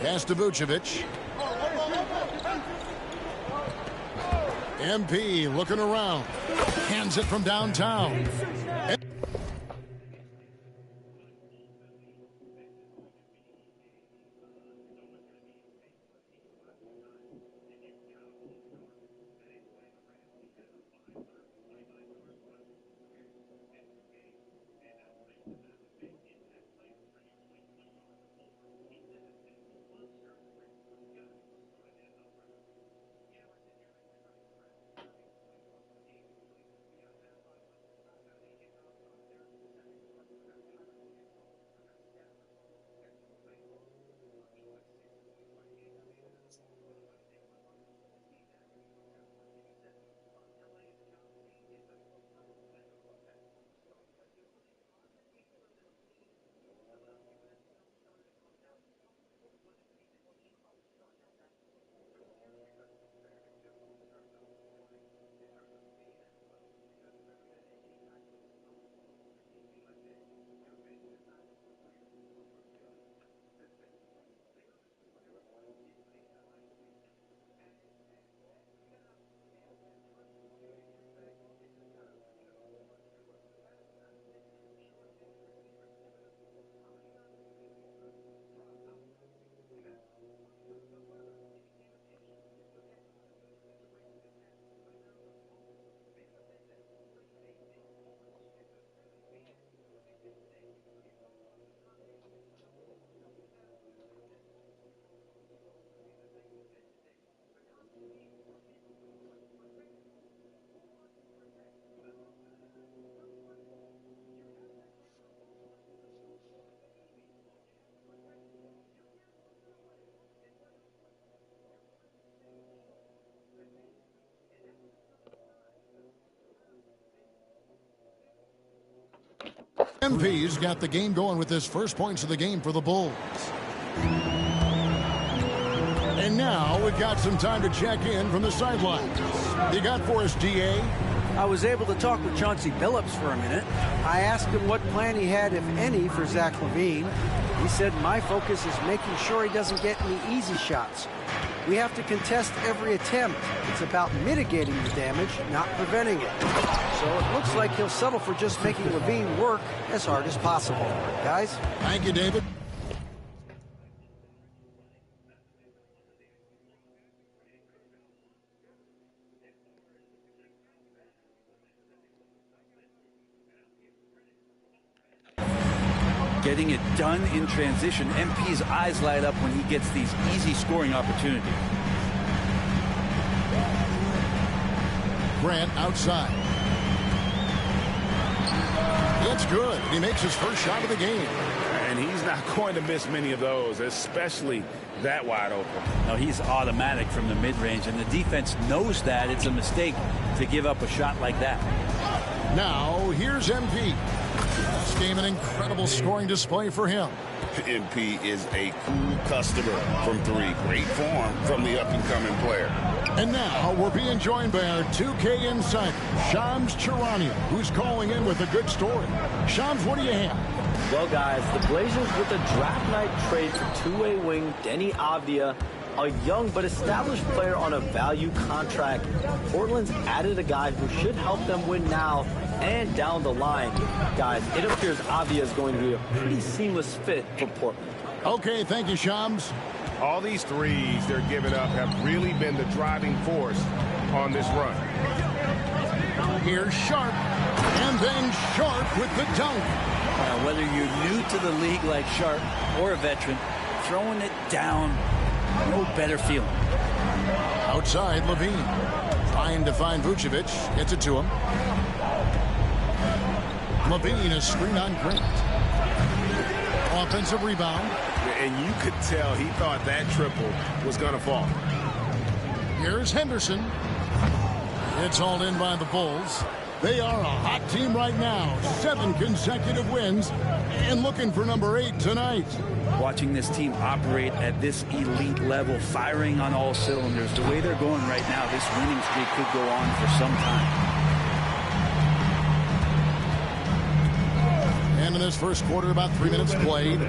Pass to Vucevic. MP looking around. Hands it from downtown. MP's got the game going with his first points of the game for the Bulls. And now we've got some time to check in from the sidelines. You got for us, DA? I was able to talk with Chauncey Billups for a minute. I asked him what plan he had, if any, for Zach LaVine. He said, my focus is making sure he doesn't get any easy shots. We have to contest every attempt. It's about mitigating the damage, not preventing it. So it looks like he'll settle for just making LaVine work as hard as possible. Guys? Thank you, David. Getting it done in transition. MP's eyes light up when he gets these easy scoring opportunities. Grant outside. It's good. He makes his first shot of the game. And he's not going to miss many of those, especially that wide open. No, he's automatic from the mid-range, and the defense knows that it's a mistake to give up a shot like that. Now, here's MP. This game, an incredible scoring display for him. MP is a cool customer from three. Great form from the up-and-coming player. And now we're being joined by our 2K insider, Shams Charania, who's calling in with a good story. Shams, what do you have? Well, guys, the Blazers with a draft night trade for two-way wing Denny Avdia, a young but established player on a value contract. Portland's added a guy who should help them win now and down the line. Guys, it appears Avdia is going to be a pretty seamless fit for Portland. Okay, thank you, Shams. All these threes they're giving up have really been the driving force on this run. Here's Sharp, and then Sharp with the dunk. Whether you're new to the league like Sharp or a veteran, throwing it down, no better feeling. Outside, LaVine. Trying to find Vucevic. Gets it to him. LaVine, a screen on Grant. Offensive rebound. And you could tell he thought that triple was going to fall. Here's Henderson. It's hauled in by the Bulls. They are a hot team right now. 7 consecutive wins and looking for number 8 tonight. Watching this team operate at this elite level, firing on all cylinders, the way they're going right now, this winning streak could go on for some time. And in this first quarter, about 3 minutes played.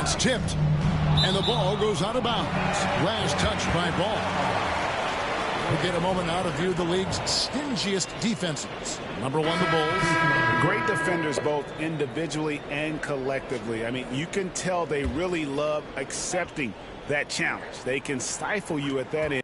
It's tipped. And the ball goes out of bounds. Last touch by Ball. We get a moment now to view the league's stingiest defenses. Number 1, the Bulls. Great defenders both individually and collectively. I mean, you can tell they really love accepting that challenge. They can stifle you at that end.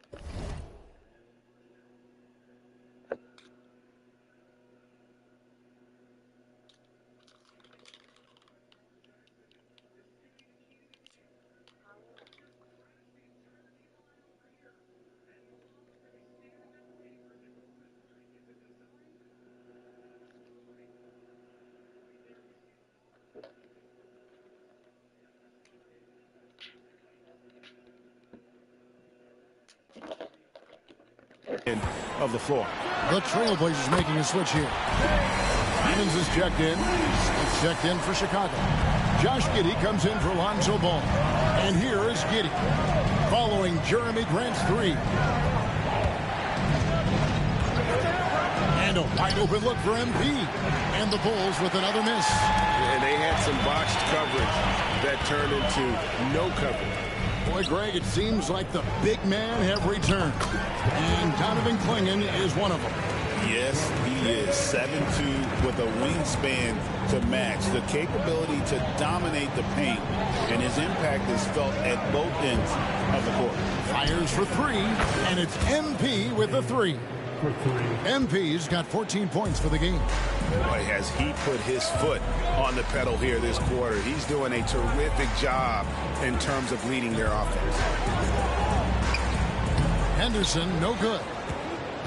Of the floor. The Trailblazers making a switch here. Stevens is checked in. It's checked in for Chicago. Josh Giddey comes in for Lonzo Ball. And here is Giddey following Jeremy Grant's 3. And a wide open look for MP. And the Bulls with another miss. And they had some botched coverage that turned into no coverage. Boy, Greg, it seems like the big man have returned. And Donovan Clingan is one of them. Yes, he is 7'2" with a wingspan to match. The capability to dominate the paint. And his impact is felt at both ends of the court. Fires for 3. And it's MP with the 3. MP's got 14 points for the game. Boy, has he put his foot on the pedal here this quarter. He's doing a terrific job in terms of leading their offense. Henderson, no good.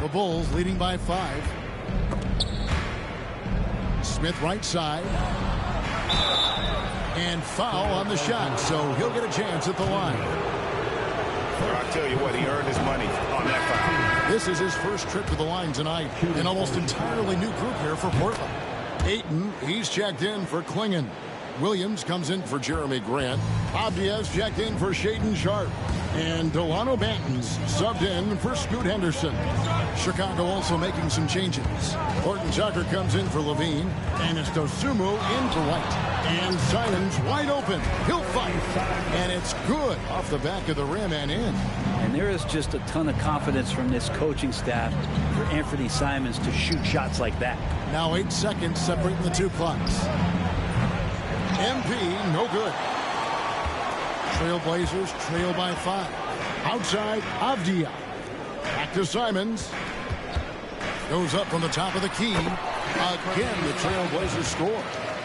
The Bulls leading by 5. Smith right side. And foul on the shot, so he'll get a chance at the line. I'll tell you what, he earned his money on that foul. This is his first trip to the line tonight. An almost entirely new group here for Portland. Ayton, he's checked in for Klingon. Williams comes in for Jeremy Grant. Abdias checked in for Shaedon Sharpe. And Delano Banton's subbed in for Scoot Henderson. Chicago also making some changes. Horton Tucker comes in for Levine. And it's Dosumu in for White. And Simons wide open. He'll fight. And it's good off the back of the rim and in. And there is just a ton of confidence from this coaching staff for Anthony Simons to shoot shots like that. Now 8 seconds separating the two clocks. MP, no good. Trailblazers trail by 5. Outside, Avdia. Back to Simons. Goes up from the top of the key. Again, the Trailblazers score.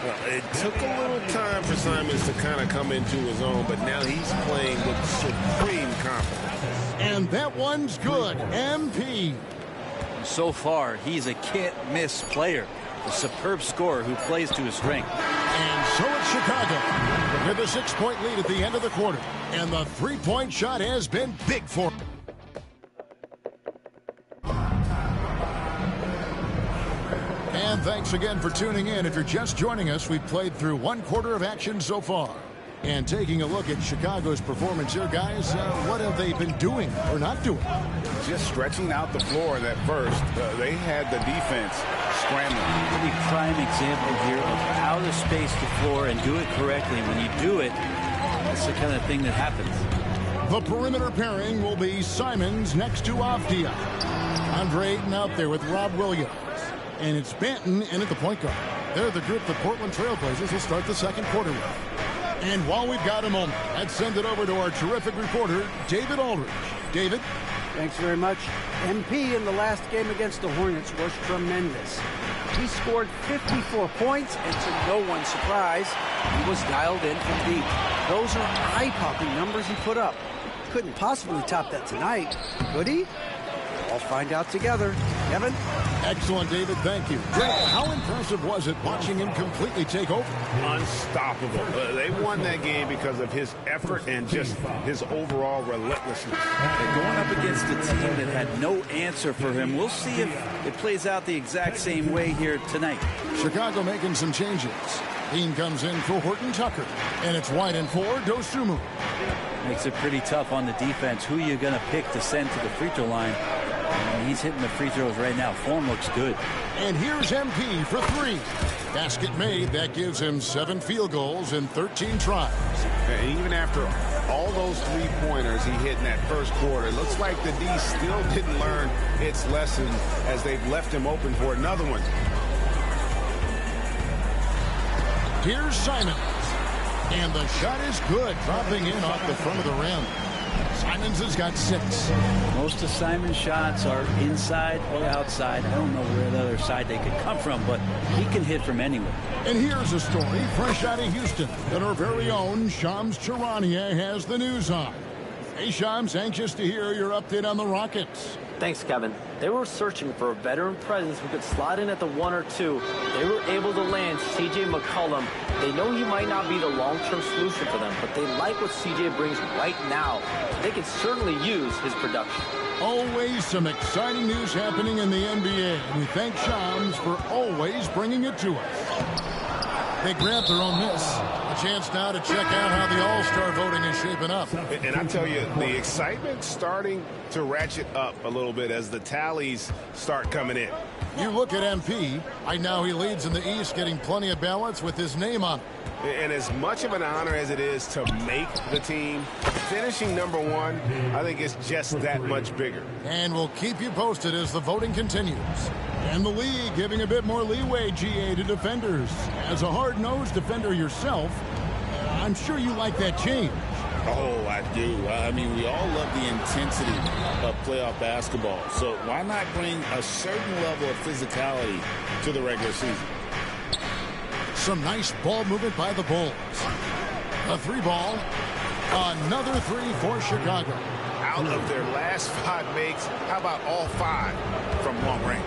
Well, it took a little time for Simons to kind of come into his own, but now he's playing with supreme confidence. And that one's good. MP. So far, he's a can't-miss player. A superb scorer who plays to his strength. And so it's Chicago with a 6-point lead at the end of the quarter. And the three-point shot has been big for him. And thanks again for tuning in. If you're just joining us, we've played through 1 quarter of action so far. And taking a look at Chicago's performance here, guys, what have they been doing or not doing? Just stretching out the floor that first. They had the defense scrambling. A prime example here of how to space the floor and do it correctly. When you do it, that's the kind of thing that happens. The perimeter pairing will be Simons next to Avdia. Andre Ayton out there with Rob Williams. And it's Banton in at the point guard. They're the group the Portland Trailblazers will start the second quarter with. And while we've got a moment, let's send it over to our terrific reporter, David Aldridge. David? Thanks very much. MP in the last game against the Hornets was tremendous. He scored 54 points, and to no one's surprise, he was dialed in from deep. Those are eye-popping numbers he put up. Couldn't possibly top that tonight, could he? I'll find out together. Kevin? Excellent, David. Thank you. Greg, how impressive was it watching him completely take over? Unstoppable. They won that game because of his effort and just his overall relentlessness. And going up against a team that had no answer for him, we'll see if it plays out the exact same way here tonight. Chicago making some changes. Dean comes in for Horton Tucker. And it's White and 4, Dosumu. Makes it pretty tough on the defense. Who are you going to pick to send to the free throw line? And he's hitting the free throws right now. Form looks good. And here's MP for 3. Basket made. That gives him 7 field goals in 13 tries. And even after all those 3-pointers he hit in that first quarter, it looks like the D still didn't learn its lesson as they've left him open for another one. Here's Simons. And the shot is good, dropping in off the front of the rim. Simons has got 6. Most of Simons' shots are inside or outside. I don't know where the other side they could come from, but he can hit from anywhere. And here's a story fresh out of Houston that our very own Shams Charania has the news on. Hey, Shams, anxious to hear your update on the Rockets. Thanks, Kevin. They were searching for a veteran presence who could slot in at the 1 or 2. They were able to land C.J. McCollum. They know he might not be the long-term solution for them, but they like what C.J. brings right now. They could certainly use his production. Always some exciting news happening in the NBA. We thank Shams for always bringing it to us. They grabbed their own miss. A chance now to check out how the All-Star voting is shaping up. And I tell you, the excitement's starting to ratchet up a little bit as the tallies start coming in. You look at MP. Right now he leads in the East, getting plenty of ballots with his name on it. And as much of an honor as it is to make the team, finishing number 1, I think it's just that much bigger. And we'll keep you posted as the voting continues. And the league giving a bit more leeway, GA, to defenders. As a hard-nosed defender yourself, I'm sure you like that change. Oh, I do. I mean, we all love the intensity of playoff basketball. So why not bring a certain level of physicality to the regular season? Some nice ball movement by the Bulls. A 3-ball. Another 3 for Chicago. Out of their last 5 makes, how about all 5 from long range?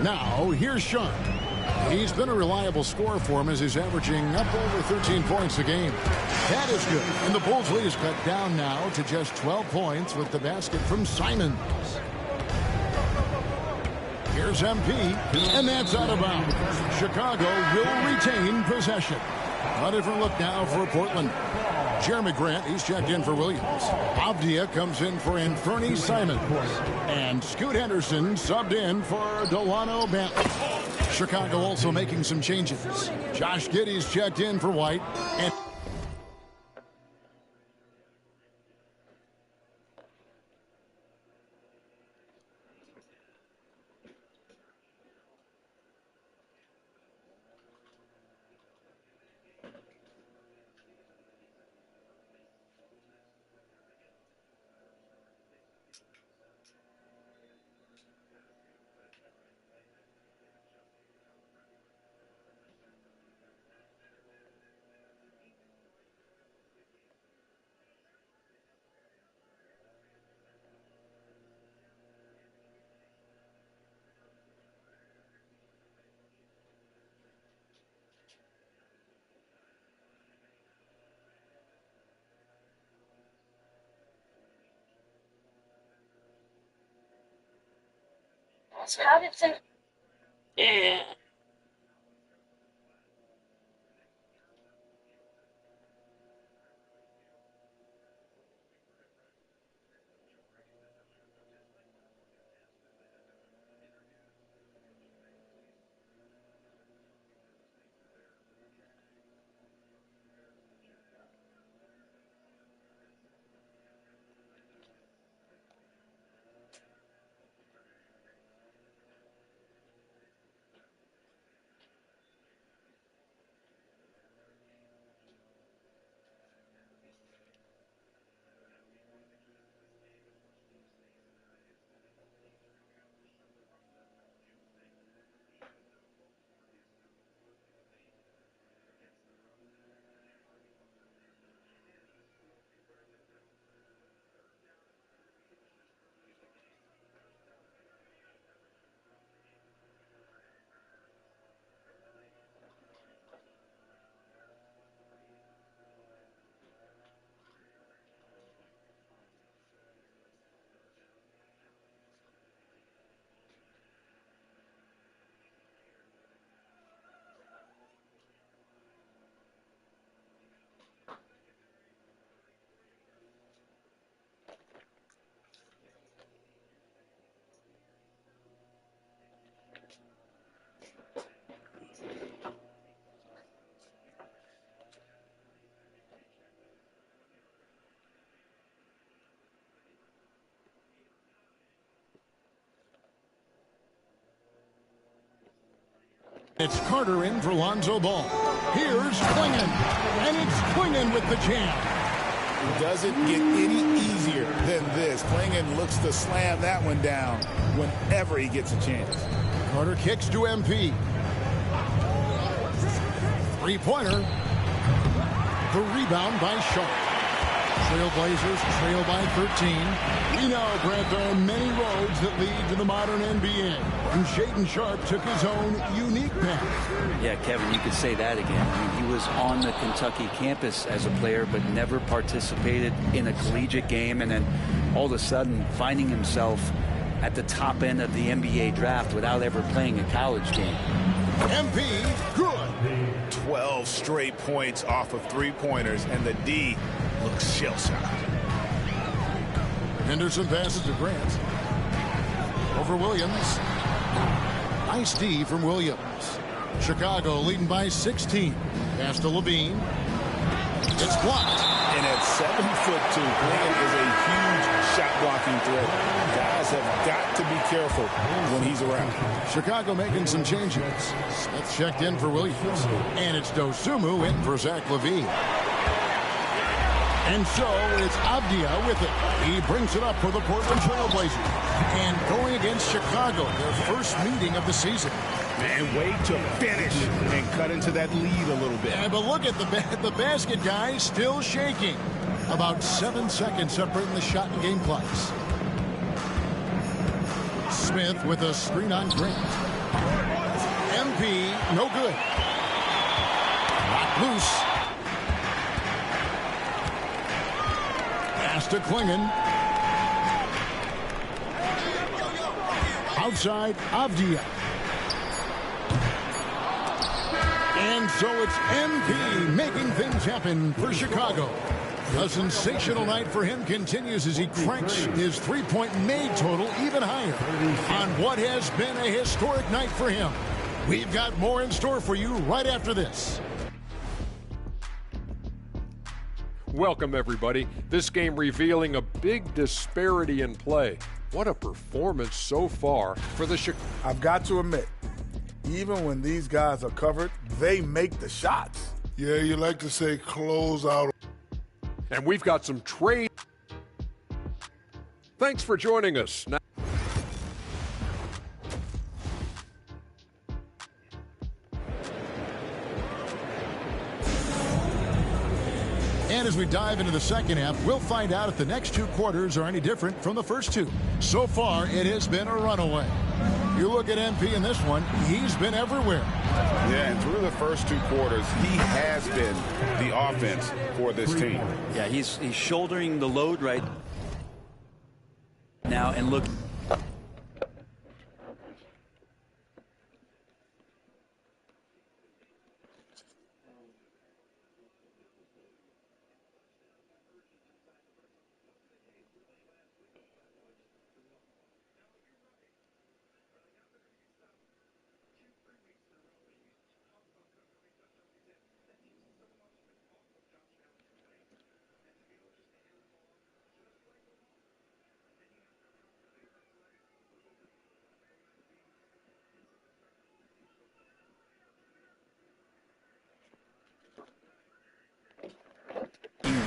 Now, here's Sharpe. He's been a reliable scorer for him as he's averaging up over 13 points a game. That is good. And the Bulls lead is cut down now to just 12 points with the basket from Simons. Here's MP, and that's out of bounds. Chicago will retain possession. A different look now for Portland. Jeremy Grant, he's checked in for Williams. Avdia comes in for Anthony Simons. And Scoot Henderson subbed in for Delano Banton. Chicago also making some changes. Josh Giddey's checked in for White. And How did some... Yeah. it's Carter in for Lonzo Ball. Here's Klingon, and it's Klingon with the jam. It doesn't get any easier than this. Klingon looks to slam that one down whenever he gets a chance. Carter kicks to MP. Three-pointer. The rebound by Sharp. Trailblazers trail by 13. We know, Brett, there are many roads that lead to the modern NBA. And Shaedon Sharp took his own unique path. Yeah, Kevin, you could say that again. I mean, he was on the Kentucky campus as a player, but never participated in a collegiate game. And then all of a sudden finding himself at the top end of the NBA draft without ever playing a college game. MP, good. 12 straight points off of three-pointers, and the D looks shell-shocked. Henderson passes to Grant. Over Williams. Nice D from Williams. Chicago leading by 16. Pass to Levine. It's blocked. And at 7'2", Klingon is a huge shot-blocking threat. Guys have got to be careful when he's around. Chicago making some changes. Smith checked in for Williams. And it's Dosunmu in for Zach LaVine. And so it's Avdia with it. He brings it up for the Portland Trailblazers. And going against Chicago, their first meeting of the season. And way to finish and cut into that lead a little bit. Yeah, but look at the basket, guys, still shaking. About 7 seconds separating the shot and game clocks. Smith with a screen on Grant. MP, no good. Knocked loose. Pass to Klingon. Outside, Avdia. And so it's MP making things happen for Chicago. A sensational night for him continues as he cranks his three-point made total even higher on what has been a historic night for him. We've got more in store for you right after this. Welcome, everybody. This game revealing a big disparity in play. What a performance so far for the Chicago. I've got to admit, even when these guys are covered, they make the shots. Yeah, you like to say close out. And we've got some trade. Thanks for joining us. Now and as we dive into the second half, we'll find out if the next two quarters are any different from the first two. So far, it has been a runaway. You look at MP in this one, he's been everywhere. Yeah, and through the first two quarters, he has been the offense for this team. Yeah, he's shouldering the load right now, and look.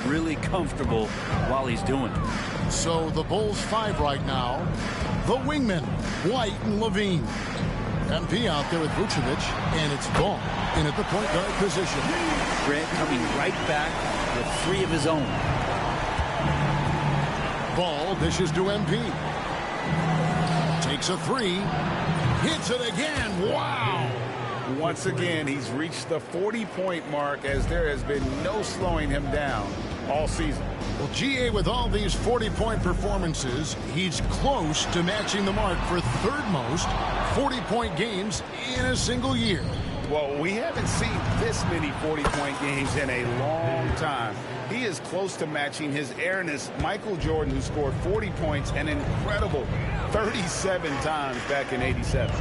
Really comfortable while he's doing it. So the Bulls 5 right now. The wingmen, White and Levine. MP out there with Vucevic, and it's Ball in at the point guard position. Grant coming right back with three of his own. Ball dishes to MP. Takes a three. Hits it again. Wow. Once again, he's reached the 40-point mark as there has been no slowing him down all season. Well, GA, with all these 40-point performances, he's close to matching the mark for third most 40-point games in a single year. Well, we haven't seen this many 40-point games in a long time. He is close to matching his airness, Michael Jordan, who scored 40 points an incredible 37 times back in '87.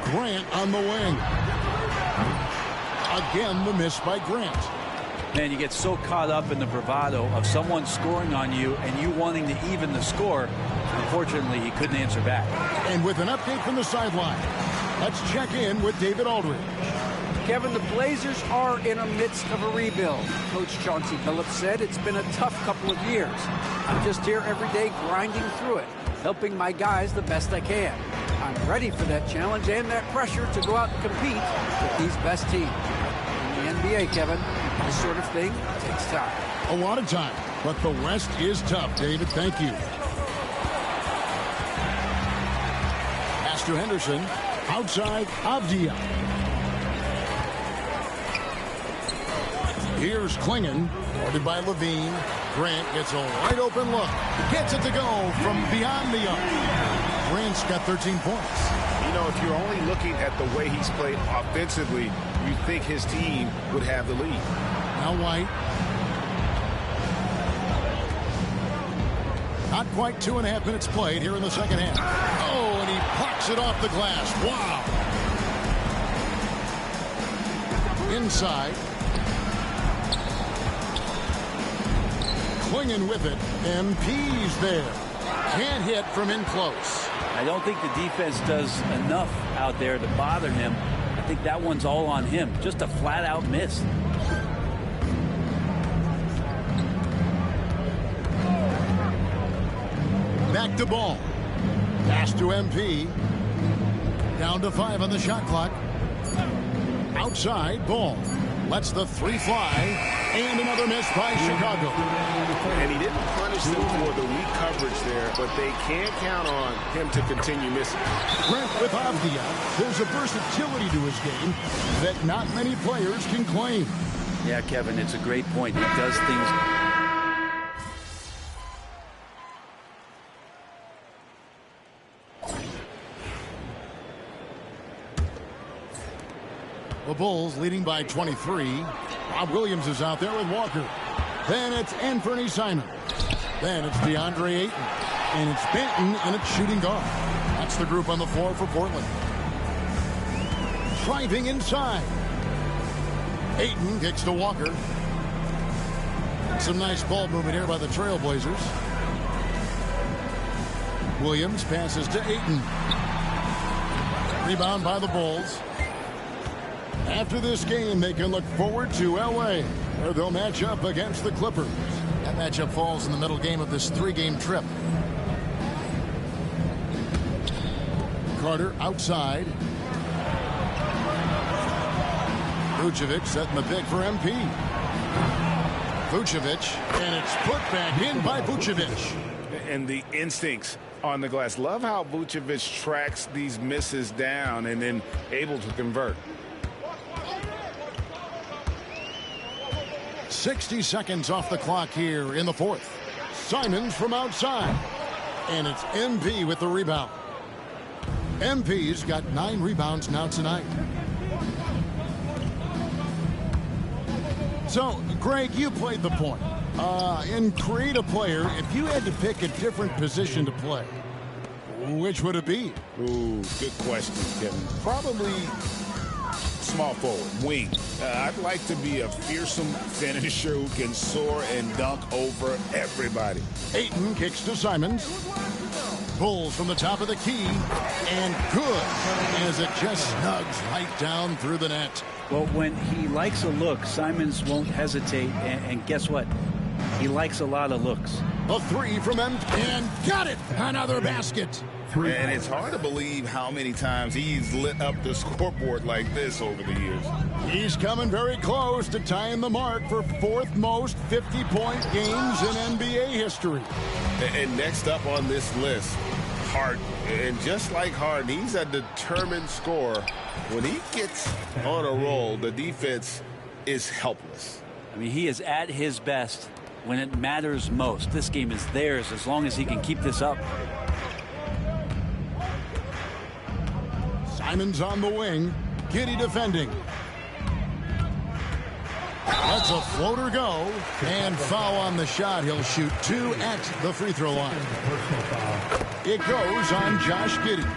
Grant on the wing. Again, the miss by Grant. Man, you get so caught up in the bravado of someone scoring on you and you wanting to even the score. Unfortunately, he couldn't answer back. And with an update from the sideline, let's check in with David Aldridge. Kevin, the Blazers are in the midst of a rebuild. Coach Chauncey Billups said it's been a tough couple of years. I'm just here every day grinding through it, helping my guys the best I can. I'm ready for that challenge and that pressure to go out and compete with these best teams. In the NBA, Kevin, this sort of thing takes time. A lot of time, but the West is tough, David. Thank you. Pass to Henderson. Outside, Avdia. Here's Klingon, guarded by Levine. Grant gets a wide open look. Gets it to go from beyond the arc. Grant's got 13 points. You know, if you're only looking at the way he's played offensively, you think his team would have the lead. Now White. Not quite 2.5 minutes played here in the second half. Oh, and he plucks it off the glass. Wow. Inside. Klingon with it. MP's there. Can't hit from in close. I don't think the defense does enough out there to bother him. I think that one's all on him. Just a flat-out miss. Back to Ball. Pass to MP. Down to 5 on the shot clock. Outside, Ball lets the three fly. And another miss by Chicago. And And he didn't punish them for the weak coverage there, but they can't count on him to continue missing. Brent with Avdia, there's a versatility to his game that not many players can claim. Yeah, Kevin, it's a great point. He does things. The Bulls leading by 23. Rob Williams is out there with Walker. Then it's Anthony Simons. Then it's DeAndre Ayton. And it's Benton, and it's shooting guard. That's the group on the floor for Portland. Driving inside. Ayton kicks to Walker. Some nice ball movement here by the Trailblazers. Williams passes to Ayton. Rebound by the Bulls. After this game, they can look forward to L.A., where they'll match up against the Clippers. That matchup falls in the middle game of this three-game trip. Carter outside. Vucevic setting the pick for MP. Vucevic, and it's put back in by Vucevic. And the instincts on the glass. Love how Vucevic tracks these misses down and then able to convert. 60 seconds off the clock here in the fourth. Simons from outside. And it's MP with the rebound. MP's got 9 rebounds now tonight. So, Greg, you played the point. In Create a Player, if you had to pick a different position to play, which would it be? Ooh, good question, Kevin. Probably small forward, wing. I'd like to be a fearsome finisher who can soar and dunk over everybody. Ayton kicks to Simons. Pulls from the top of the key. And good, as it just snugs right down through the net. Well, when he likes a look, Simons won't hesitate. And guess what? He likes a lot of looks. A three from him, and got it! Another basket. And it's hard to believe how many times he's lit up the scoreboard like this over the years. He's coming very close to tying the mark for 4th most 50-point games in NBA history. And next up on this list, Harden. And just like Harden, he's a determined scorer. When he gets on a roll, the defense is helpless. I mean, he is at his best when it matters most. This game is theirs as long as he can keep this up. Simons on the wing. Giddey defending. Lets a floater go. And foul on the shot. He'll shoot 2 at the free throw line. It goes on Josh Giddey.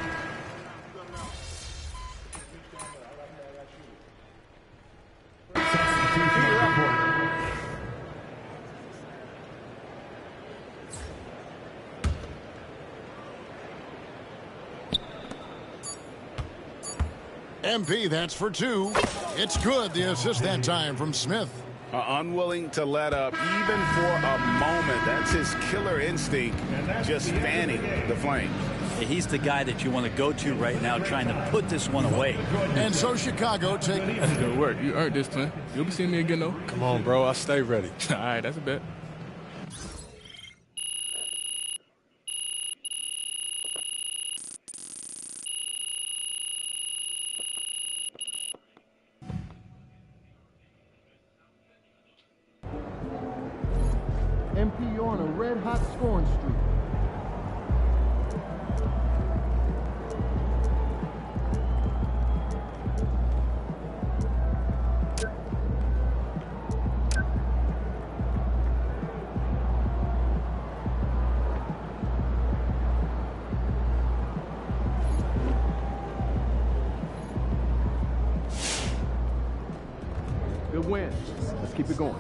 MP, that's for 2. It's good. The assist that time from Smith. Unwilling to let up even for a moment. That's his killer instinct, just fanning the flame. He's the guy that you want to go to right now, trying to put this one away. And so Chicago take. That's good work. You earned this, Clint. You'll be seeing me again, though. Come on, bro. I stay ready. All right, that's a bet. MP on a red-hot scoring streak. Good win. Let's keep it going.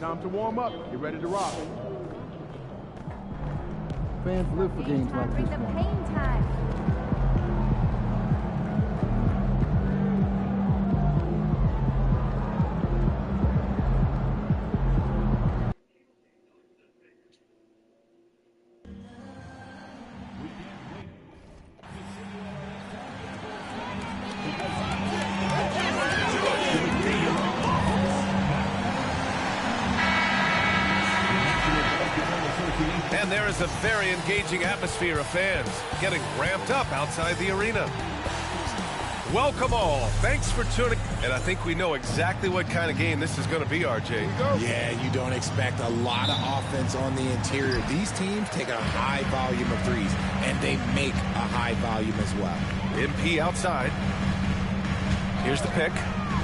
Time to warm up. Get ready to rock. Fans live for games like this one. Pain time. And there is a very engaging atmosphere of fans getting ramped up outside the arena. Welcome all. Thanks for tuning. And I think we know exactly what kind of game this is going to be, RJ. Yeah, you don't expect a lot of offense on the interior. These teams take a high volume of threes, and they make a high volume as well. MP outside. Here's the pick.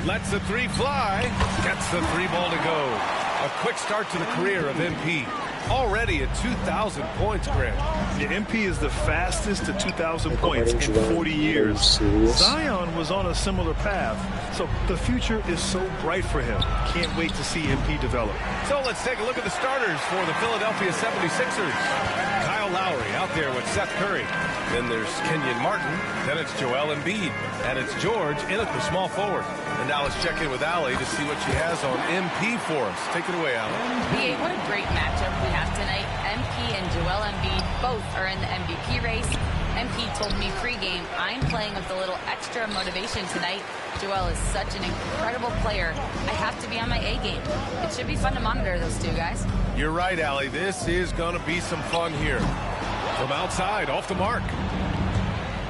Lets the three fly. Gets the three ball to go. A quick start to the career of MP. Already at 2,000 points, Grant. Yeah, MP is the fastest to 2,000 points in 40 years. Zion was on a similar path, so the future is so bright for him. Can't wait to see MP develop. So let's take a look at the starters for the Philadelphia 76ers. Kyle Lowry out there with Seth Curry. Then there's Kenyon Martin. Then it's Joel Embiid. And it's George in at the small forward. And now let's check in with Allie to see what she has on MP for us. Take it away, Allie. BA, what a great matchup we have tonight. MP and Joel Embiid both are in the MVP race. MP told me pregame, I'm playing with a little extra motivation tonight. Joel is such an incredible player. I have to be on my A game. It should be fun to monitor those two guys. You're right, Allie. This is going to be some fun here. From outside, off the mark.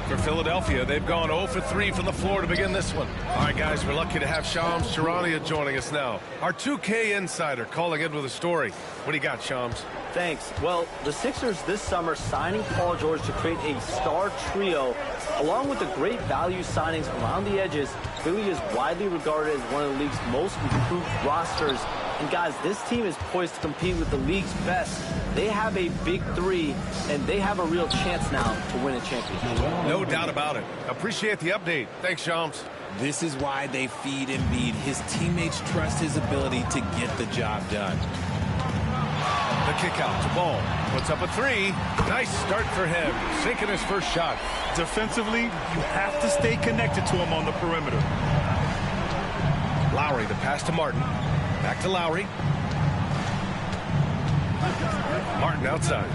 For Philadelphia, they've gone 0 for 3 from the floor to begin this one. All right, guys, we're lucky to have Shams Charania joining us now. Our 2K insider calling in with a story. What do you got, Shams? Thanks. Well, the Sixers this summer signing Paul George to create a star trio, along with the great value signings around the edges. Philly is widely regarded as one of the league's most improved rosters. And guys, this team is poised to compete with the league's best. They have a big three, and they have a real chance now to win a championship. No doubt about it. Appreciate the update. Thanks, Shams. This is why they feed Embiid. His teammates trust his ability to get the job done. The kick out to Ball. Puts up a three. Nice start for him. Sinking his first shot. Defensively, you have to stay connected to him on the perimeter. Lowry, the pass to Martin. Back to Lowry. Martin outside.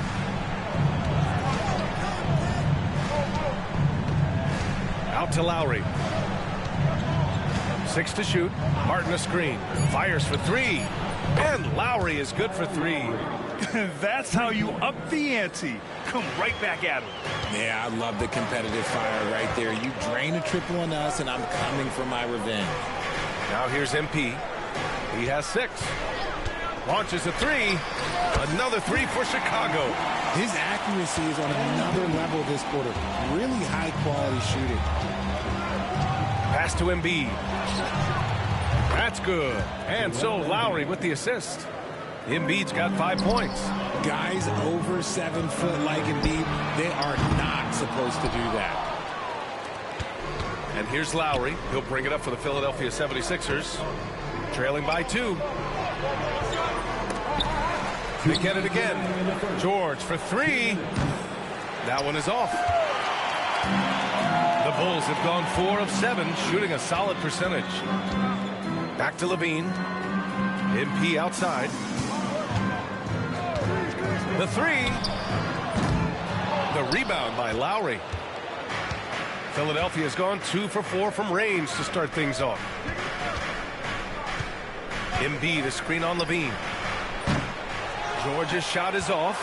Out to Lowry. 6 to shoot. Martin a screen. Fires for three. And Lowry is good for three. That's how you up the ante. Come right back at him. Yeah, I love the competitive fire right there. You drain a triple on us, and I'm coming for my revenge. Now here's MP. He has 6. Launches a three. Another three for Chicago. His accuracy is on another level this quarter. Really high quality shooting. Pass to Embiid. That's good. And so Lowry with the assist. Embiid's got 5 points. Guys over 7 foot like Embiid, they are not supposed to do that. And here's Lowry. He'll bring it up for the Philadelphia 76ers. Trailing by 2. They get it again. George for 3. That one is off. The Bulls have gone 4 of 7, shooting a solid percentage. Back to Levine. MP outside. The 3. The rebound by Lowry. Philadelphia has gone 2 for 4 from range to start things off. Embiid, a screen on Levine. George's shot is off.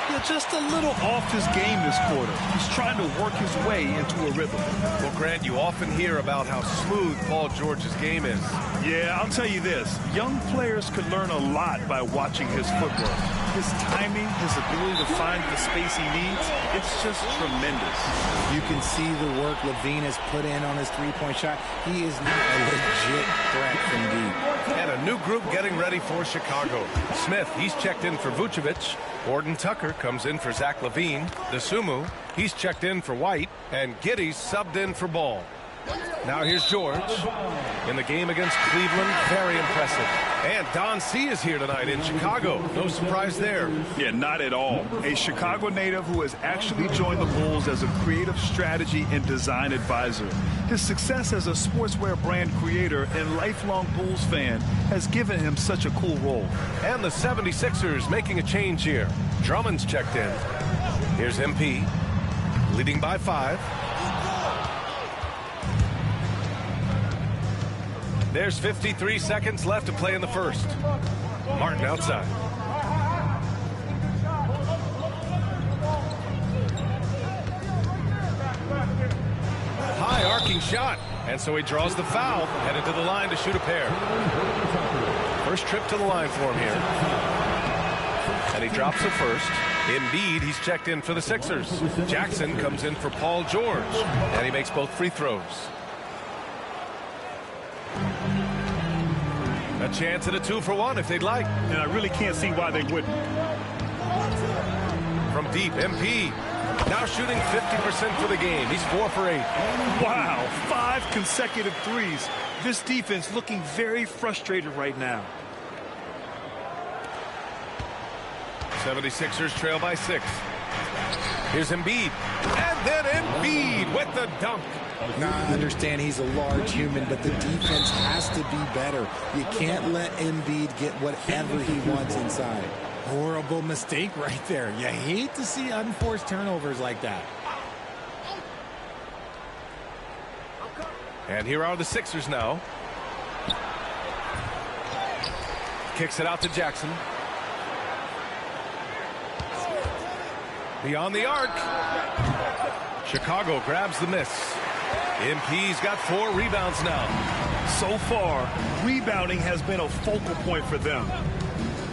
Yeah, just a little off his game this quarter. He's trying to work his way into a rhythm. Well, Grant, you often hear about how smooth Paul George's game is. Yeah, I'll tell you this. Young players could learn a lot by watching his footwork. His timing, his ability to find the space he needs, it's just tremendous. You can see the work Levine has put in on his three-point shot. He is not a legit threat from deep. And a new group getting ready for Chicago. Smith, he's checked in for Vucevic. Gordon Tucker comes in for Zach LaVine. DeSumo, he's checked in for White. And Giddey's subbed in for Ball. Now here's George. In the game against Cleveland, very impressive. And Don C is here tonight in Chicago. No surprise there. Yeah, not at all. A Chicago native who has actually joined the Bulls as a creative strategy and design advisor. His success as a sportswear brand creator and lifelong Bulls fan has given him such a cool role. And the 76ers making a change here. Drummond's checked in. Here's MP, leading by 5. There's 53 seconds left to play in the first. Martin outside. High arcing shot. And so he draws the foul, headed to the line to shoot a pair. First trip to the line for him here. And he drops the first. Embiid, he's checked in for the Sixers. Jackson comes in for Paul George. And he makes both free throws. A chance at a 2-for-1 if they'd like. And I really can't see why they wouldn't. From deep, MP. Now shooting 50% for the game. He's 4 for 8. Wow, 5 consecutive threes. This defense looking very frustrated right now. 76ers trail by 6. Here's Embiid. And then Embiid with the dunk. Now, I understand he's a large human, but the defense has to be better. You can't let Embiid get whatever he wants inside. Horrible mistake right there. You hate to see unforced turnovers like that. And here are the Sixers now. Kicks it out to Jackson. Beyond the arc. Chicago grabs the miss. MP's got 4 rebounds now. So far, rebounding has been a focal point for them.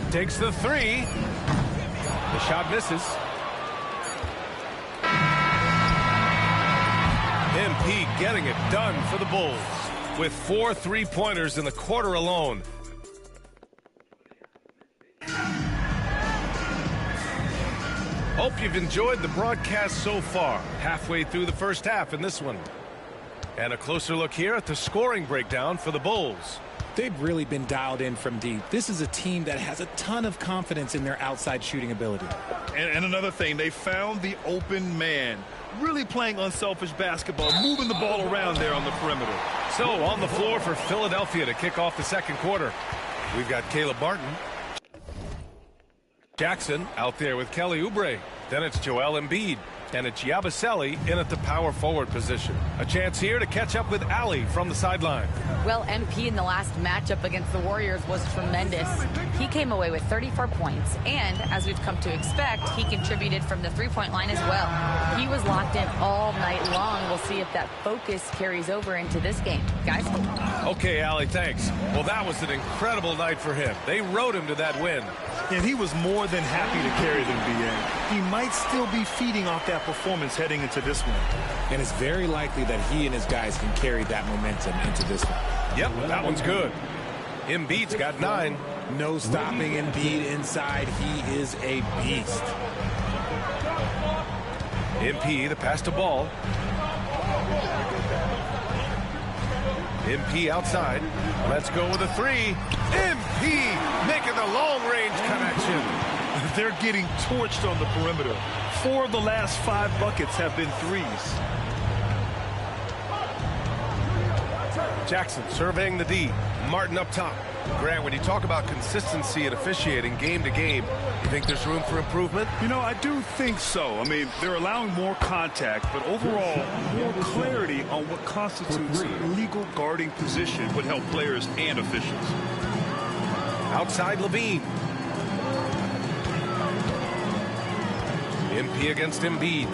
Takes the 3. The shot misses. MP getting it done for the Bulls with 4 3-pointers in the quarter alone. Hope you've enjoyed the broadcast so far. Halfway through the first half in this one. And a closer look here at the scoring breakdown for the Bulls. They've really been dialed in from deep. This is a team that has a ton of confidence in their outside shooting ability. And another thing, they found the open man. Really playing unselfish basketball, moving the ball around there on the perimeter. So on the floor for Philadelphia to kick off the second quarter. We've got Caleb Martin. Jackson out there with Kelly Oubre. Then it's Joel Embiid. And it's Yabusele in at the power forward position. A chance here to catch up with Ali from the sideline. Well, MP in the last matchup against the Warriors was tremendous. He came away with 34 points, and as we've come to expect, he contributed from the three-point line as well. He was locked in all night long. We'll see if that focus carries over into this game. Guys? Okay, Ali, thanks. Well, that was an incredible night for him. They rode him to that win. And he was more than happy to carry them, BA. He might still be feeding off that performance heading into this one. And it's very likely that he and his guys can carry that momentum into this one. Yep, that one's good. Embiid's got 9. No stopping Embiid inside. He is a beast. MP, the pass to Ball. MP outside. Let's go with a 3. MP making the long-range connection. They're getting torched on the perimeter. 4 of the last 5 buckets have been threes. Jackson surveying the D. Martin up top. Grant, when you talk about consistency and officiating game to game, you think there's room for improvement? You know, I do think so. I mean, they're allowing more contact, but overall, more clarity on what constitutes legal guarding position would help players and officials. Outside Levine. MP against Embiid.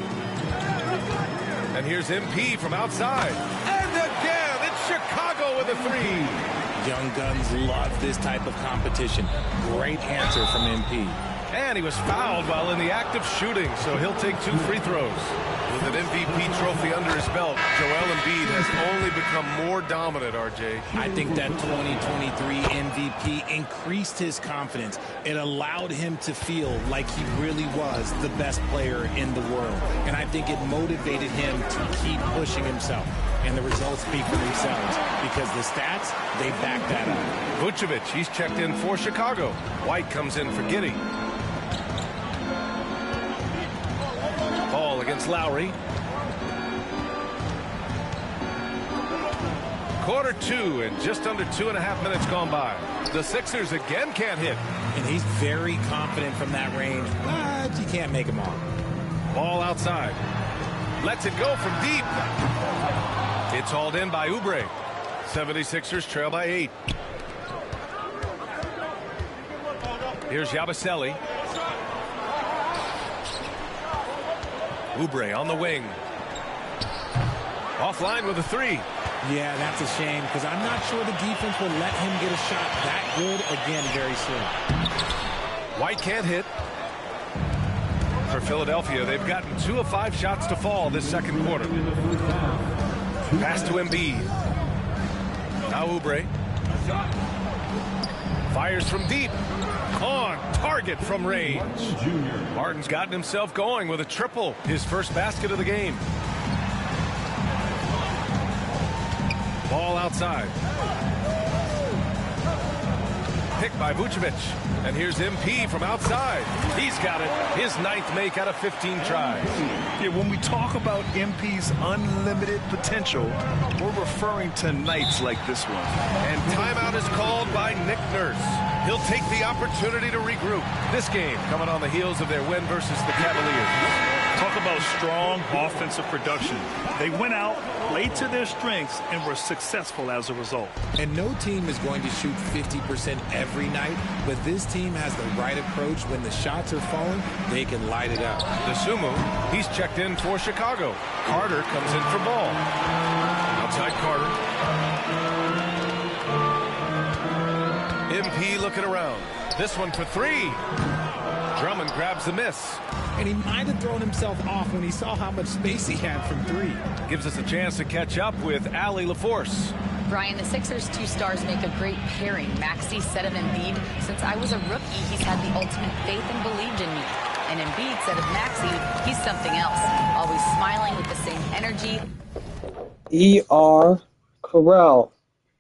And here's MP from outside. And again, it's Chicago with a 3. Young guns love this type of competition. Great answer from MP. And he was fouled while in the act of shooting, so he'll take 2 free throws. With an MVP trophy under his belt, Joel Embiid has only become more dominant, RJ. I think that 2023 MVP increased his confidence. It allowed him to feel like he really was the best player in the world. And I think it motivated him to keep pushing himself. and the results speak for themselves because the stats, they back that up. Vucevic, he's checked in for Chicago. White comes in for Giddey. Ball against Lowry. Quarter 2 and just under 2.5 minutes gone by. The Sixers again can't hit. And he's very confident from that range, but you can't make him all. Ball outside. Lets it go from deep. It's hauled in by Oubre. 76ers trail by 8. Here's Yabusele. Oubre on the wing. Offline with a 3. Yeah, that's a shame because I'm not sure the defense will let him get a shot that good again very soon. White can't hit. For Philadelphia, they've gotten 2 of 5 shots to fall this second quarter. Pass to Embiid. Now Oubre. Fires from deep. On target from range. Martin's gotten himself going with a triple. His first basket of the game. Ball outside. Picked by Vucevic. And here's MP from outside. He's got it. His 9th make out of 15 tries. Yeah, when we talk about MP's unlimited potential, we're referring to nights like this one. And timeout is called by Nick Nurse. He'll take the opportunity to regroup. This game coming on the heels of their win versus the Cavaliers. Talk about strong offensive production. They went out, played to their strengths, and were successful as a result. And no team is going to shoot 50% every night, but this team has the right approach. When the shots are falling, they can light it up. DeSumo, he's checked in for Chicago. Carter comes in for Ball. Outside Carter. MP looking around. This one for 3. Drummond grabs the miss. And he might have thrown himself off when he saw how much space he had from 3. Gives us a chance to catch up with Allie LaForce. Brian, the Sixers' 2 stars make a great pairing. Maxey said of Embiid, since I was a rookie, he's had the ultimate faith and believed in me. And Embiid said of Maxey, he's something else. Always smiling with the same energy. E.R. Corral,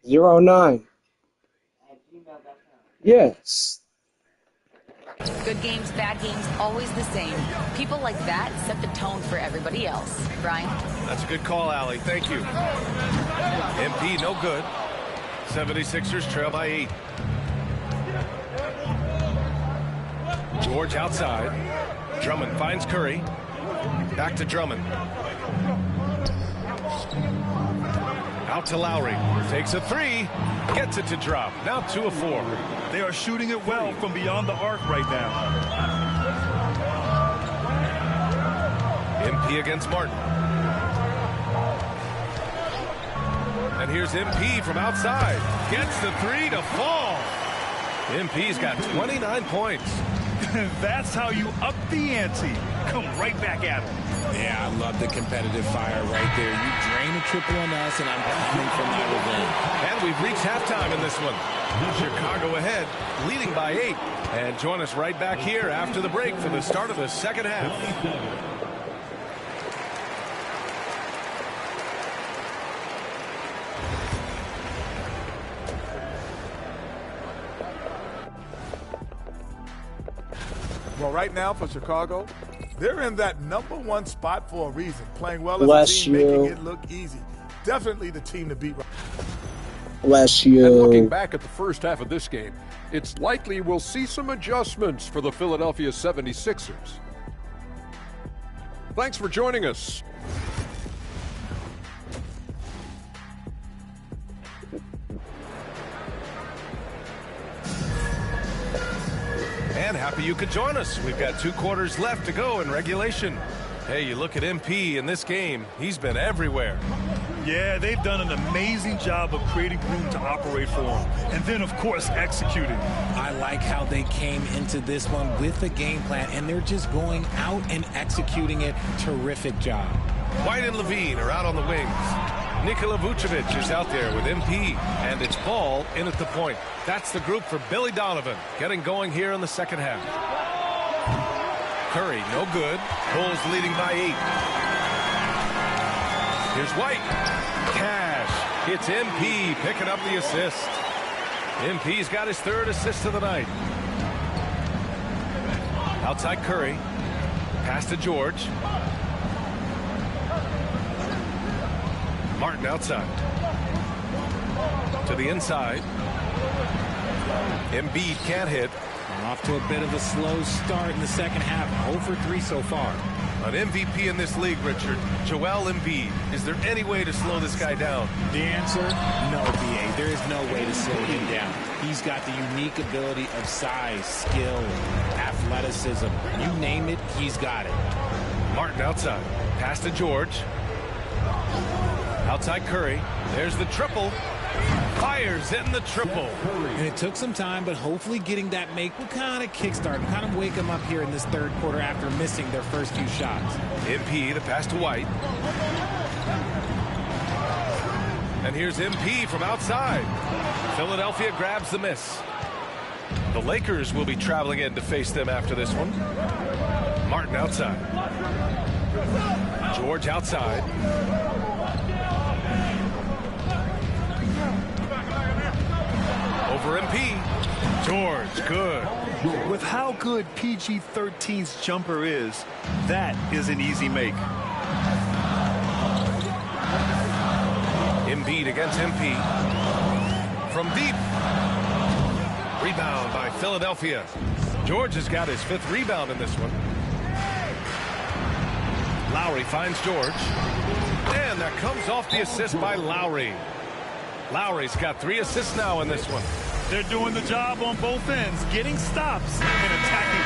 09. Yes. Good games, bad games, always the same. People like that set the tone for everybody else. Brian? That's a good call, Allie. Thank you. MP, no good. 76ers trail by 8. George outside. Drummond finds Curry. Back to Drummond. Out to Lowry. Takes a 3. Gets it to drop. Now 2 of 4. They are shooting it well from beyond the arc right now. MP against Martin. And here's MP from outside. Gets the 3 to fall. MP's got 29 points. That's how you up the ante. Come right back at him. Yeah, I love the competitive fire right there. You drain a triple on us, and I'm coming for my revenge. And we've reached halftime in this one. Chicago ahead, leading by 8. And join us right back here after the break for the start of the second half. Well, right now for Chicago, they're in that #1 spot for a reason. Playing well as Bless a team, you. making it look easy. Definitely the team to beat. Bless you. And looking back at the first half of this game, it's likely we'll see some adjustments for the Philadelphia 76ers. Thanks for joining us. And happy you could join us. We've got 2 quarters left to go in regulation. Hey, you look at MP in this game, he's been everywhere. Yeah, they've done an amazing job of creating room to operate for him. And then, of course, executing. I like how they came into this one with a game plan, and they're just going out and executing it. Terrific job. White and Levine are out on the wings. Nikola Vucevic is out there with MP, and it's Ball in at the point. That's the group for Billy Donovan, getting going here in the second half. Curry, no good. Bulls leading by 8. Here's White. Cash. It's MP picking up the assist. MP's got his 3rd assist of the night. Outside Curry. Pass to George. Martin outside. To the inside. Embiid can't hit. Off to a bit of a slow start in the second half. 0 for 3 so far. An MVP in this league, Richard. Joel Embiid. Is there any way to slow this guy down? The answer, no, BA. There is no way to slow him down. He's got the unique ability of size, skill, athleticism. You name it, he's got it. Martin outside. Pass to George. Outside Curry. There's the triple. Fires in the triple. And it took some time, but hopefully getting that make will kind of kickstart, kind of wake them up here in this 3rd quarter after missing their first few shots. MP, the pass to White. And here's MP from outside. Philadelphia grabs the miss. The Lakers will be traveling in to face them after this one. Martin outside. George outside. Over MP. George, good. With how good PG-13's jumper is, that is an easy make. Embiid against MP. From deep. Rebound by Philadelphia. George has got his 5th rebound in this one. Lowry finds George. And that comes off the assist by Lowry. Lowry's got 3 assists now in this one. They're doing the job on both ends, getting stops and attacking.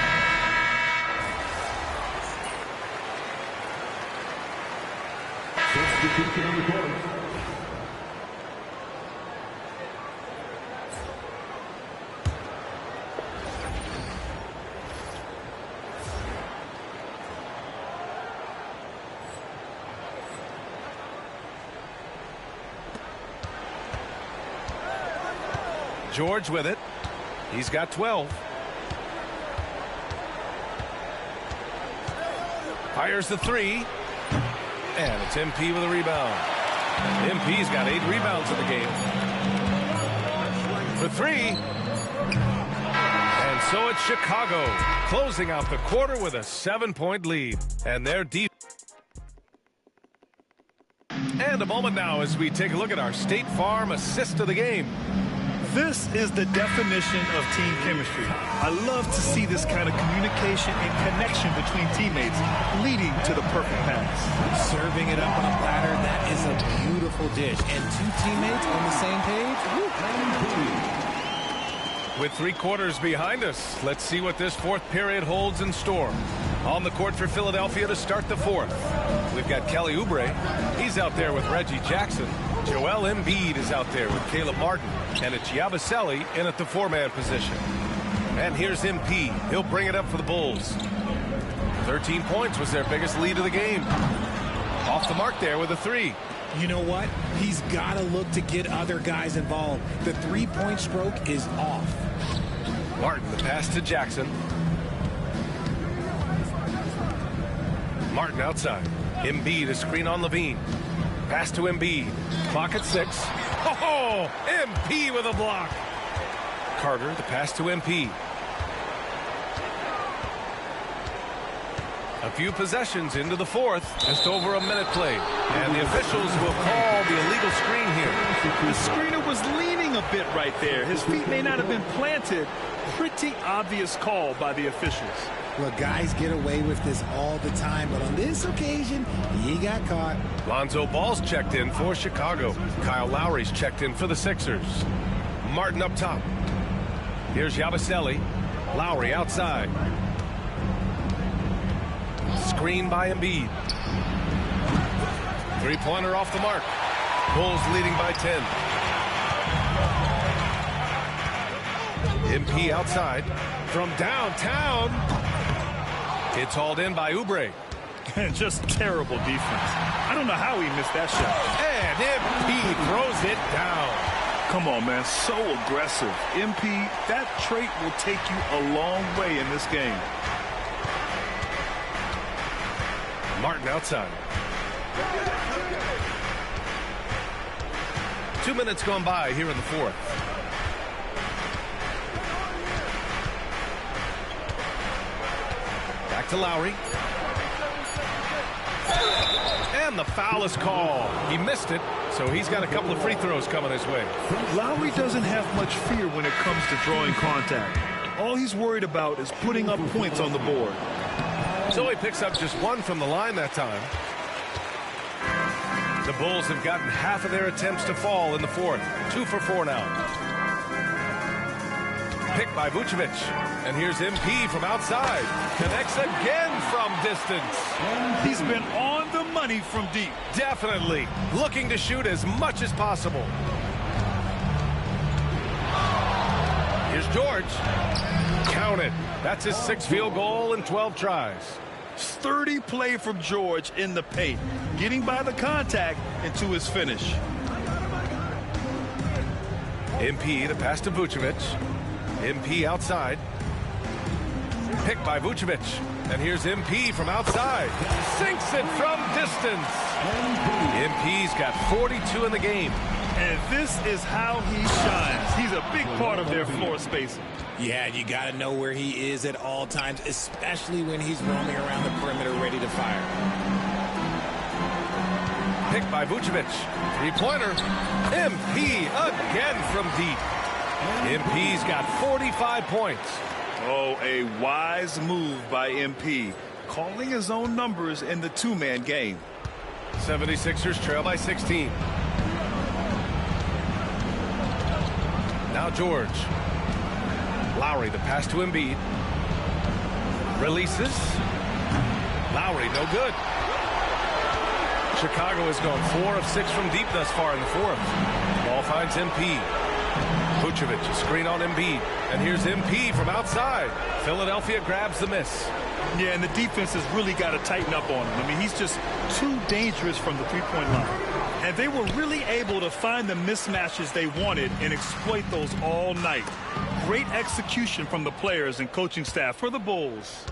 Substitution on the court. George with it. He's got 12. Fires the 3. And it's MP with a rebound. MP's got 8 rebounds in the game. For 3. And so it's Chicago closing out the quarter with a 7-point lead. And they're deep. And a moment now as we take a look at our State Farm assist of the game. This is the definition of team chemistry. I love to see this kind of communication and connection between teammates leading to the perfect pass. Serving it up on a platter, that is a beautiful dish. And 2 teammates on the same page. With 3 quarters behind us, let's see what this 4th period holds in store. On the court for Philadelphia to start the 4th. We've got Kelly Oubre. He's out there with Reggie Jackson. Joel Embiid is out there with Caleb Martin. And it's Yabusele in at the 4-man position. And here's MP. He'll bring it up for the Bulls. 13 points was their biggest lead of the game. Off the mark there with a 3. You know what? He's got to look to get other guys involved. The 3-point stroke is off. Martin, the pass to Jackson. Martin outside. Embiid, a screen on Levine. Pass to Embiid. Clock at 6. Oh, MP with a block. Carter, the pass to MP. A few possessions into the 4th. Just over a minute played. And the officials will call the illegal screen here. The screener was leaning a bit right there. His feet may not have been planted. Pretty obvious call by the officials. Look, guys get away with this all the time, but on this occasion, he got caught. Lonzo Ball's checked in for Chicago. Kyle Lowry's checked in for the Sixers. Martin up top. Here's Yabusele. Lowry outside. Screen by Embiid. 3-pointer off the mark. Bulls leading by 10. MP outside. From downtown. It's hauled in by Oubre. And just terrible defense. I don't know how he missed that shot. And MP throws it down. Come on, man. So aggressive. MP, that trait will take you a long way in this game. Martin outside. 2 minutes gone by here in the fourth. Back to Lowry. And the foul is called. He missed it, so he's got a couple of free throws coming his way. Lowry doesn't have much fear when it comes to drawing contact. All he's worried about is putting up points on the board. So he picks up just one from the line that time. The Bulls have gotten half of their attempts to fall in the fourth. 2 for 4 now. Picked by Vucevic. And here's MP from outside. Connects again from distance. He's been on the money from deep. Definitely. Looking to shoot as much as possible. Here's George. Count it. That's his 6th field goal in 12 tries. Sturdy play from George in the paint, getting by the contact and to his finish. MP, the pass to Vucevic. MP outside. Picked by Vucevic. And here's MP from outside. Sinks it from distance. MP's got 42 in the game. And this is how he shines. He's a big part of their floor spacing. Yeah, you got to know where he is at all times, especially when he's roaming around the perimeter ready to fire. Picked by Vucevic. Three-pointer. MP again from deep. MP's got 45 points. Oh, a wise move by MP, calling his own numbers in the two-man game. 76ers trail by 16. Now George. Lowry, the pass to Embiid. Releases. Lowry, no good. Chicago has gone 4 of 6 from deep thus far in the fourth. Ball finds MP. Vucevic, a screen on Embiid. And here's MP from outside. Philadelphia grabs the miss. Yeah, and the defense has really got to tighten up on him. I mean, he's just too dangerous from the three-point line. And they were really able to find the mismatches they wanted and exploit those all night. Great execution from the players and coaching staff for the Bulls.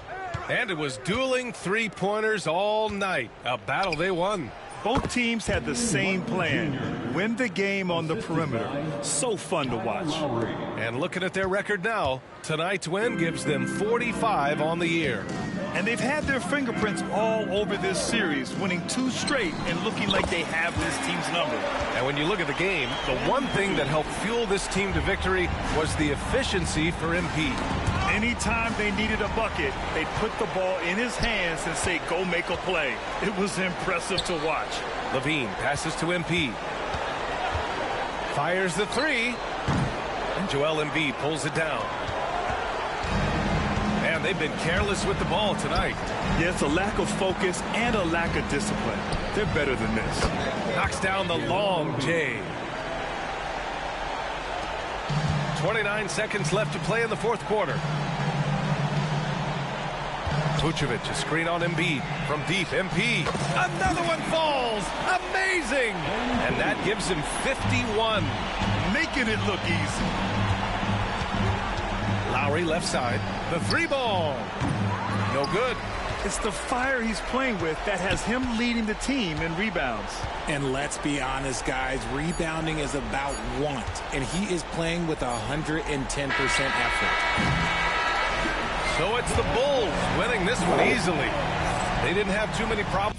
And it was dueling three-pointers all night. A battle they won. Both teams had the same plan. Win the game on the perimeter. So fun to watch. And looking at their record now, tonight's win gives them 45 on the year. And they've had their fingerprints all over this series, winning 2 straight and looking like they have this team's number. And when you look at the game, the one thing that helped fuel this team to victory was the efficiency for MP. Anytime they needed a bucket, they'd put the ball in his hands and say, go make a play. It was impressive to watch. Levine passes to MP. Fires the 3. And Joel Embiid pulls it down. And they've been careless with the ball tonight. Yeah, it's a lack of focus and a lack of discipline. They're better than this. Knocks down the long J. 29 seconds left to play in the fourth quarter. Vucevic, a screen on Embiid. From deep, MP. Another one falls. Amazing. And that gives him 51. Making it look easy. Lowry left side. The 3-ball. No good. It's the fire he's playing with that has him leading the team in rebounds. And let's be honest, guys, rebounding is about want, and he is playing with 110% effort. So it's the Bulls winning this one easily. They didn't have too many problems.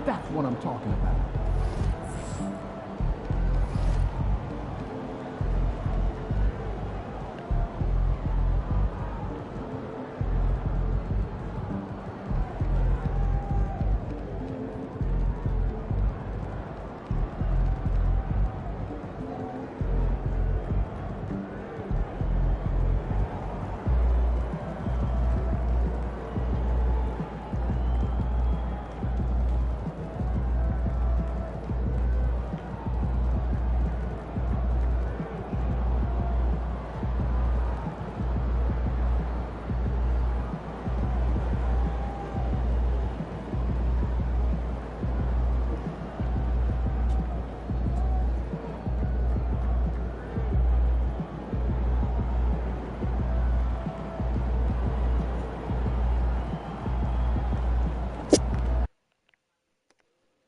That's what I'm talking about.